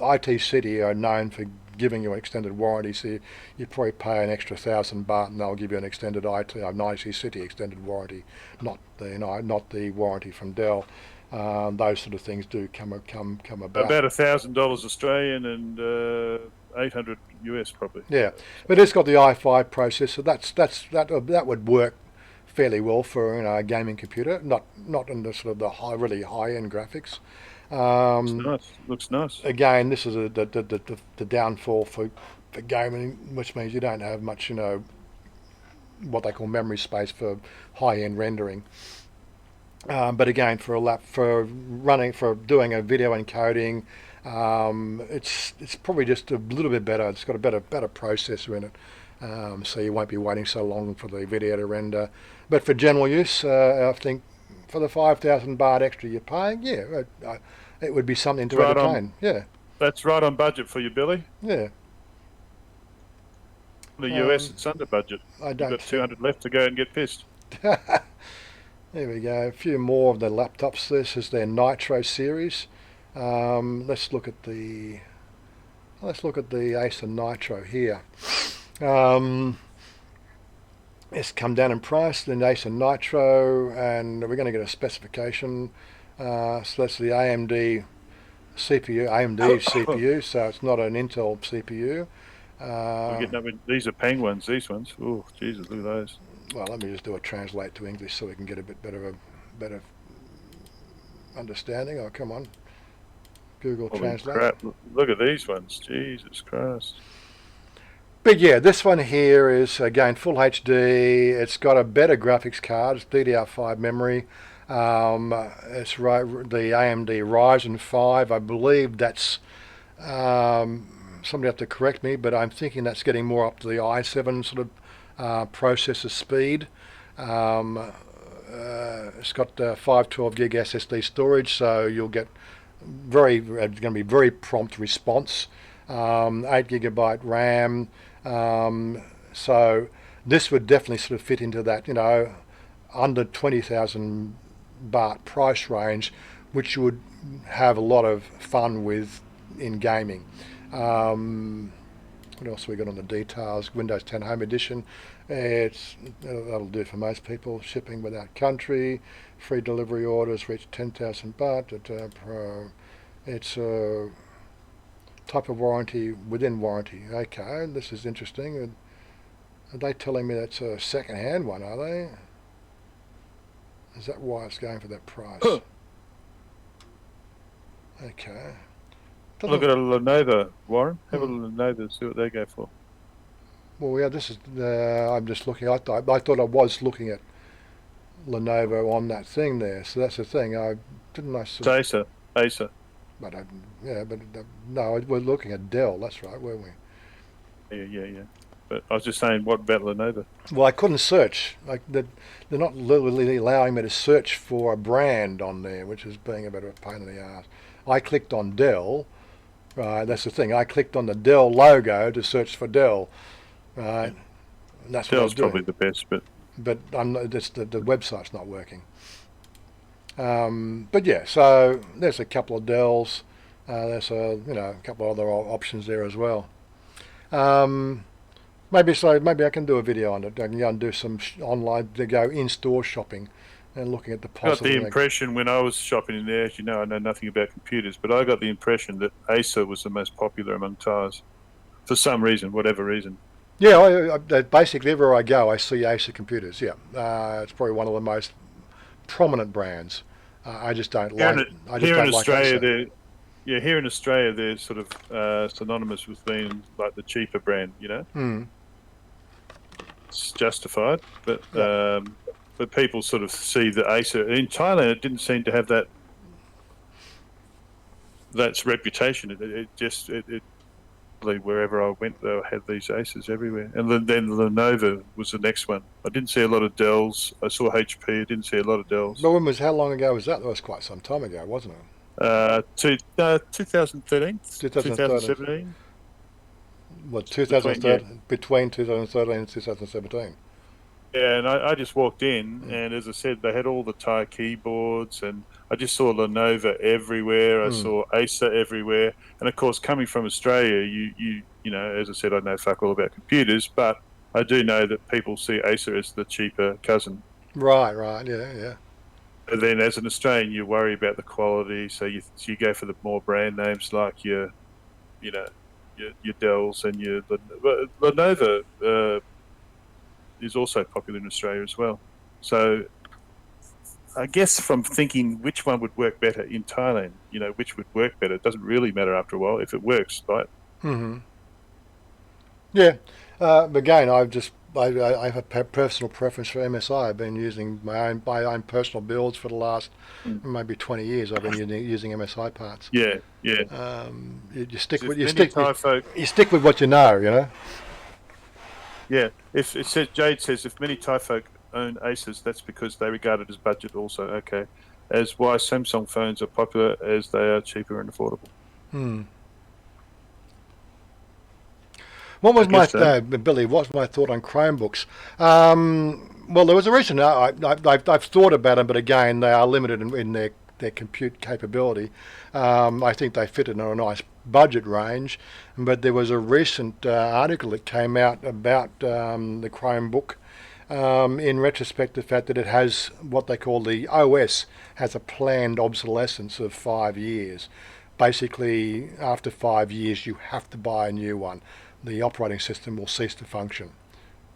IT City are known for giving you an extended warranty, so you probably pay an extra $1,000 and they'll give you an extended IT City extended warranty, not the warranty from Dell. Those sort of things do come about. About $1,000 Australian and 800 US probably. Yeah, but it's got the i5 processor. That would work fairly well for a gaming computer. Not in the sort of the really high end graphics. Looks nice. Again, this is the downfall for gaming, which means you don't have much, what they call memory space for high-end rendering. But again, for doing a video encoding, it's probably just a little bit better. It's got a better processor in it, so you won't be waiting so long for the video to render. But for general use, I think for the 5,000 baht extra you're paying, it would be something to entertain. Yeah, that's right on budget for you, Billy. Yeah. The US, it's under budget. You've got 200 left to go and get pissed. There we go. A few more of the laptops. This is their Nitro series. Let's look at the Acer Nitro here. It's come down in price, the Acer Nitro, and we're going to get a specification. So that's the AMD CPU, so it's not an Intel CPU. These are Peng ones, these ones. Oh, Jesus, look at those. Well, let me just do a translate to English so we can get a bit better understanding. Oh, come on. Google Translate. Crap. Look at these ones. Jesus Christ. But yeah, this one here is, again, full HD. It's got a better graphics card. It's DDR5 memory. It's the AMD Ryzen 5. I believe that's, somebody have to correct me, but I'm thinking that's getting more up to the i7 sort of processor speed. It's got 512 gig SSD storage, so you'll get going to be very prompt response. 8 gigabyte RAM. So this would definitely sort of fit into that, under 20,000 baht price range, which you would have a lot of fun with in gaming. What else have we got on the details? Windows 10 Home Edition. That'll do for most people. Shipping without country. Free delivery orders reach 10,000 baht. It's a type of warranty within warranty. Okay, this is interesting. Are they telling me that's a second-hand one, are they? Is that why it's going for that price? Okay. Look at a Lenovo, Warren. Have a Lenovo, see what they go for. Well, yeah, this is. I'm just looking. I thought I was looking at Lenovo on that thing there. So that's the thing. It's Acer. But no, we're looking at Dell. That's right, weren't we? Yeah. But I was just saying, what about Lenovo? Well, I couldn't search. They're not literally allowing me to search for a brand on there, which is being a bit of a pain in the ass. I clicked on Dell. Right, that's the thing. I clicked on the Dell logo to search for Dell. Right, and that's Dell's probably the best, but but the website's not working. But yeah, so there's a couple of Dells. There's a couple of other options there as well. Maybe I can do a video on it. I can go and do some online, to go in-store shopping and looking at the I got possible. the impression when I was shopping in there, as you know, I know nothing about computers, but I got the impression that Acer was the most popular among tyres for some reason, whatever reason. Yeah, basically everywhere I go, I see Acer computers. Yeah, it's probably one of the most prominent brands. I just don't like. Here in Australia, Acer. here in Australia, they're sort of synonymous with being like the cheaper brand. It's justified, but people sort of see the Acer in Thailand. It didn't seem to have that's reputation. It wherever I went, they had these Acers everywhere. And then Lenovo was the next one. I didn't see a lot of Dells. I saw HP. I didn't see a lot of Dells. But how long ago was that? That was quite some time ago, wasn't it? 2013, 2017. What, 2013? Between 2013 and 2017. Yeah, and I just walked in, and as I said, they had all the Thai keyboards, and I just saw Lenovo everywhere. I saw Acer everywhere, and of course, coming from Australia, you know, as I said, I know fuck all about computers, but I do know that people see Acer as the cheaper cousin. Right, yeah. And then, as an Australian, you worry about the quality, so you go for the more brand names like your Dells and your Lenovo. Is also popular in Australia as well. So I guess from thinking which one would work better in Thailand, which would work better, it doesn't really matter after a while if it works, right? Mm-hmm. Yeah. Again, I have a personal preference for MSI. I've been using my own personal builds for the last maybe 20 years. I've been using MSI parts. Yeah. You stick with what you know. Yeah, if it says Jade says if many Thai folk own Acers, that's because they regard it as budget also. Okay, as why Samsung phones are popular as they are cheaper and affordable. What was Billy? What's my thought on Chromebooks? Well, there was a reason. I've thought about them, but again, they are limited in their compute capability. I think they fit in a nice budget range, but there was a recent article that came out about the Chromebook. In retrospect, the fact that it has what they call the OS has a planned obsolescence of 5 years. Basically, after 5 years, you have to buy a new one. The operating system will cease to function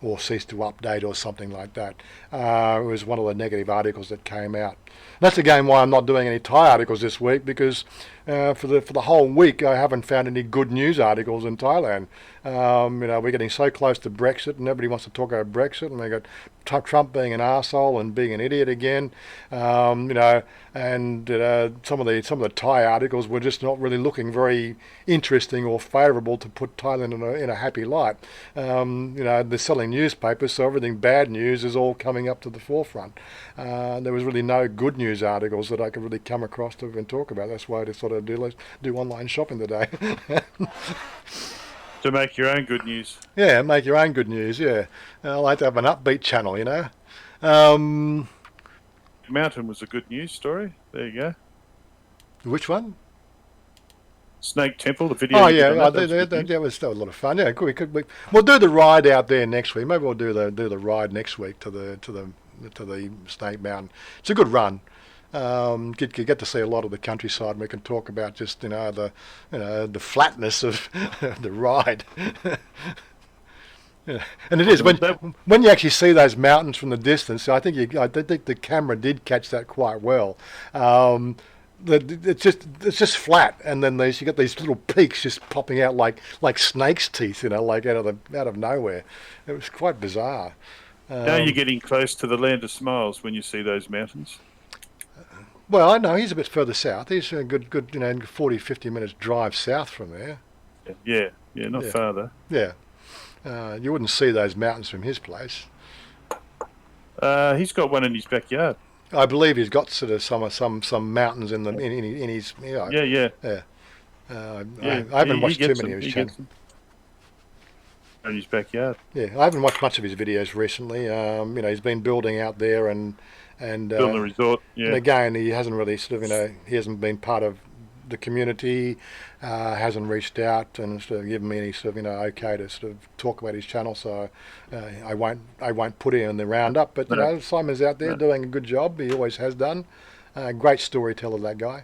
or cease to update or something like that. It was one of the negative articles that came out. That's again why I'm not doing any Thai articles this week, because for the whole week I haven't found any good news articles in Thailand. We're getting so close to Brexit, and everybody wants to talk about Brexit, and we got Trump being an arsehole and being an idiot again. And some of the Thai articles were just not really looking very interesting or favourable to put Thailand in a happy light. They're selling newspapers, so everything bad news is all coming up to the forefront. There was really no good news articles that I could really come across to even talk about. That's why I just sort of do online shopping today. To make your own good news. Yeah, make your own good news, yeah. I like to have an upbeat channel, Mountain was a good news story. There you go. Which one? Snake Temple, the video. Oh yeah, that was still a lot of fun. Yeah, we'll do the ride out there next week. Maybe we'll do the ride next week to the Snake Mountain. It's a good run. Get to see a lot of the countryside, and we can talk about just the flatness of the ride. Yeah. And it is when you actually see those mountains from the distance. I think the camera did catch that quite well. It's just flat, and then you get these little peaks just popping out like snake's teeth, like out of nowhere. It was quite bizarre. Now you're getting close to the land of smiles when you see those mountains. Well, I know he's a bit further south. He's a good 40, 50 minutes drive south from there. Yeah, not far though. Yeah. You wouldn't see those mountains from his place. He's got one in his backyard. I believe he's got sort of some mountains in his. Yeah. I haven't watched too many of his channels. in his backyard. Yeah, I haven't watched much of his videos recently. He's been building out there and Building a resort. and Yeah. again, he hasn't really sort of, he hasn't been part of the community, hasn't reached out and sort of given me any sort of, okay to sort of talk about his channel. So I won't put him in the roundup. But No. Simon's out there doing a good job. He always has done. Great storyteller, that guy.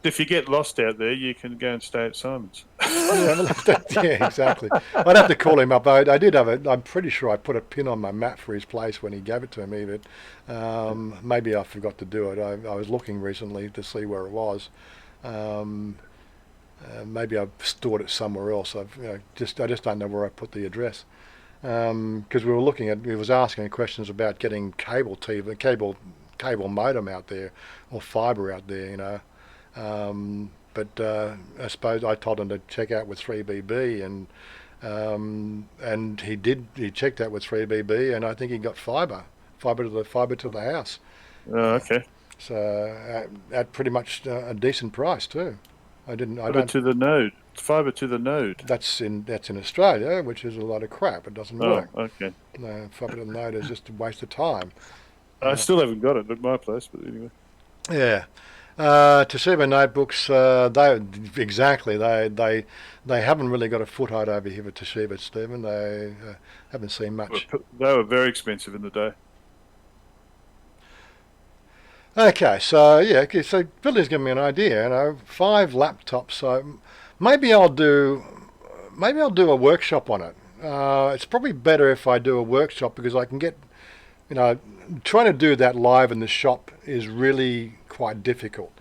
If you get lost out there, you can go and stay at Simon's. Yeah, exactly. I'd have to call him up. I did have it. I'm pretty sure I put a pin on my map for his place when he gave it to me, but maybe I forgot to do it. I was looking recently to see where it was. Maybe I've stored it somewhere else. I just don't know where I put the address. Because we was asking questions about getting cable TV, cable modem out there, or fibre out there, but I suppose I told him to check out with 3BB, and he did. He checked out with 3BB, and I think he got fibre to the house. Oh, okay. So at pretty much a decent price too. Fibre to the node. Fibre to the node. That's in Australia, which is a lot of crap. It doesn't work. Oh, okay. No, fibre to the node is just a waste of time. I still haven't got it at my place, but anyway. Yeah. Toshiba notebooks, they haven't really got a foothold over here with Toshiba, Stephen. They haven't seen much. They were very expensive in the day. Okay, so so Billy's given me an idea. 5 laptops. So maybe I'll do a workshop on it. It's probably better if I do a workshop because I can get, trying to do that live in the shop is really quite difficult.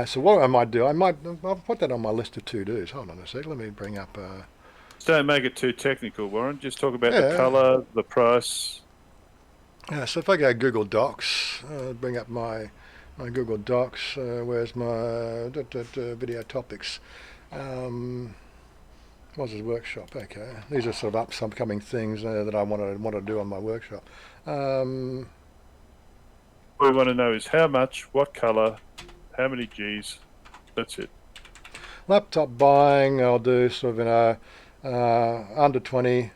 So what I might do, I'll put that on my list of to-dos. Hold on a sec, let me bring up... Don't make it too technical, Warren. Just talk about the colour, the price. So if I go Google Docs, bring up my Google Docs, where's my video topics? What's his workshop? Okay, these are sort of upcoming things that I want to do on my workshop. What we want to know is how much, what colour, how many Gs. That's it. Laptop buying, I'll do sort of under 20k.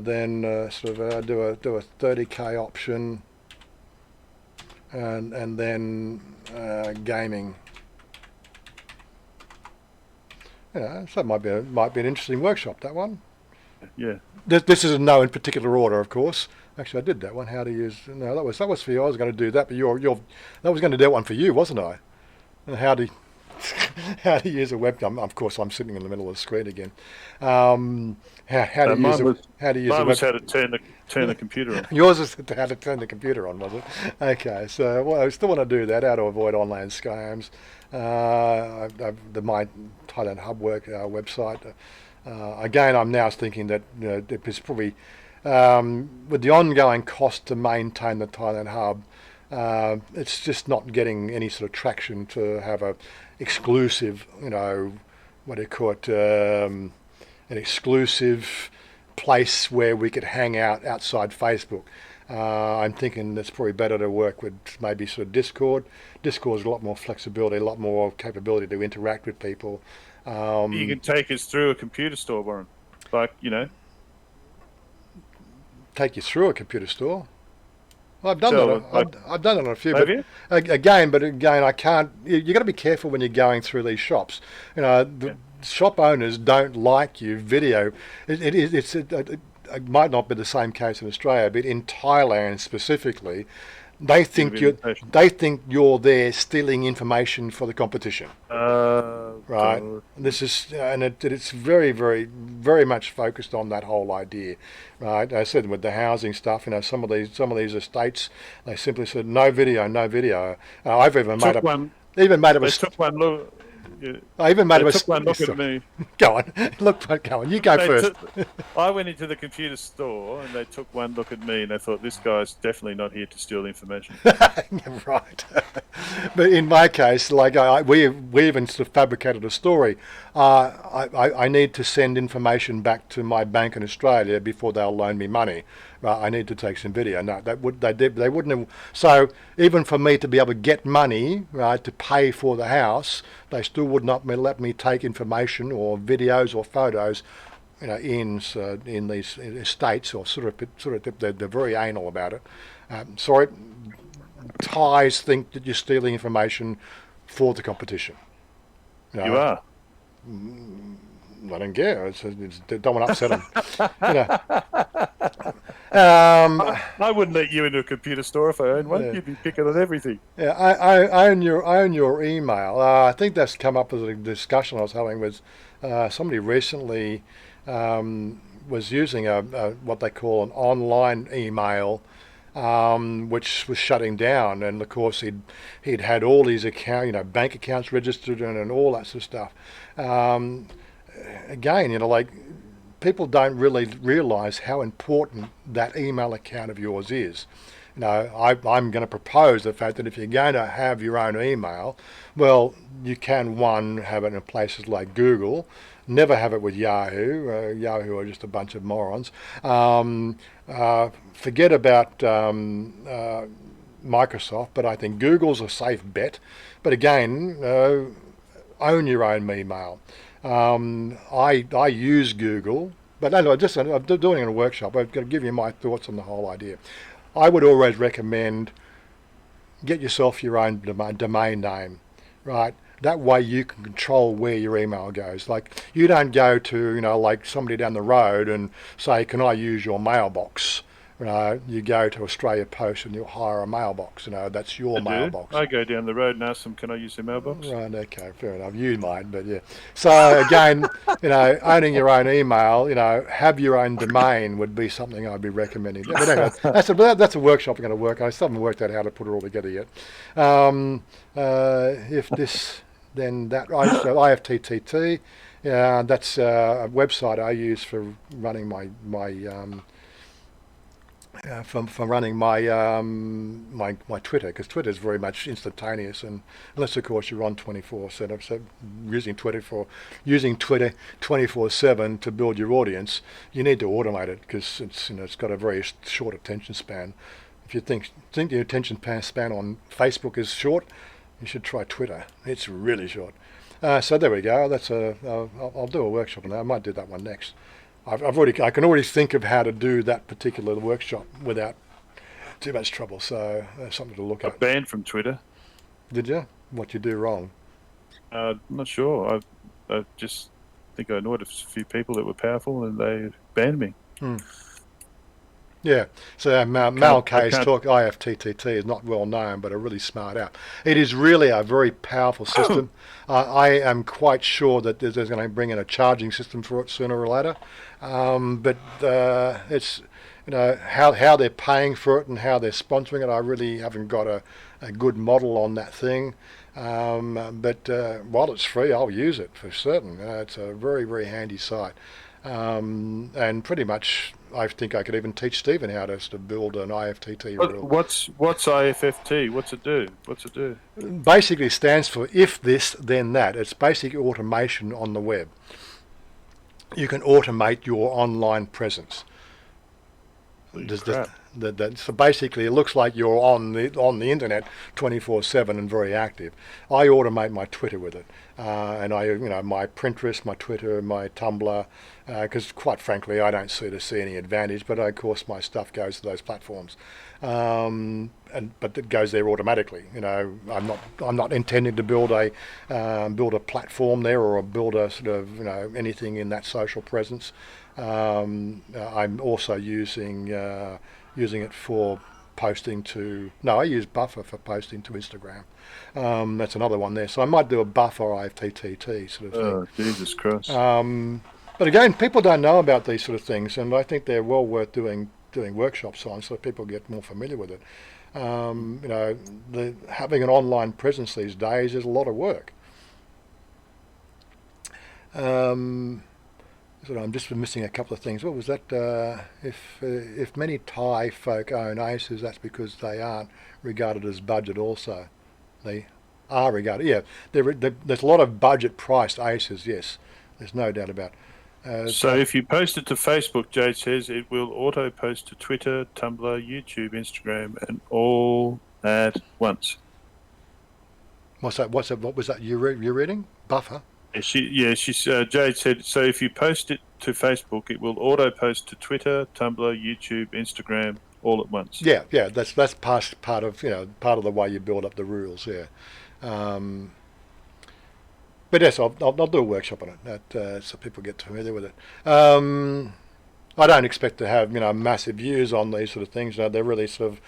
Then sort of do a 30k option, and then gaming. So it might be an interesting workshop, that one. Yeah. This is no in particular order, of course. Actually, I did that one. How to use? No, that was for you. I was going to do that, but that was going to do that one for you, wasn't I? And how to use a webcam? Of course, I'm sitting in the middle of the screen again. How to use a webcam? How to turn the computer on. Yours is how to turn the computer on, was it? Okay, so I still want to do that. How to avoid online scams. My Thailand Hub website. Again, I'm now thinking that it's probably with the ongoing cost to maintain the Thailand Hub, it's just not getting any sort of traction to have a exclusive, what do you call it, an exclusive place where we could hang out outside Facebook. I'm thinking it's probably better to work with maybe sort of Discord. Discord's a lot more flexibility, a lot more capability to interact with people. You can take us through a computer store, Warren. Take you through a computer store. Well, I've done that. I've done it on a few. Have you? Again, I can't. You got to be careful when you're going through these shops. Shop owners don't like you video. It might not be the same case in Australia, but in Thailand specifically, they think you're there stealing information for the competition. Right. God. This is it's very, very, very much focused on that whole idea. Right. I said with the housing stuff, some of these estates, they simply said no video, no video. I've even made up. Even made up. They took one look. Yeah. I even made They a took one look at me. Go on, go on. You go first. I went into the computer store and they took one look at me and they thought this guy's definitely not here to steal information. Right. But in my case, like we even sort of fabricated a story. I need to send information back to my bank in Australia before they'll loan me money. right, I need to take some video. No, they wouldn't have. So even for me to be able to get money, right, to pay for the house, they still would not let me take information or videos or photos, in these estates, or sort of they're very anal about it. Sorry, Thais think that you're stealing information for the competition. You are. I don't care. Don't want to upset them. I wouldn't let you into a computer store if I owned one. Yeah. You'd be picking on everything. Yeah, I own your email. I think that's come up as a discussion I was having with somebody recently. Was using a what they call an online email, which was shutting down, and of course he'd had all these bank accounts registered and all that sort of stuff. Again, like, people don't really realise how important that email account of yours is. I'm going to propose the fact that if you're going to have your own email, well, you can, one, have it in places like Google. Never have it with Yahoo. Yahoo are just a bunch of morons. Forget about Microsoft, but I think Google's a safe bet. But again, own your own email. I use Google, but I'm doing it in a workshop. I'm going to give you my thoughts on the whole idea. I would always recommend get yourself your own domain name, right? That way you can control where your email goes. Like, you don't go to, like somebody down the road and say, can I use your mailbox? You go to Australia Post and you'll hire a mailbox. That's your mailbox. I go down the road and ask them, can I use their mailbox? Right, okay, fair enough. You might, but yeah. So again, owning your own email, have your own domain would be something I'd be recommending. But anyway, that's a workshop I'm going to work on. I still haven't worked out how to put it all together yet. If this, then that, so IFTTT, that's a website I use for running my running my Twitter, because Twitter is very much instantaneous, and unless of course you're on 24/7, so using Twitter 24/7 to build your audience, you need to automate it, because it's got a very short attention span. If you think your attention span on Facebook is short, you should try Twitter. It's really short. So there we go. I'll do a workshop on that. I might do that one next. I can already think of how to do that particular workshop without too much trouble. So that's something to look at. Banned from Twitter. Did you? What you do wrong? I'm not sure. I just think I know a few people that were powerful, and they banned me. Yeah. So Mal K's talk, IFTTT, is not well known, but a really smart app. It is really a very powerful system. I am quite sure that there's going to bring in a charging system for it sooner or later. But it's how they're paying for it and how they're sponsoring it. I really haven't got a good model on that thing. But while it's free, I'll use it for certain. It's a very, very handy site. And pretty much, I think I could even teach Stephen how to build an IFTT rule. What's IFFT? What's it do? Basically stands for if this, then that. It's basically automation on the web. You can automate your online presence. So basically, it looks like you're on the internet 24/7 and very active. I automate my Twitter with it, and my Pinterest, my Twitter, my Tumblr, because quite frankly, I don't see any advantage. But of course, my stuff goes to those platforms, but it goes there automatically. I'm not intending to build a platform there, or build a sort of anything in that social presence. I'm also using it for posting to... No, I use Buffer for posting to Instagram. That's another one there. So I might do a Buffer IFTTT sort of thing. Oh, Jesus Christ. But again, people don't know about these sort of things, and I think they're well worth doing workshops on, so people get more familiar with it. Having an online presence these days is a lot of work. So I'm just missing a couple of things. What was that? If many Thai folk own ACEs, that's because they aren't regarded as budget also. They are regarded. Yeah, there's a lot of budget-priced ACEs, yes. There's no doubt about it. So if you post it to Facebook, Jade says it will auto post to Twitter, Tumblr, YouTube, Instagram, and all at once. What's that? What was that you're reading? Buffer? Jade said, so if you post it to Facebook, it will auto post to Twitter, Tumblr, YouTube, Instagram, all at once. Yeah, that's part of the way you build up the rules. Yeah, but yes, I'll do a workshop on it so people get familiar with it. I don't expect to have massive views on these sort of things. They're really sort of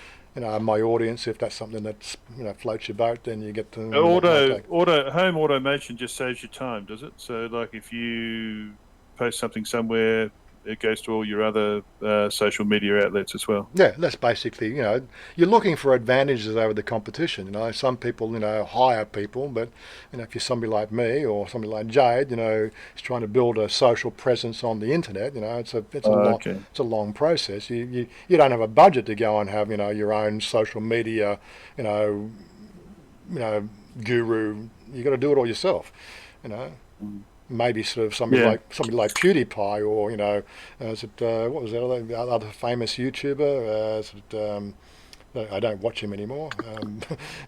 my audience. If that's something that's floats your boat, then you get to home automation just saves you time, does it? So like if you post something somewhere, it goes to all your other social media outlets as well. Yeah, that's basically, you're looking for advantages over the competition. Some people, hire people, but, if you're somebody like me or somebody like Jade, is trying to build a social presence on the internet, it's a long process. You don't have a budget to go and have, your own social media, guru. You got to do it all yourself, Maybe sort of somebody like PewDiePie or what was that other famous YouTuber? I don't watch him anymore.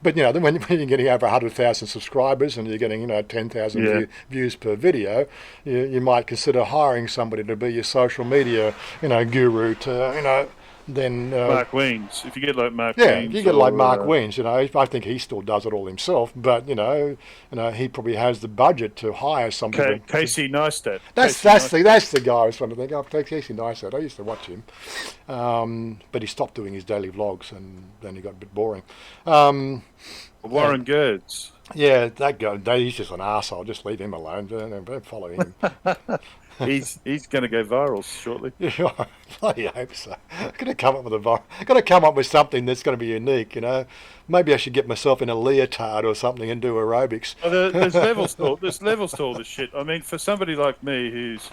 But when you're getting over 100,000 subscribers and you're getting 10,000 views per video, you might consider hiring somebody to be your social media guru to then Mark Weens. If you get like Mark Weens. Yeah, if you get like Mark Weens, I think he still does it all himself, but he probably has the budget to hire somebody. Casey Neistat. That's the guy I was trying to think of. Casey Neistat. I used to watch him, but he stopped doing his daily vlogs, and then he got a bit boring. Warren Gertz. Yeah, that guy. He's just an arsehole. Just leave him alone. Don't follow him. He's going to go viral shortly. Yeah, I bloody hope so. Got to come up with something that's going to be unique. Maybe I should get myself in a leotard or something and do aerobics. Well, there's levels to all this shit. I mean, for somebody like me who's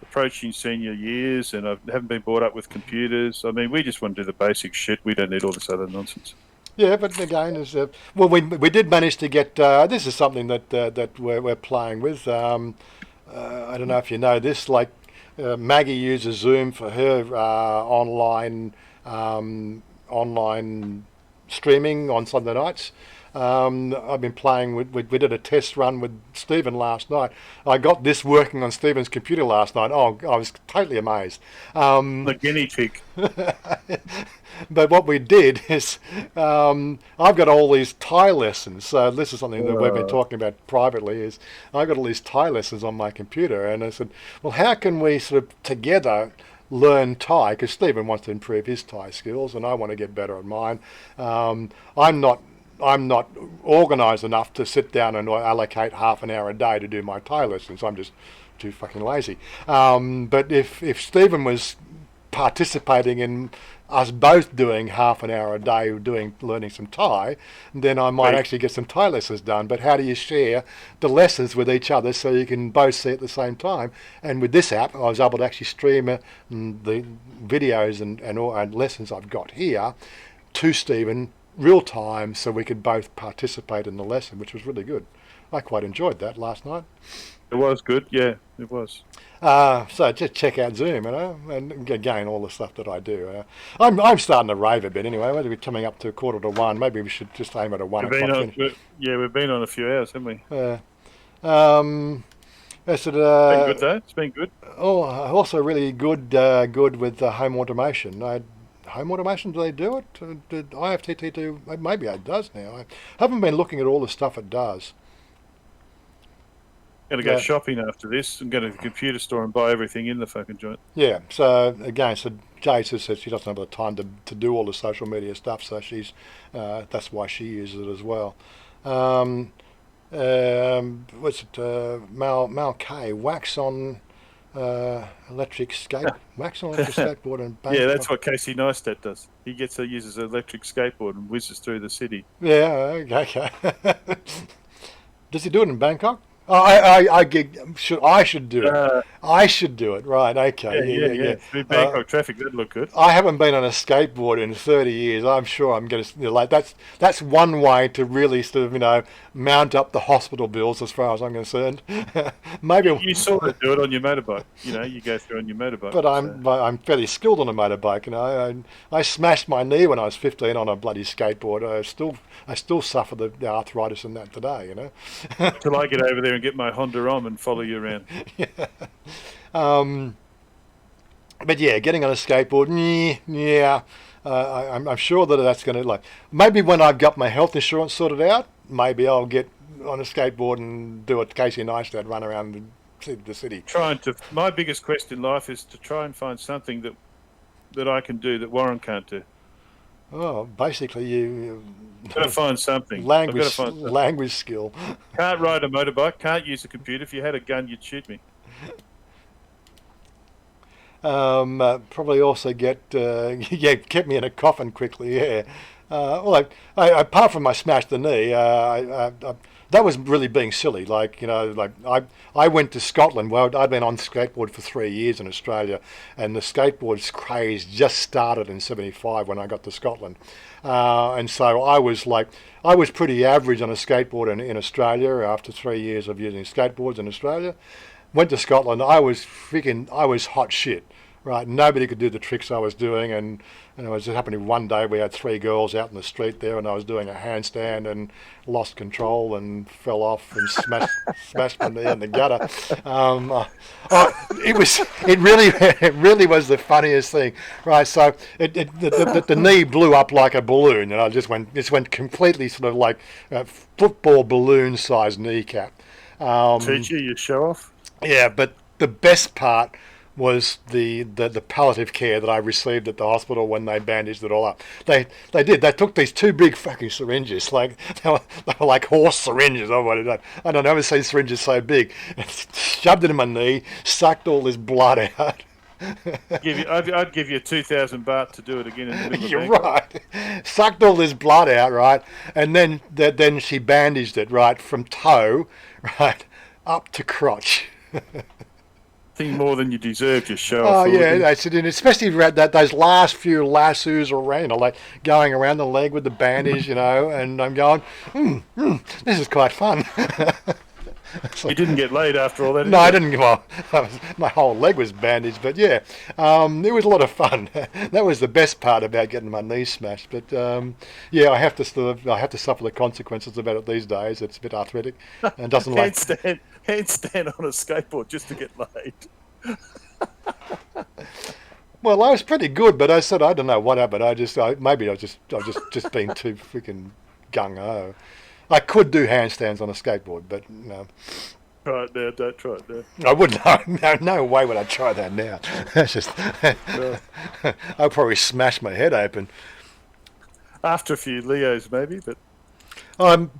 approaching senior years and I haven't been brought up with computers, I mean, we just want to do the basic shit. We don't need all this other nonsense. Yeah, but again, we did manage to get. This is something that we're playing with. I don't know if you know this. Like Maggie uses Zoom for her online streaming on Sunday nights. I've been playing we did a test run with Stephen last night. I got this working on Stephen's computer last night. Oh, I was totally amazed. The guinea pig. But what we did is, I've got all these Thai lessons. So this is something that we've been talking about privately. Is I've got all these Thai lessons on my computer, and I said, well, how can we sort of together learn Thai? Because Stephen wants to improve his Thai skills, and I want to get better at mine. I'm not organised enough to sit down and allocate half an hour a day to do my Thai lessons. I'm just too fucking lazy. But if Stephen was participating in us both doing half an hour a day learning some Thai, then I might actually get some Thai lessons done. But how do you share the lessons with each other so you can both see at the same time? And with this app, I was able to actually stream the videos and lessons I've got here to Stephen real time, so we could both participate in the lesson, which was really good. I quite enjoyed that last night. It was good, yeah, it was. So just check out Zoom, and again, all the stuff that I do. I'm starting to rave a bit anyway. We're coming up to 1:45. Maybe we should just aim at a 1 o'clock finish. We've been on a few hours, haven't we? It's been good though. It's been good. Oh, also really good with home automation. Home automation, do they do it? Did IFTT do? Maybe it does now. I haven't been looking at all the stuff it does. Going to go shopping after this and go to the computer store and buy everything in the fucking joint. Yeah, so again, Jade says she doesn't have the time to do all the social media stuff, so she's that's why she uses it as well. What's it? Mal K, wax on electric skateboard and bank. Yeah, that's what Casey Neistat does. He uses an electric skateboard and whizzes through the city. Yeah, okay. Does he do it in Bangkok? I should do it. Uh, I should do it. Right. Okay. Yeah. Through Bangkok traffic, that'd look good. I haven't been on a skateboard in 30 years. I'm sure I'm going to, like, that's one way to really sort of, mount up the hospital bills as far as I'm concerned. Maybe, You sort of do it on your motorbike. You go through on your motorbike. but I'm fairly skilled on a motorbike. I smashed my knee when I was 15 on a bloody skateboard. I still suffer the arthritis in that today. Till I get over there and get my Honda Rom and follow you around. But yeah, getting on a skateboard, yeah. I'm sure that that's going to, like, maybe when I've got my health insurance sorted out, maybe I'll get on a skateboard and do a Casey Neistat run around the city. My biggest quest in life is to try and find something that I can do that Warren can't do. Oh, basically you Got to find something. I've gotta find something. language skill. Can't ride a motorbike. Can't use a computer. If you had a gun, you'd shoot me. Probably also get me in a coffin quickly. Yeah. Well, apart from I smashed the knee, that was really being silly. I went to Scotland. Well, I'd been on skateboard for 3 years in Australia, and the skateboard craze just started in '75 when I got to Scotland, and so I was pretty average on a skateboard in Australia after 3 years of using skateboards in Australia. Went to Scotland. I was hot shit. Right, nobody could do the tricks I was doing, and it was just happening one day. We had 3 girls out in the street there, and I was doing a handstand and lost control and fell off and smashed my knee in the gutter. It really was the funniest thing, right? So the knee blew up like a balloon, and I just went completely sort of like a football balloon sized kneecap. Teacher, you show off. Yeah, but the best part was the palliative care that I received at the hospital when they bandaged it all up. They took these 2 big fucking syringes, like they were like horse syringes. I don't know, I've never seen syringes so big. Shoved it in my knee, sucked all this blood out. I'd give you 2,000 baht to do it again in the middle of You're Bangkok. right. Sucked all this blood out, right, and then she bandaged it, right, from toe, right, up to crotch. Thing more than you deserve, just show Oh off. yeah, that's it. And especially those last few lassos around, like going around the leg with the bandage, and I'm going, this is quite fun. You didn't get laid after all that. No, I didn't. Well, my whole leg was bandaged, but yeah, it was a lot of fun. That was the best part about getting my knee smashed. But yeah, I have to suffer the consequences about it these days. It's a bit arthritic and doesn't like handstand on a skateboard just to get laid. Well, I was pretty good, but I don't know what happened. Maybe I was just being too freaking gung ho. I could do handstands on a skateboard, but no. Try it now. Don't try it now. I wouldn't. No way would I try that now. That's just. I'll probably smash my head open. After a few Leos, maybe, but.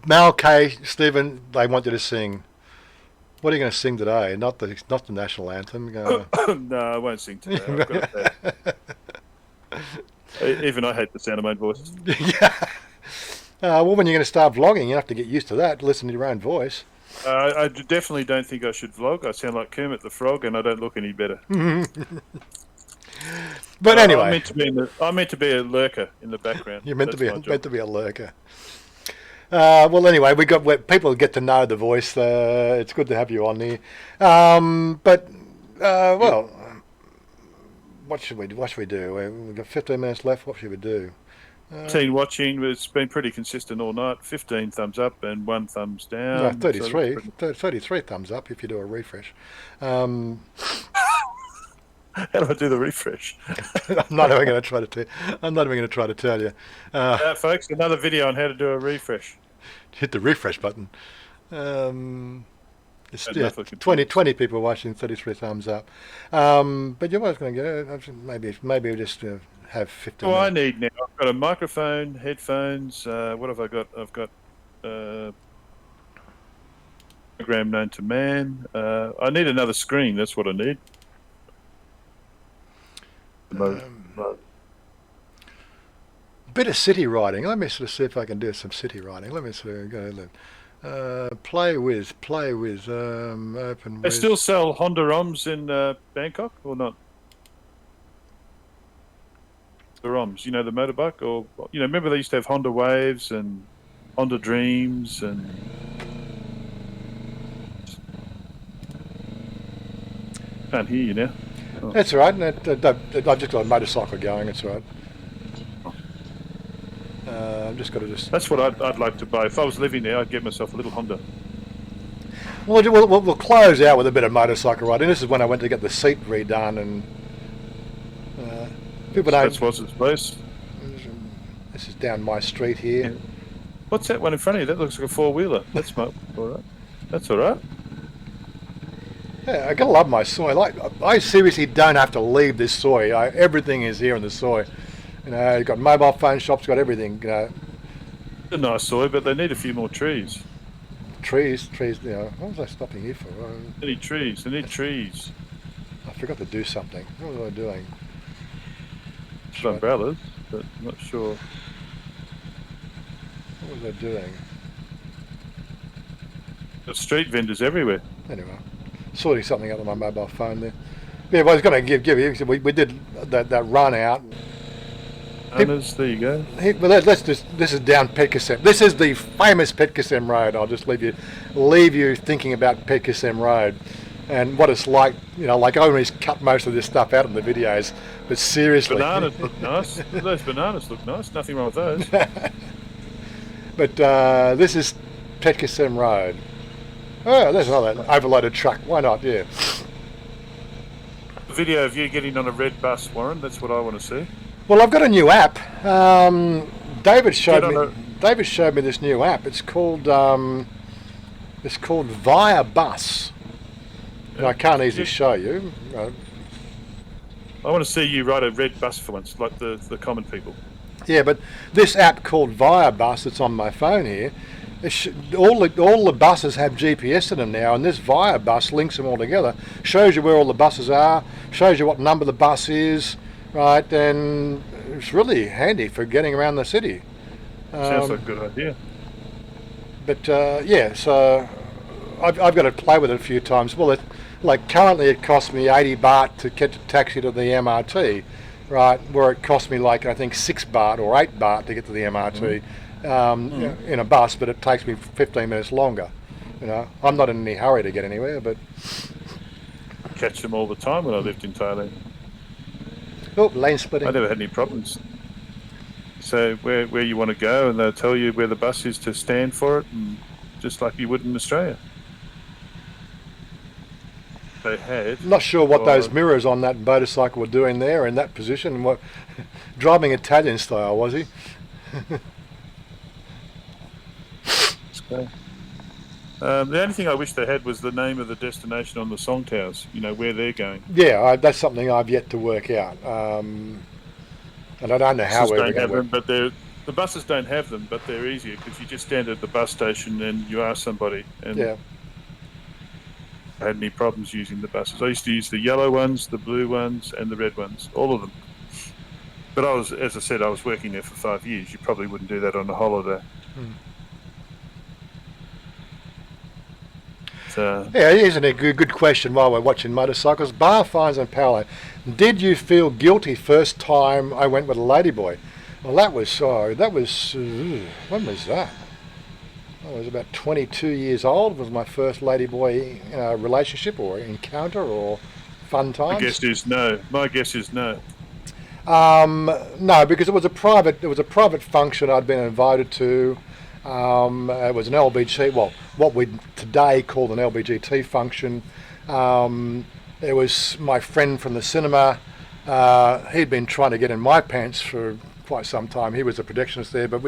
Mal K, Stephen, they want you to sing. What are you going to sing today? Not the national anthem. No, I won't sing today. I've got even I hate the sound of my own voice. Yeah. Well, when you're going to start vlogging, you have to get used to that. Listen to your own voice. I definitely don't think I should vlog. I sound like Kermit the Frog, and I don't look any better. But anyway, I'm meant to be a lurker in the background. You're meant to be a lurker. Well, anyway, people get to know the voice. It's good to have you on there. Well, what should we do? We've got 15 minutes left. What should we do? Team watching, it's been pretty consistent all night. 15 thumbs up and 1 thumbs down. No, 33. 33 thumbs up if you do a refresh. How do I do the refresh? I'm not even going to try to tell you. Folks, another video on how to do a refresh. Hit the refresh button. It's 20 people watching, 33 thumbs up. But you're always going to get it. Maybe we'll just have 15 What minutes. I need now, I've got a microphone, headphones. What have I got? I've got program known to man. I need another screen. That's what I need. Bit of city riding. Let me sort of see if I can do some city riding. Let me sort of go. Play with, open They with. still sell Honda ROMs in Bangkok or not? The ROMs, you know, the motorbike, or remember they used to have Honda Waves and Honda Dreams and. Can't hear you now. Oh. That's all right. I've just got a motorcycle going. It's all right. I've just got to just. That's what I'd like to buy. If I was living there, I'd get myself a little Honda. Well, we'll close out with a bit of motorcycle riding. This is when I went to get the seat redone, and people know. That's Wazza's place. This is down my street here. Yeah. What's that one in front of you? That looks like a four-wheeler. That's all right. That's all right. Yeah, I gotta love my soy. I seriously don't have to leave this soy. Everything is here in the soy. You've got mobile phone shops, got everything. It's a nice soy, but they need a few more trees. Trees. What was I stopping here for? They need trees. They need trees. I forgot to do something. What was I doing? Umbrellas, but I'm not sure. What was I doing? There's street vendors everywhere. Anyway, sorting something out on my mobile phone there. Yeah, well, I was going to give you. We did that run out. Owners, there you go. Well, this is down Petkasem. This is the famous Petkasem Road. I'll just leave you thinking about Petkasem Road and what it's like. Like I always cut most of this stuff out in the videos, but seriously. Bananas look nice. Those bananas look nice. Nothing wrong with those. But this is Petkasem Road. Oh, there's another overloaded truck. Why not? Yeah. A video of you getting on a red bus, Warren. That's what I want to see. Well, I've got a new app. David showed me this new app. It's called Via Bus. And I can't easily show you. I want to see you ride a red bus for once, like the common people. Yeah, but this app called Via Bus, that's on my phone here. All the buses have GPS in them now, and this Via Bus links them all together. Shows you where all the buses are. Shows you what number the bus is. Right, and it's really handy for getting around the city. Sounds like a good idea. But so I've got to play with it a few times. Well, currently it costs me 80 baht to get a taxi to the MRT, right? Where it cost me I think 6 baht or 8 baht to get to the MRT in a bus, but it takes me 15 minutes longer. I'm not in any hurry to get anywhere, but catch them all the time when I lived in Thailand. Oh, lane splitting. I never had any problems. So where you want to go, and they'll tell you where the bus is to stand for it, and just like you would in Australia. They had. Not sure what those mirrors on that motorcycle were doing there in that position. What, driving Italian style, was he? Okay. The only thing I wish they had was the name of the destination on the song towers, where they're going. Yeah, that's something I've yet to work out. And I don't know how we're going to work. But the buses don't have them, but they're easier because you just stand at the bus station and you ask somebody. And yeah. I had any problems using the buses. I used to use the yellow ones, the blue ones, and the red ones, all of them. But as I said, I was working there for 5 years. You probably wouldn't do that on a holiday. Yeah, here's a good question while we're watching motorcycles. Bar fines and power. Did you feel guilty first time I went with a ladyboy? Well, when was that? I was about 22 years old. It was my first ladyboy relationship or encounter or fun times. My guess is no. No, because it was a private function I'd been invited to. It was an LBG, well, what we today call an LBGT function. It was my friend from the cinema. He'd been trying to get in my pants for quite some time. He was a projectionist there, but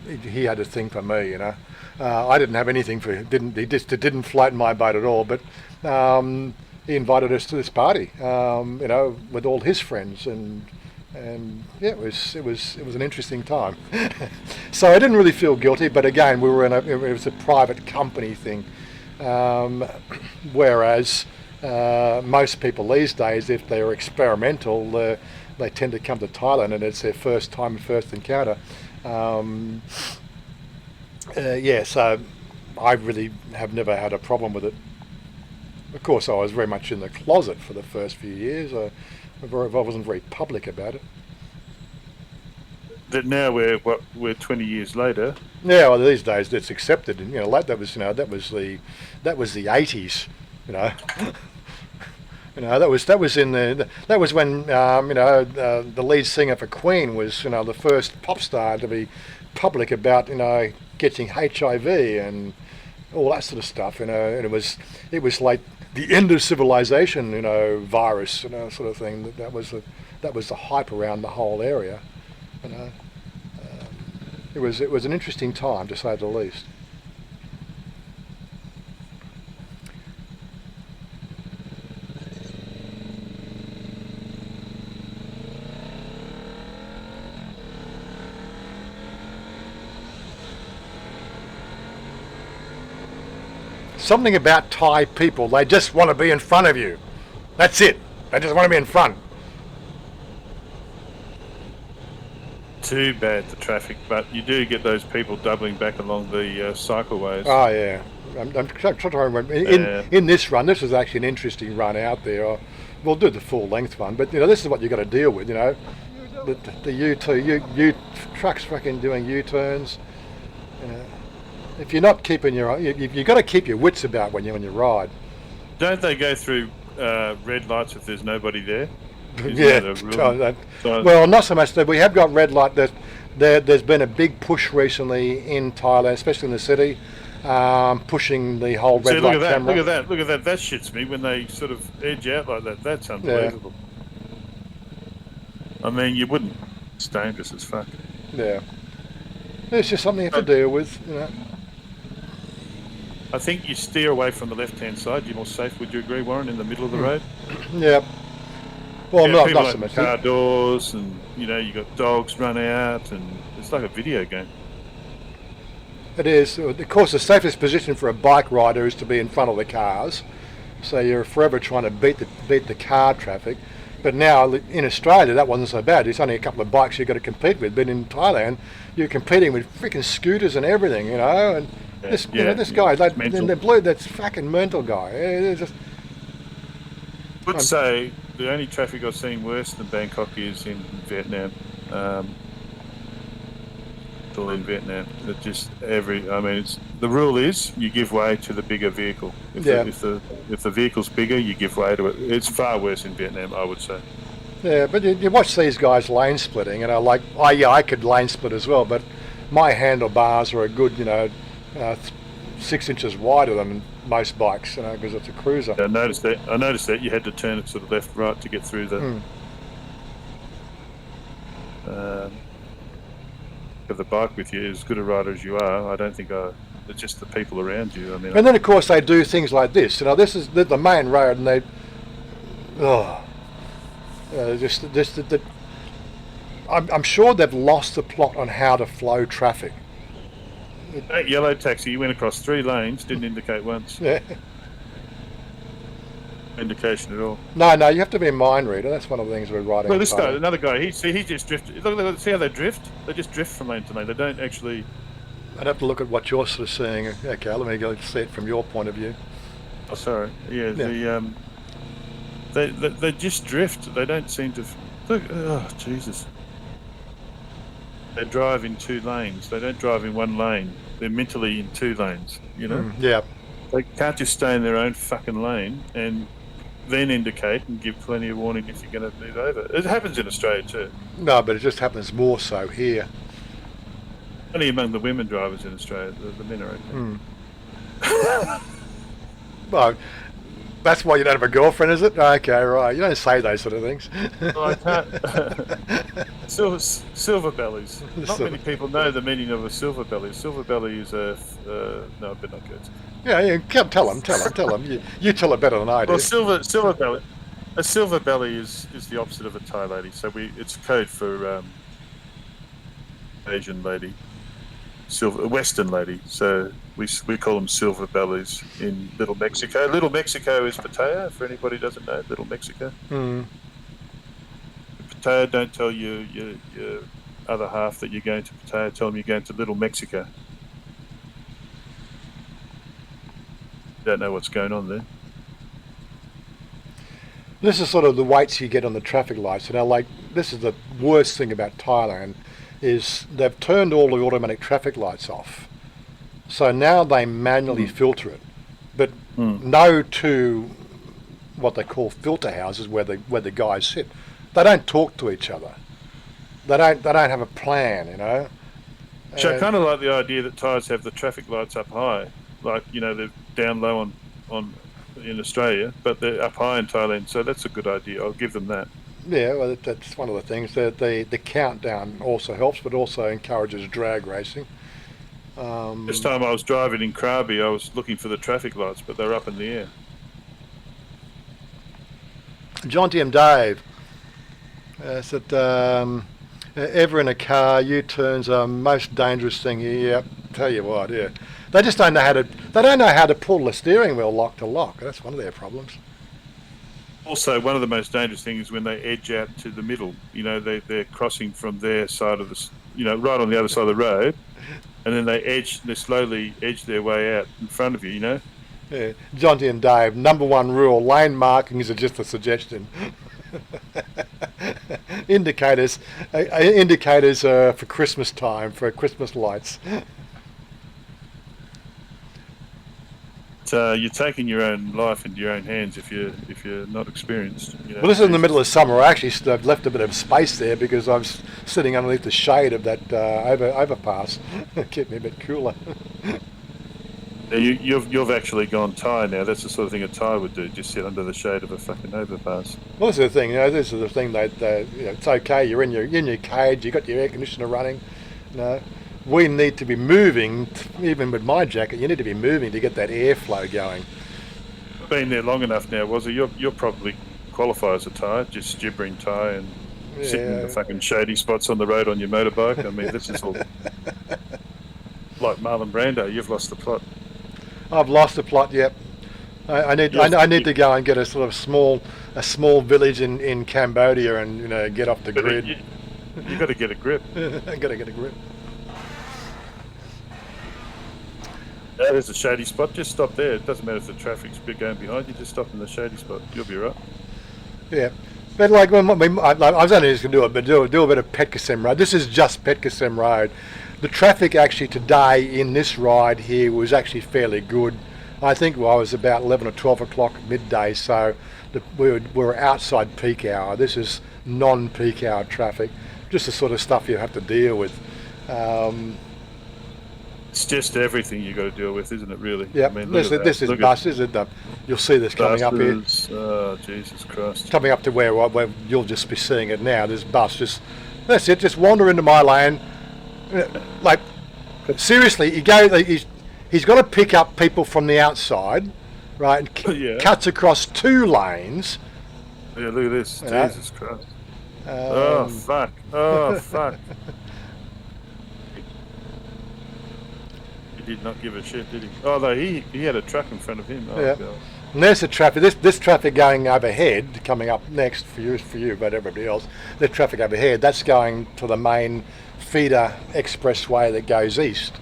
he had a thing for me. I didn't have anything for him. He just didn't float my boat at all. But he invited us to this party, with all his friends and yeah, it was an interesting time. So I didn't really feel guilty, but again, it was a private company thing. Whereas most people these days, if they're experimental, they tend to come to Thailand and it's their first encounter. Yeah, so I really have never had a problem with it. Of course, I was very much in the closet for the first few years. I wasn't very public about it. That now we're 20 years later. Yeah, well, these days it's accepted, and like that was the 80s, you know. That was in that was when the lead singer for Queen was the first pop star to be public about getting HIV and all that sort of stuff, and it was like the end of civilization, virus, sort of thing. That was the hype around the whole area, It was an interesting time, to say the least. Something about Thai people, they just want to be in front of you. That's it. They just want to be in front. Too bad, the traffic, but you do get those people doubling back along the cycleways. Oh, yeah. I'm trying to remember. In this run, this is actually an interesting run out there. We'll do the full length one, but this is what you've got to deal with. The U trucks fucking doing U-turns. If you're not keeping you've got to keep your wits about when you ride. Don't they go through red lights if there's nobody there? Yeah. Well, not so much that we have got red light. There's been a big push recently in Thailand, especially in the city, pushing the whole red light camera. Look at that. That shits me when they sort of edge out like that. That's unbelievable. Yeah. I mean, you wouldn't. It's dangerous as fuck. Yeah. It's just something you have to deal with, I think you steer away from the left-hand side. You're more safe. Would you agree, Warren, in the middle of the road? Yeah. Well, not so much. Car doors, and you got dogs run out, and it's like a video game. It is. Of course, the safest position for a bike rider is to be in front of the cars. So you're forever trying to beat the car traffic. But now in Australia, that wasn't so bad. It's only a couple of bikes you've got to compete with. But in Thailand, you're competing with freaking scooters and everything, And this guy, that's fucking mental guy. It's just. I would say the only traffic I've seen worse than Bangkok is in Vietnam. Still in Vietnam. The rule is you give way to the bigger vehicle. If the vehicle's bigger, you give way to it. It's far worse in Vietnam, I would say. Yeah, but you watch these guys lane splitting, I could lane split as well, but my handlebars are a good, 6 inches wider than most bikes, because it's a cruiser. I noticed that you had to turn it sort of left, right to get through the. Have the bike with you, as good a rider as you are. I don't think it's just the people around you. And then of course they do things like this. This is the main road, and they. I'm sure they've lost the plot on how to flow traffic. That yellow taxi went across 3 lanes, didn't indicate once. Yeah. Indication at all. No, you have to be a mind reader. That's one of the things we're riding. Well, this guy, another guy, he just drifted. Look, see how they drift? They just drift from lane to lane. They don't actually. I'd have to look at what you're sort of seeing. Okay, let me go see it from your point of view. Oh, sorry. Yeah. They just drift. They don't seem to. Look. Oh, Jesus. They drive in 2 lanes. They don't drive in 1 lane. They're mentally in 2 lanes. Yeah. They can't just stay in their own fucking lane and then indicate and give plenty of warning if you're going to move over. It happens in Australia too. No, but it just happens more so here. Only among the women drivers in Australia. The men are okay. Well, that's why you don't have a girlfriend, is it? Okay, right. You don't say those sort of things. Well, I can't. Silver bellies. Not many people know the meaning of a silver belly. A silver belly is a... no, I better not go. Yeah, tell them. You tell it better than I do. Well, silver belly. A silver belly is the opposite of a Thai lady. So it's code for Asian lady, Western lady. So we call them silver bellies in Little Mexico. Little Mexico is Pattaya, for anybody who doesn't know. Little Mexico. Pattaya, don't tell your other half that you're going to Pattaya. Tell them you're going to Little Mexico. Don't know what's going on there. This is sort of the weights you get on the traffic lights. You know, like this is the worst thing about Thailand, is they've turned all the automatic traffic lights off. So now they manually filter it, but no two what they call filter houses where the guys sit. They don't talk to each other. They don't have a plan, you know. So I kind of like the idea that Thais have the traffic lights up high, like they're down low on in Australia, but they're up high in Thailand. So that's a good idea. I'll give them that. Yeah, well, that's one of the things. The countdown also helps, but also encourages drag racing. This time I was driving in Krabi, I was looking for the traffic lights, but they're up in the air. Jonty and Dave said, ever in a car, U-turns are most dangerous thing. Yeah, tell you what, yeah. They just don't know how to. They don't know how to pull the steering wheel lock to lock. That's one of their problems. Also, one of the most dangerous things is when they edge out to the middle. They're crossing from their side of the, right on the other side of the road, and then they slowly edge their way out in front of you. Yeah, Jonty and Dave. Number one rule: lane markings are just a suggestion. Indicators for Christmas time, for Christmas lights. You're taking your own life into your own hands if you're not experienced. Well, this is in the middle of summer. I actually I've left a bit of space there because I was sitting underneath the shade of that overpass. It kept me a bit cooler. You've actually gone Thai now. That's the sort of thing a Thai would do. Just sit under the shade of a fucking overpass. Well, this is the thing. This is the thing that it's okay. You're in your cage. You got your air conditioner running. We need to be moving. Even with my jacket, you need to be moving to get that airflow going. I've been there long enough now, Wazza. You'll probably qualify as a Thai, just gibbering Thai and sitting in the fucking shady spots on the road on your motorbike. I mean, this is all like Marlon Brando. You've lost the plot. I've lost the plot. Yep. I need to go and get a sort of small village in Cambodia and get off the grid. You got to get a grip. I got to get a grip. There's a shady spot. Just stop there. It doesn't matter if the traffic's going behind you. Just stop in the shady spot. You'll be right. Yeah, but like I was only just going to do a bit of PopeKael Road. This is just PopeKael Road. The traffic actually today in this ride here was actually fairly good. I think I was about 11 or 12 o'clock midday, so we were outside peak hour. This is non-peak hour traffic, just the sort of stuff you have to deal with. It's just everything you got to deal with, isn't it? Really? Yeah. I mean, This is buses. You'll see this coming up here. Oh, Jesus Christ! Coming up to where you'll just be seeing it now. This bus that's it. Just wander into my lane. Like seriously, he's got to pick up people from the outside, right? And cuts across 2 lanes. Yeah, look at this. Jesus Christ! Oh fuck! Oh fuck! He did not give a shit, did he? Oh no, he had a truck in front of him. Oh, yeah. God. And there's the traffic. This traffic going overhead, coming up next for you, but everybody else. The traffic overhead, that's going to the main feeder expressway that goes east.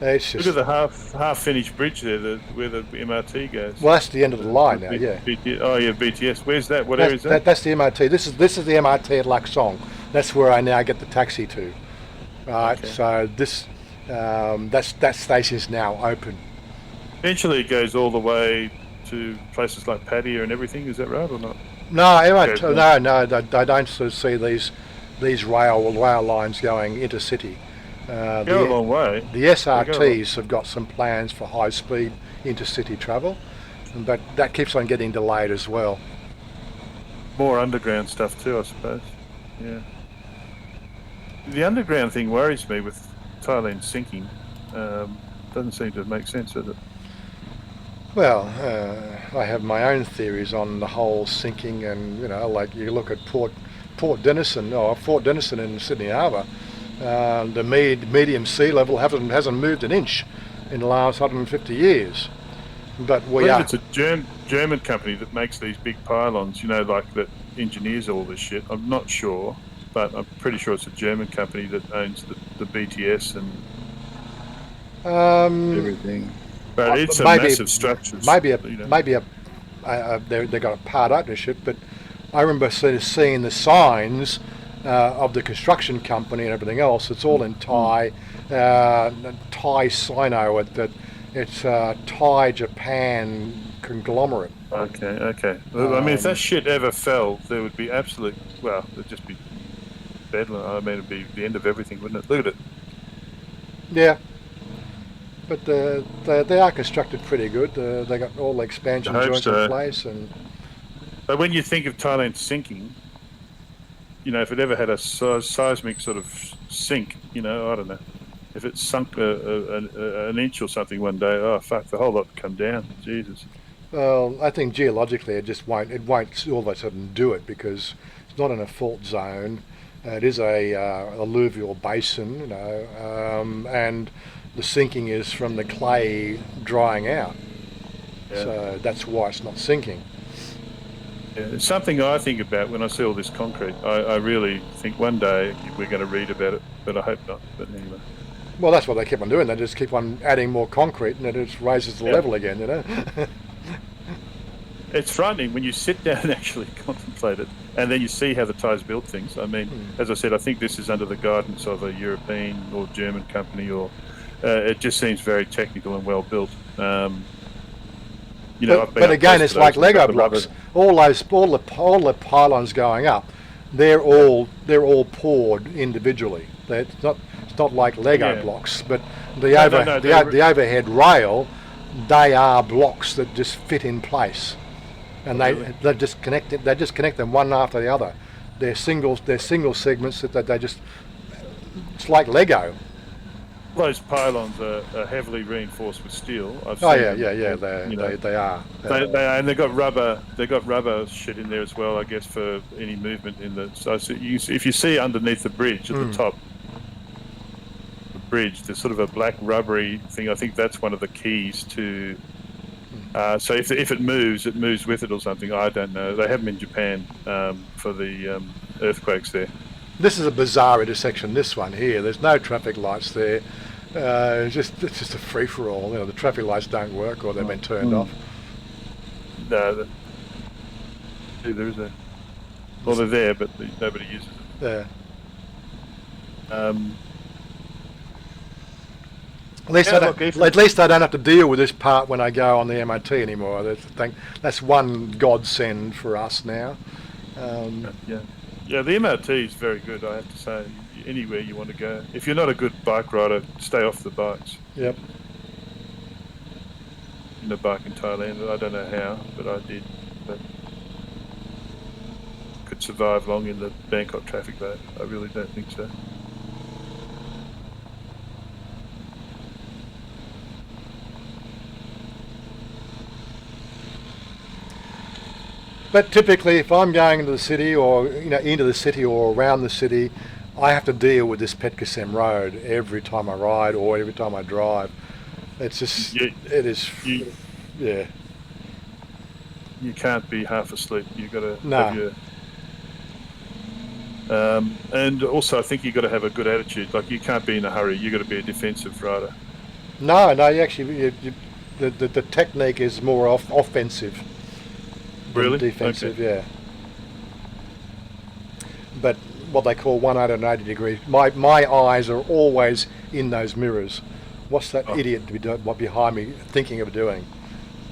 It's just, look at the half-finished bridge there, where the MRT goes. Well, that's the end of the line now. Yeah. BTS. Where's that? What area is that? That's the MRT. This is the MRT at Luxong. That's where I now get the taxi to. Right. Okay. So this. That station is now open. Eventually, it goes all the way to places like Pattaya and everything. Is that right or not? No, no. They don't sort of see these rail lines going intercity. Go a long way. The SRTs have got some plans for high-speed intercity travel, but that keeps on getting delayed as well. More underground stuff too, I suppose. Yeah. The underground thing worries me with Thailand sinking. Doesn't seem to make sense, does it? Well, I have my own theories on the whole sinking, and like you look at Port Denison in Sydney Harbour, the medium sea level hasn't moved an inch in the last 150 years. But it's a German company that makes these big pylons, like that engineers all this shit. I'm not sure. But I'm pretty sure it's a German company that owns the BTS and everything. But it's a maybe massive structure. maybe You know. they got a part ownership, but I remember sort of seeing the signs of the construction company and everything else. It's all in Thai, Thai Sino. It's Thai Japan conglomerate. Okay. Well, I mean, if that shit ever fell, there would be absolute. Well, it'd just be bedlam. I mean, it'd be the end of everything, wouldn't it? Look at it. Yeah, but they are constructed pretty good. They got all the expansion I hope joints so. in place, and But when you think of Thailand sinking, you know, if it ever had a seismic sort of sink, you know, I don't know, if it sunk an inch or something one day, oh fuck, the whole lot would come down. Jesus. well, I think geologically it just won't. It won't all of a sudden do it because it's not in a fault zone. It is a alluvial basin, you know, and the sinking is from the clay drying out. Yeah. So that's why it's not sinking. Yeah, it's something I think about when I see all this concrete. I really think one day we're going to read about it, but I hope not. But anyway. Well, that's what they keep on doing. They just keep on adding more concrete, and it just raises the level again, you know. It's frightening when you sit down and actually contemplate it, and then you see how the Thais build things. I mean, as I said, I think this is under the guidance of a European or German company, or it just seems very technical and well built. You know, but again, it's like Lego blocks. All the pylons going up, they're all poured individually. It's not like Lego blocks, but the overhead rail, they are blocks that just fit in place, and they just connect it. They just connect them one after the other. They're single segments that they just. It's like Lego. Those pylons are heavily reinforced with steel. They are. And they've got rubber shit in there as well, I guess, for any movement in the. So if you see underneath the bridge at the top, the bridge, there's sort of a black rubbery thing. I think that's one of the keys to. So if it moves with it or something. I don't know. They have them in Japan for the earthquakes there. This is a bizarre intersection. This one here. There's no traffic lights there. It's just a free for all. You know, the traffic lights don't work or they've been turned off. No, there is a. Well, they're there, but nobody uses it. Yeah. At least I don't have to deal with this part when I go on the MOT anymore. That's one godsend for us now. Yeah, the MOT is very good, I have to say. Anywhere you want to go. If you're not a good bike rider, stay off the bikes. Yep. In a bike in Thailand, I don't know how, but I did. But could survive long in the Bangkok traffic though. I really don't think so. But typically, if I'm going into the city or around the city, I have to deal with this Petkasem road every time I ride or every time I drive. It's just You can't be half asleep. You've got to have your. And also, I think you've got to have a good attitude. Like, you can't be in a hurry. You've got to be a defensive rider. No, you actually, the technique is more offensive. Really? Defensive, okay. Yeah. But what they call 180 degrees. My eyes are always in those mirrors. What's that idiot behind me thinking of doing?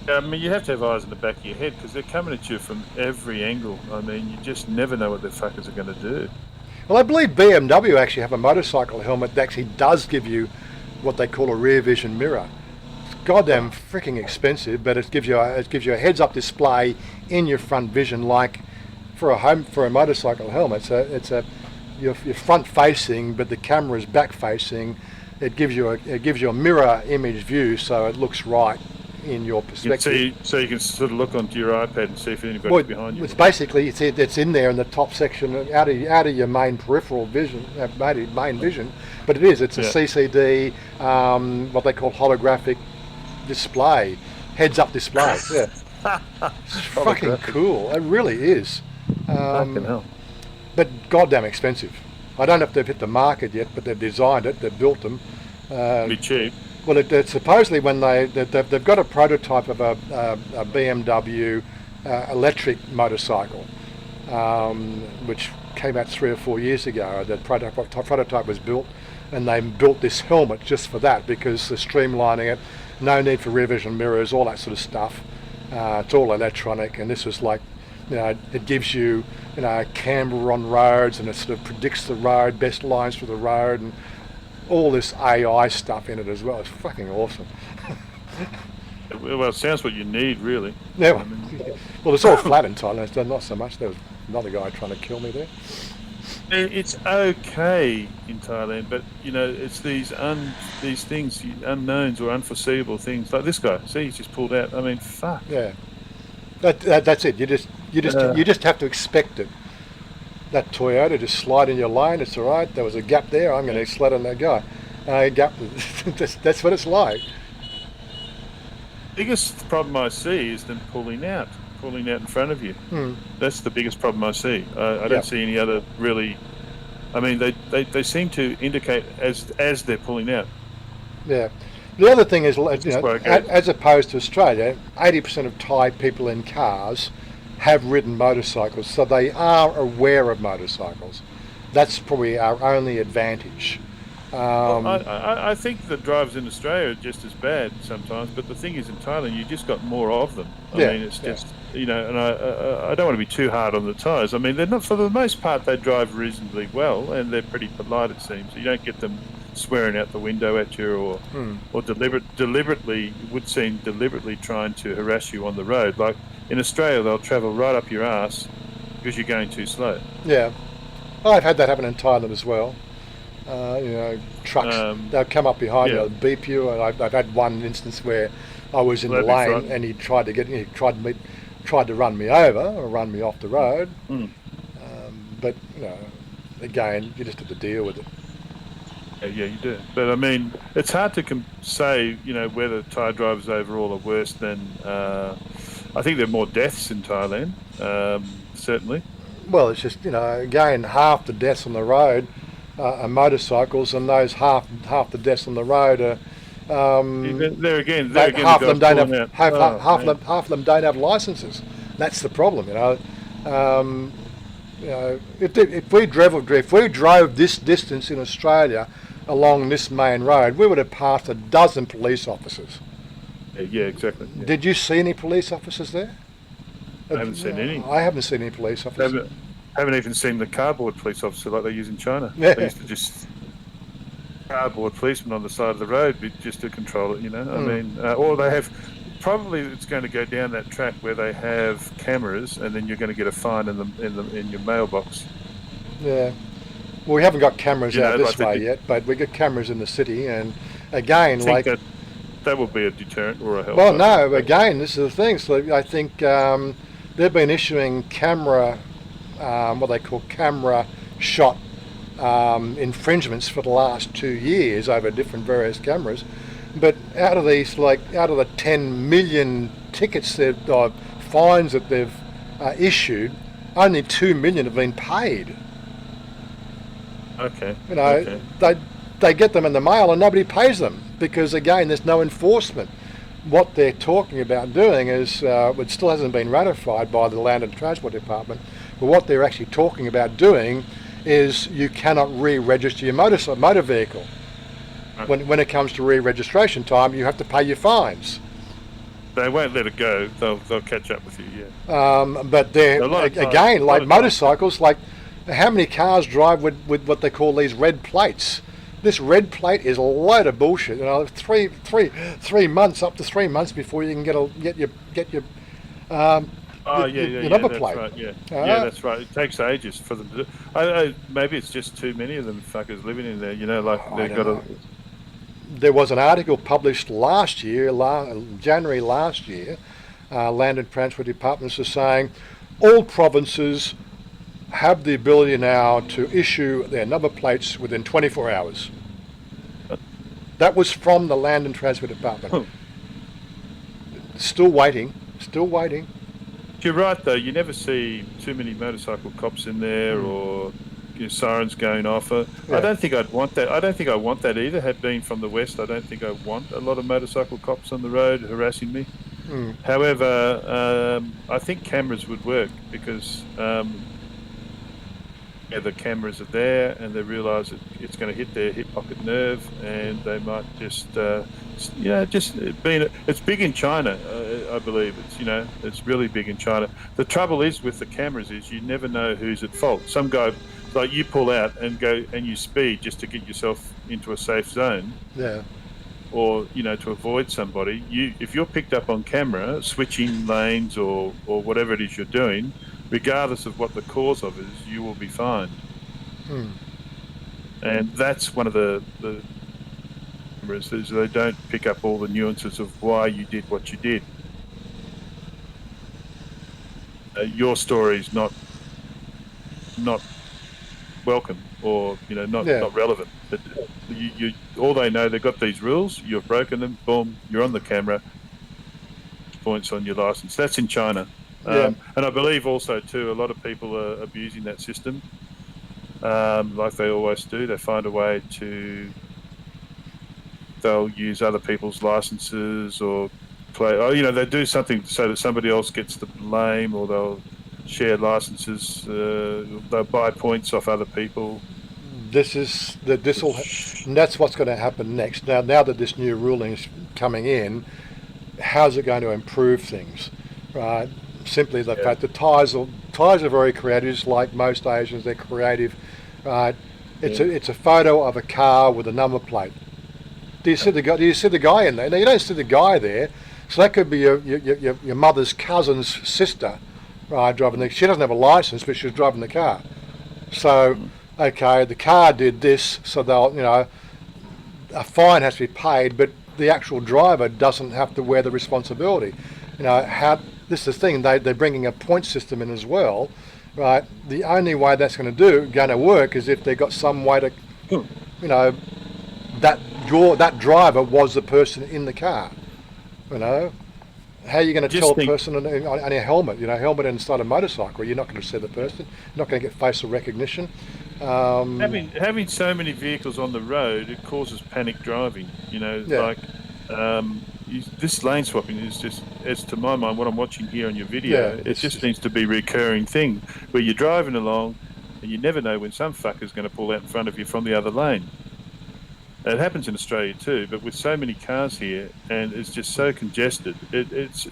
I mean, you have to have eyes in the back of your head because they're coming at you from every angle. I mean, you just never know what the fuckers are going to do. Well, I believe BMW actually have a motorcycle helmet that actually does give you what they call a rear vision mirror. Goddamn freaking expensive, but it gives you a heads-up display in your front vision, like for a motorcycle helmet. You're front facing, but the camera is back facing. It gives you a mirror image view, so it looks right in your perspective. So you can sort of look onto your iPad and see if anybody's behind you. It's basically it's in there in the top section, out of your main peripheral vision, main vision. But it's a CCD, what they call holographic display, heads-up display. Yeah, it's fucking cool. It really is. Fucking hell. But goddamn expensive. I don't know if they've hit the market yet, but they've designed it. They've built them. Be cheap. Well, supposedly when they've got a prototype of a BMW electric motorcycle, which came out 3 or 4 years ago. The prototype was built, and they built this helmet just for that, because they're streamlining it. No need for rear vision mirrors, all that sort of stuff. It's all electronic, and this was like, it gives you, camber on roads, and it sort of predicts the road, best lines for the road, and all this AI stuff in it as well. It's fucking awesome. Well, it sounds what you need, really. Yeah, well, it's all flat in Thailand, so not so much. There was another guy trying to kill me there. It's okay in Thailand, but it's these things, unknowns or unforeseeable things. Like this guy, see, he's just pulled out. I mean, fuck. Yeah, that's it. You just have to expect it. That Toyota just slide in your lane. It's all right. There was a gap there. I'm going to slide on that guy. Gap. That's what it's like. Biggest problem I see is them pulling out in front of you. That's the biggest problem I see. I don't see any other really. I mean, they seem to indicate as they're pulling out. Yeah. The other thing is, as opposed to Australia, 80% of Thai people in cars have ridden motorcycles, so they are aware of motorcycles. That's probably our only advantage. I think the drivers in Australia are just as bad sometimes, but the thing is, in Thailand, you just got more of them. I mean, it's just, and I don't want to be too hard on the Thais. I mean, they're not, for the most part, they drive reasonably well, and they're pretty polite, it seems. You don't get them swearing out the window at you or deliberately trying to harass you on the road. Like in Australia, they'll travel right up your ass because you're going too slow. Yeah. I've had that happen in Thailand as well. Trucks, they'll come up behind you, they'll beep you. And I've had one instance where I was in the lane and he tried to run me over or run me off the road. But again, you just have to deal with it. Yeah, you do. But I mean, it's hard to say, whether Thai drivers overall are worse than. I think there are more deaths in Thailand, certainly. Well, it's just again, half the deaths on the road are motorcycles, and those half the deaths on the road are. Half of them don't have licenses. That's the problem, If we drove this distance in Australia along this main road, we would have passed a dozen police officers. Yeah, exactly. Yeah. Did you see any police officers there? I haven't seen any. I haven't seen any police officers. Haven't even seen the cardboard police officer like they use in China. Yeah. They used to just cardboard policemen on the side of the road just to control it, I mean, or they have. Probably it's going to go down that track where they have cameras, and then you're going to get a fine in your mailbox. Yeah. Well, we haven't got cameras out this way yet, but we got cameras in the city, and again, that will be a deterrent or a help. Well, no. Again, this is the thing. So I think they've been issuing camera, what they call camera shot infringements for the last 2 years over different various cameras. But out of the 10 million tickets fines that they've issued, only 2 million have been paid. Okay. They get them in the mail and nobody pays them because, again, there's no enforcement. What they're talking about doing is, it still hasn't been ratified by the Land and Transport Department, but what they're actually talking about doing is you cannot re-register your motor vehicle. When it comes to re-registration time, you have to pay your fines. They won't let it go. They'll catch up with you. Yeah. But they're again, like motorcycles. Like, how many cars drive with what they call these red plates? This red plate is a load of bullshit. 3 months, up to 3 months before you can get your number plate. Right, yeah, that's right. It takes ages for them to do. Maybe it's just too many of them fuckers living in there. They've got to. There was an article published last year, January last year. Land and Transport Departments are saying all provinces have the ability now to issue their number plates within 24 hours. That was from the Land and Transport Department. Still waiting. You're right, though. You never see too many motorcycle cops in there or sirens going off. I don't think I'd want that. I don't think I want that either. Had been from the West, I don't think I want a lot of motorcycle cops on the road harassing me. However, I think cameras would work because the cameras are there and they realise it's going to hit their hip pocket nerve, and they might just it's big in China. I believe it's really big in China. The trouble is with the cameras is you never know who's at fault. Some guy, like you pull out and go and you speed just to get yourself into a safe zone. Yeah. Or to avoid somebody. If you're picked up on camera switching lanes or whatever it is you're doing, regardless of what the cause of it is, you will be fined. And that's one of the cameras is they don't pick up all the nuances of why you did what you did. Your story's not welcome or not relevant. But you all they know, they've got these rules, you've broken them, boom, you're on the camera, points on your license. That's in China. And I believe also too, a lot of people are abusing that system, like they always do. They find a way they'll use other people's licenses or they do something so that somebody else gets the blame, or they'll share licenses, they'll buy points off other people. And that's what's going to happen next. Now that this new ruling is coming in, how's it going to improve things? Right? Simply the fact that Thais are very creative, just like most Asians. They're creative. Right? It's a photo of a car with a number plate. Do you see the guy? Do you see the guy in there? No, you don't see the guy there. So that could be your mother's cousin's sister, right? Driving she doesn't have a license, but she's driving the car. So, okay, the car did this, so they'll a fine has to be paid, but the actual driver doesn't have to wear the responsibility. This is the thing, they're bringing a point system in as well, right? The only way that's going to work is if they've got some way to, that driver was the person in the car. How are you going to tell a person on a helmet? Helmet inside a motorcycle, you're not going to see the person. You're not going to get facial recognition. Having so many vehicles on the road, it causes panic driving. This lane swapping is just, as to my mind, what I'm watching here on your video, it just needs to be a recurring thing where you're driving along and you never know when some fucker's going to pull out in front of you from the other lane. It happens in Australia too, but with so many cars here and it's just so congested, it's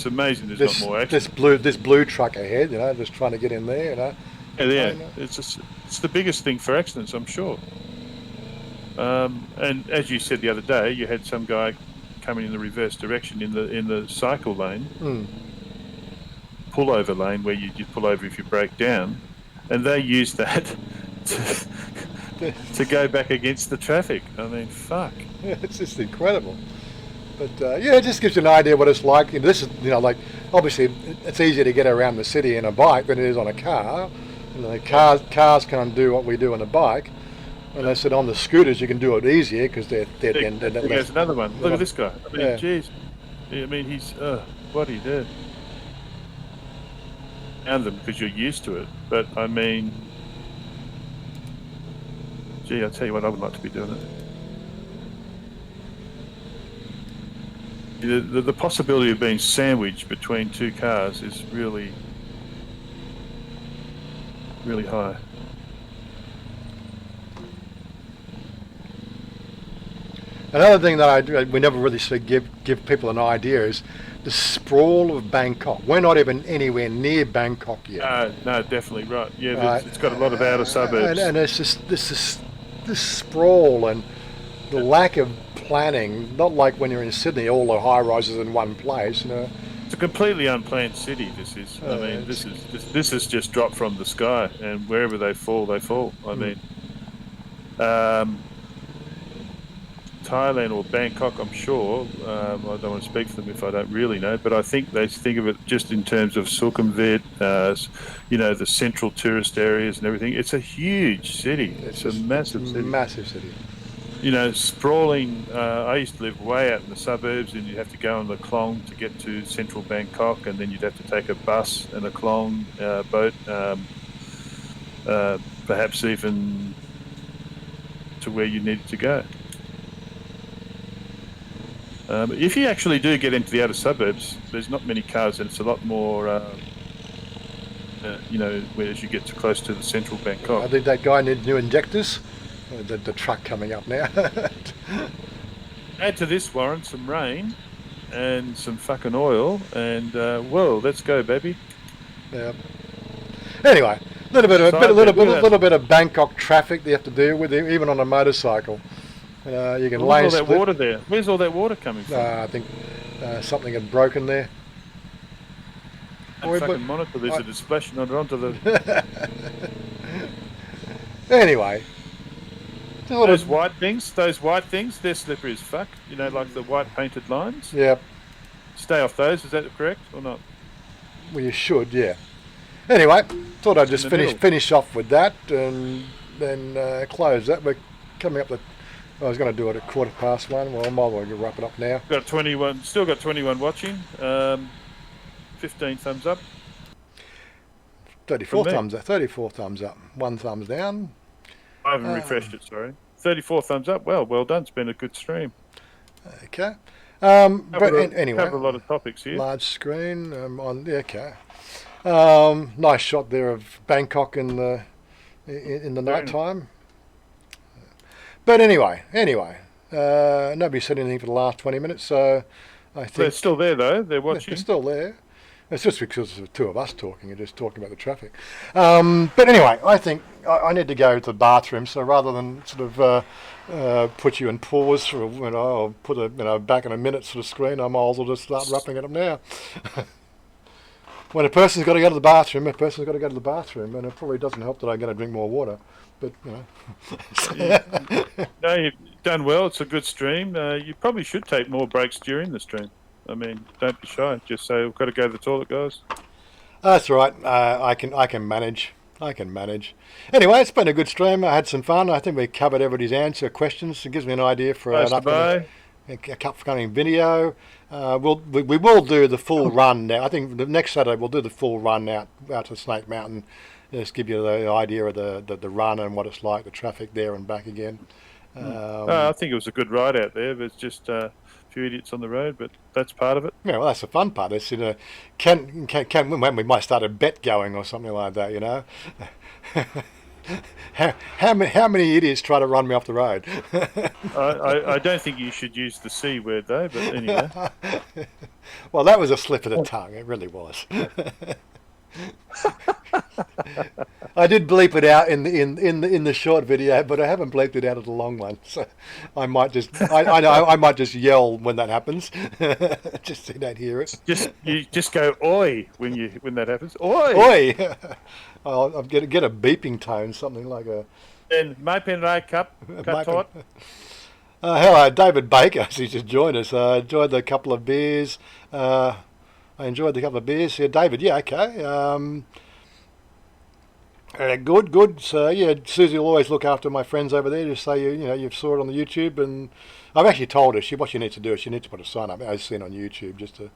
amazing there's not more accidents. This blue truck ahead, just trying to get in there, It's the biggest thing for accidents, I'm sure. And as you said the other day, you had some guy coming in the reverse direction in the cycle lane, pullover lane where you pull over if you break down, and they use that to go back against the traffic. I mean, fuck. Yeah, it's just incredible. But it just gives you an idea what it's like. This is, obviously it's easier to get around the city in a bike than it is on a car. Cars can't do what we do on a bike. And they said on the scooters you can do it easier because they're There's another one. Look at this guy. I mean, jeez. I mean, he's what do you do? Around them because you're used to it. But I mean, gee, I'll tell you what, I would like to be doing it. The possibility of being sandwiched between two cars is really, really high. Another thing that we never really sort of give people an idea is the sprawl of Bangkok. We're not even anywhere near Bangkok yet. No, definitely right. Yeah, it's got a lot of outer suburbs. And it's just this sprawl and the lack of planning. Not like when you're in Sydney, all the high rises in one place. It's a completely unplanned city. This is. I mean, this is just dropped from the sky, and wherever they fall, they fall. I mean. Thailand or Bangkok, I'm sure. I don't want to speak for them if I don't really know, but I think they think of it just in terms of Sukhumvit, the central tourist areas and everything. It's a huge city. It's a massive city. Massive city. Sprawling. I used to live way out in the suburbs, and you'd have to go on the Klong to get to central Bangkok, and then you'd have to take a bus and a Klong boat. perhaps even to where you needed to go. If you actually do get into the outer suburbs, there's not many cars, and it's a lot more, as you get too close to the central Bangkok. I think that guy needs new injectors. The truck coming up now. Add to this, Warren, some rain and some fucking oil, and well, let's go, baby. Yeah. Anyway, little bit of Bangkok traffic that you have to deal with, even on a motorcycle. You can lane Where's all that water there? Where's all that water coming from? I think something had broken there. That fucking monitor lizard is splashing onto the... Anyway. Those white things, they're slippery as fuck. You know, like the white painted lines. Yep. Stay off those. Is that correct or not? Well, you should, yeah. Anyway, thought I'd just finish off with that and then close that. We're coming up I was going to do it at 1:15. Well, I might as well wrap it up now. Still got 21 watching. 15 thumbs up. 34 thumbs up. 34 thumbs up. 1 thumbs down. I haven't refreshed it, sorry. 34 thumbs up. Well done. It's been a good stream. Okay. Anyway. Cover a lot of topics here. Large screen. Okay. Nice shot there of Bangkok in the night time. But anyway. Nobody said anything for the last 20 minutes, so I think... They're still there, though. They're watching. They're still there. It's just because of the two of us talking and just talking about the traffic. But anyway, I think I need to go to the bathroom, so rather than sort of put you in pause for, or put a back in a minute sort of screen, I might as well just start wrapping it up now. When a person's got to go to the bathroom, and it probably doesn't help that I'm going to drink more water. But, No, you've done well. It's a good stream. You probably should take more breaks during the stream. I mean, don't be shy. Just say, we've got to go to the toilet, guys. That's right. I can manage. Anyway, it's been a good stream. I had some fun. I think we covered everybody's questions. It gives me an idea for an upcoming video. We will do the full run now. I think the next Saturday we'll do the full run out to Snake Mountain. Just give you the idea of the run and what it's like, the traffic there and back again. I think it was a good ride out there. There's just a few idiots on the road, but that's part of it. Yeah, well, that's the fun part. It's, when we might start a bet going or something like that, How many idiots try to run me off the road? I don't think you should use the C word, though, but anyway. Well, that was a slip of the tongue. It really was. I did bleep it out in the short video, but I haven't bleeped it out of the long one. So I might just I might just yell when that happens, just so you don't hear it. You just go oi when that happens. Oi! Oi! I'll get a beeping tone, something like a. Then my pen right cup cut tot. Hello, David Baker. He's just joined us. Enjoyed the couple of beers. I enjoyed the couple of beers here, David. Yeah, okay. Good. So yeah, Susie will always look after my friends over there. Just say you saw it on the YouTube, and I've actually told her what she needs to do is she needs to put a sign up as seen on YouTube, just to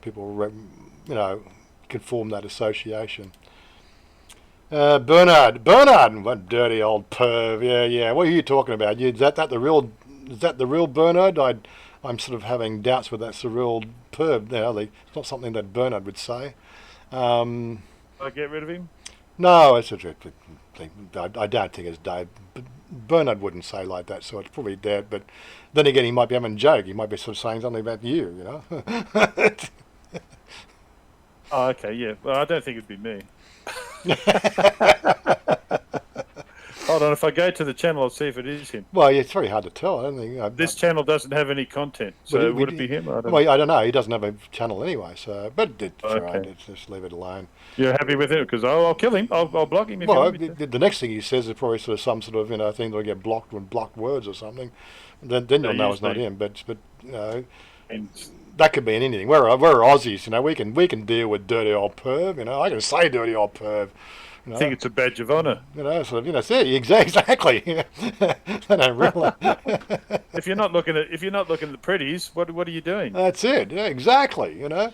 people can form that association. Bernard, what dirty old perv. Yeah. What are you talking about? Is that the real Bernard? I'm sort of having doubts whether that's the real perv. It's not something that Bernard would say. I get rid of him? No, it's a thing. I don't think it's Dave. Bernard wouldn't say like that, so it's probably Dad. But then again, he might be having a joke. He might be sort of saying something about you, Oh, okay, yeah. Well, I don't think it'd be me. Hold on, if I go to the channel, I'll see if it is him. Well, yeah, it's very hard to tell. I don't think this channel doesn't have any content, so would it be him? I don't know. He doesn't have a channel anyway, so right. Just leave it alone. You're happy with it? Because I'll kill him. I'll block him. If well, the next thing he says is probably sort of some sort of thing that'll get blocked with blocked words or something. Then you'll know it's not him. But that could be in anything. We're Aussies, we can deal with dirty old perv. I can say dirty old perv. I think it's a badge of honour. See, exactly. They don't realise. If you're not looking at the pretties, what are you doing? That's it. Yeah, exactly. Anyway,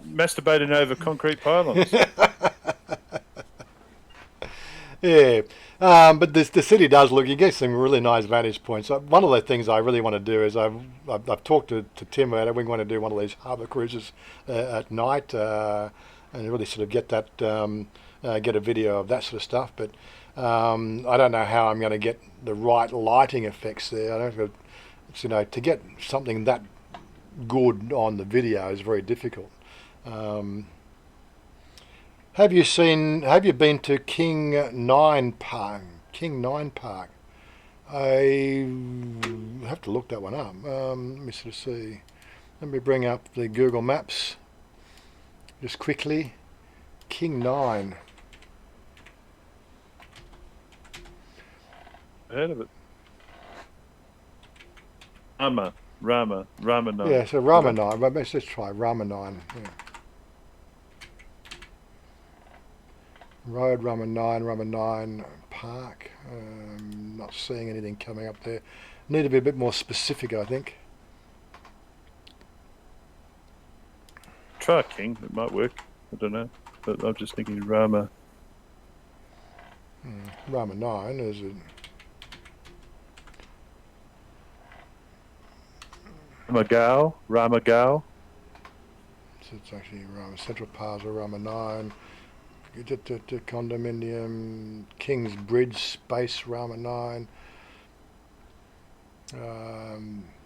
masturbating over concrete pylons. Yeah, but the city does look. You get some really nice vantage points. One of the things I really want to do is I've talked to Tim about it. We want to do one of these harbour cruises at night and really sort of get that get a video of that sort of stuff. But I don't know how I'm going to get the right lighting effects there. I don't know. It's, to get something that good on the video is very difficult. Have you been to King 9 Park? King 9 Park. I have to look that one up. Let me sort of see. Let me bring up the Google Maps just quickly. King 9. Heard of it? Rama 9. Yeah, so Rama 9. Let's try Rama 9. Yeah. Road, Rama 9 Park. Not seeing anything coming up there. Need to be a bit more specific, I think. Try King, it might work. I don't know, but I'm just thinking Rama. Rama 9 is it? Rama Gal. So it's actually Rama Central Plaza, Rama 9. Condominium, King's Bridge, Space, Rama 9.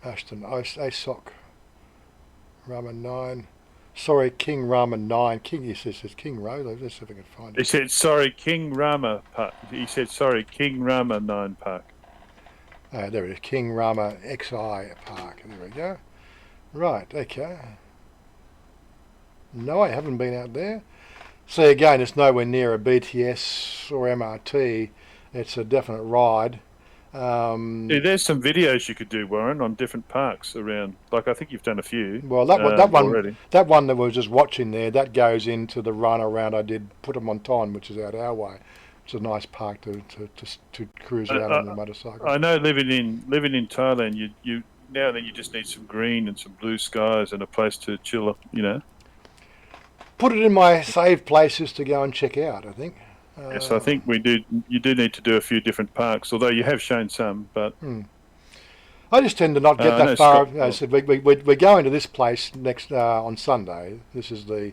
Ashton ASOC, Rama 9. Sorry, King Rama 9. King, he says King Road. Let's see if I can find it. He said, sorry, King Rama Park. He said, sorry, King Rama 9 Park. There it is, King Rama XI Park. There we go. Right, okay. No, I haven't been out there. See, again, it's nowhere near a BTS or MRT. It's a definite ride. There's some videos you could do, Warren, on different parks around. Like, I think you've done a few. Well, that one already. That one that we were just watching there, that goes into the run around I did Puttamonton, which is out our way. It's a nice park to cruise around on the motorcycle. I know living in Thailand, you now and then you just need some green and some blue skies and a place to chill up, Put it in my saved places to go and check out, I think. Yes, I think you do need to do a few different parks, although you have shown some, but... I just tend to not get that far. I said we're going to this place next on Sunday. This is the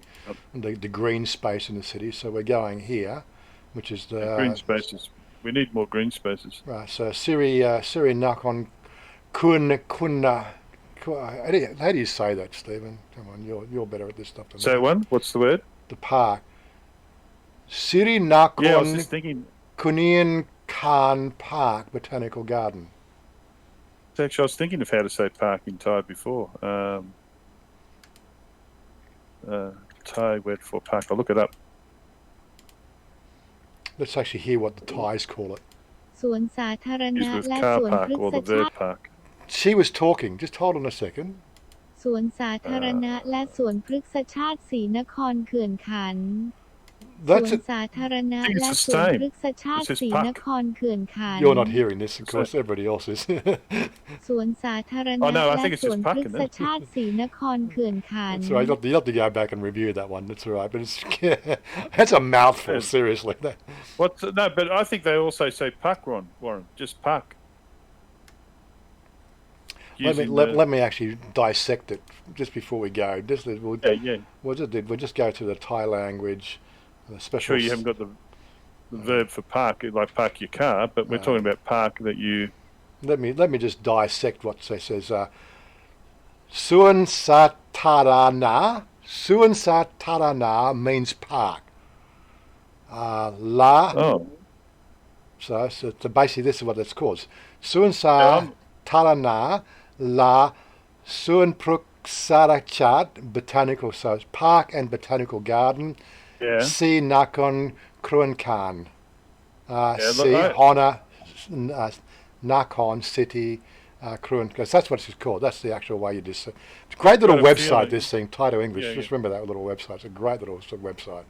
green space in the city, so we're going here, which is the... green spaces. We need more green spaces. Right, so Siri Nakon Kunna... How do you say that, Stephen? Come on, you're better at this stuff than me. Say one. What's the word? The park. Siri Nakon I was just thinking. Kunian Khan Park Botanical Garden. Actually, I was thinking of how to say park in Thai before. Thai word for park. I'll look it up. Let's actually hear what the Thais call it. สวนสาธารณะ Is with และ car สวน park พฤ or กษ the ชา verb ติ park? She was talking. Just hold on a second. สวนสาธารณะและสวนพฤกษชาติศรีนครเขื่อนขันธ์ ส That's วน it. สาธารณะ I think it's และ the สวน same. พฤกษชาติ It says ศรี park. นครเขื่อนขันธ์ You're not hearing this, of course. Everybody else is. สวนสาธารณะ Oh, no, I และ think it's ส just วน park, พฤก isn't ษ it? ชาติศรีนครเขื่อนขันธ์ That's all right. You have to go back and review that one. That's all right. But it's that's a mouthful. Yeah. Seriously. No, but I think they also say park, Warren. Just park. Let me actually dissect it just before we go. We'll just go to the Thai language. The special. Sure, you haven't got the verb for park, like park your car, but we're talking about park that you. Let me just dissect what it says. Suan Satarana. Suan Satarana means park. Oh. So basically this is what it's called. Suan Satarana La Suan Pruksarachat Botanical. So it's park and botanical garden. Yeah. Si Nakon Kruankan. Si look, Hona Nakhon City Kruan. Because that's what it's called. That's the actual way you just. It's a great little Got a website. feeling. This thing, Thai to English. Yeah, Just remember that little website. It's a great little website.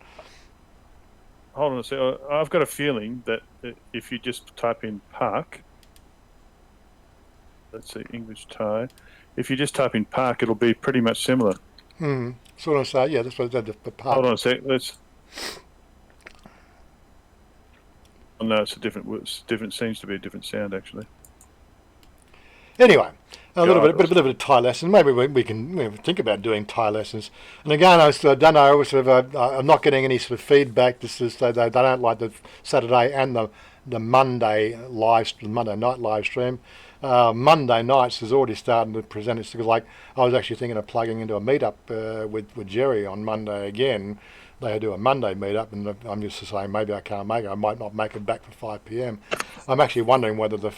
Hold on a second. I've got a feeling that if you just type in park, let's see, English Thai. If you just type in park, it'll be pretty much similar. So I say, yeah, that's what the park. Hold on a sec. No, it's a different. Seems to be a different sound actually. Anyway, a bit of a Thai lesson. Maybe we can think about doing Thai lessons. And again, I don't know. I'm not getting any sort of feedback. This is they don't like the Saturday and the Monday Monday night live stream. Monday nights is already starting to present. It's like I was actually thinking of plugging into a meetup with Jerry on Monday again. They do a Monday meetup, and I'm just saying maybe I can't make it. I might not make it back for 5 p.m. I'm actually wondering whether the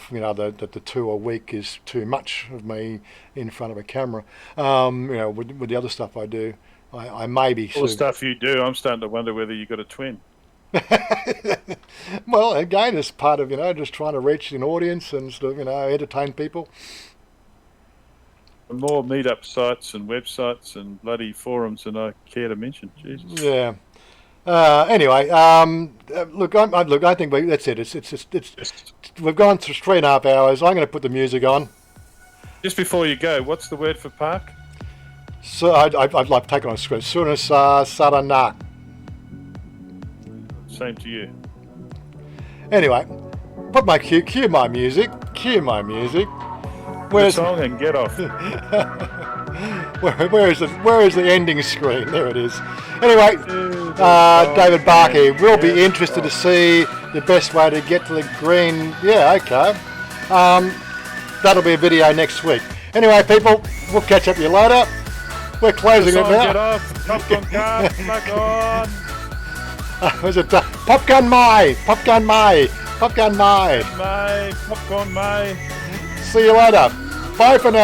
2 a week is too much of me in front of a camera. With the other stuff I do, I may be. All the stuff you do, I'm starting to wonder whether you got a twin. Well, again, it's part of just trying to reach an audience and sort of entertain people. More meetup sites and websites and bloody forums than I care to mention. Jesus. Yeah. Anyway, look, I think that's it. It's we've gone through 3.5 hours. I'm going to put the music on. Just before you go, what's the word for park? So I'd like to take it on a screen. Sunasa Sarana. Same to you. Anyway, put my cue my music. Cue my music. Where's the song and get off? Where is the ending screen? There it is. Anyway, David Barkey, we'll be interested to see the best way to get to the green. Yeah, okay. That'll be a video next week. Anyway, people, we'll catch up with you later. We're closing it now. Get off. Popcorn car. Back on. Was it Popcorn Mai? Popcorn Mai. Popcorn Mai. Popcorn Mai. See you later. Bye for now.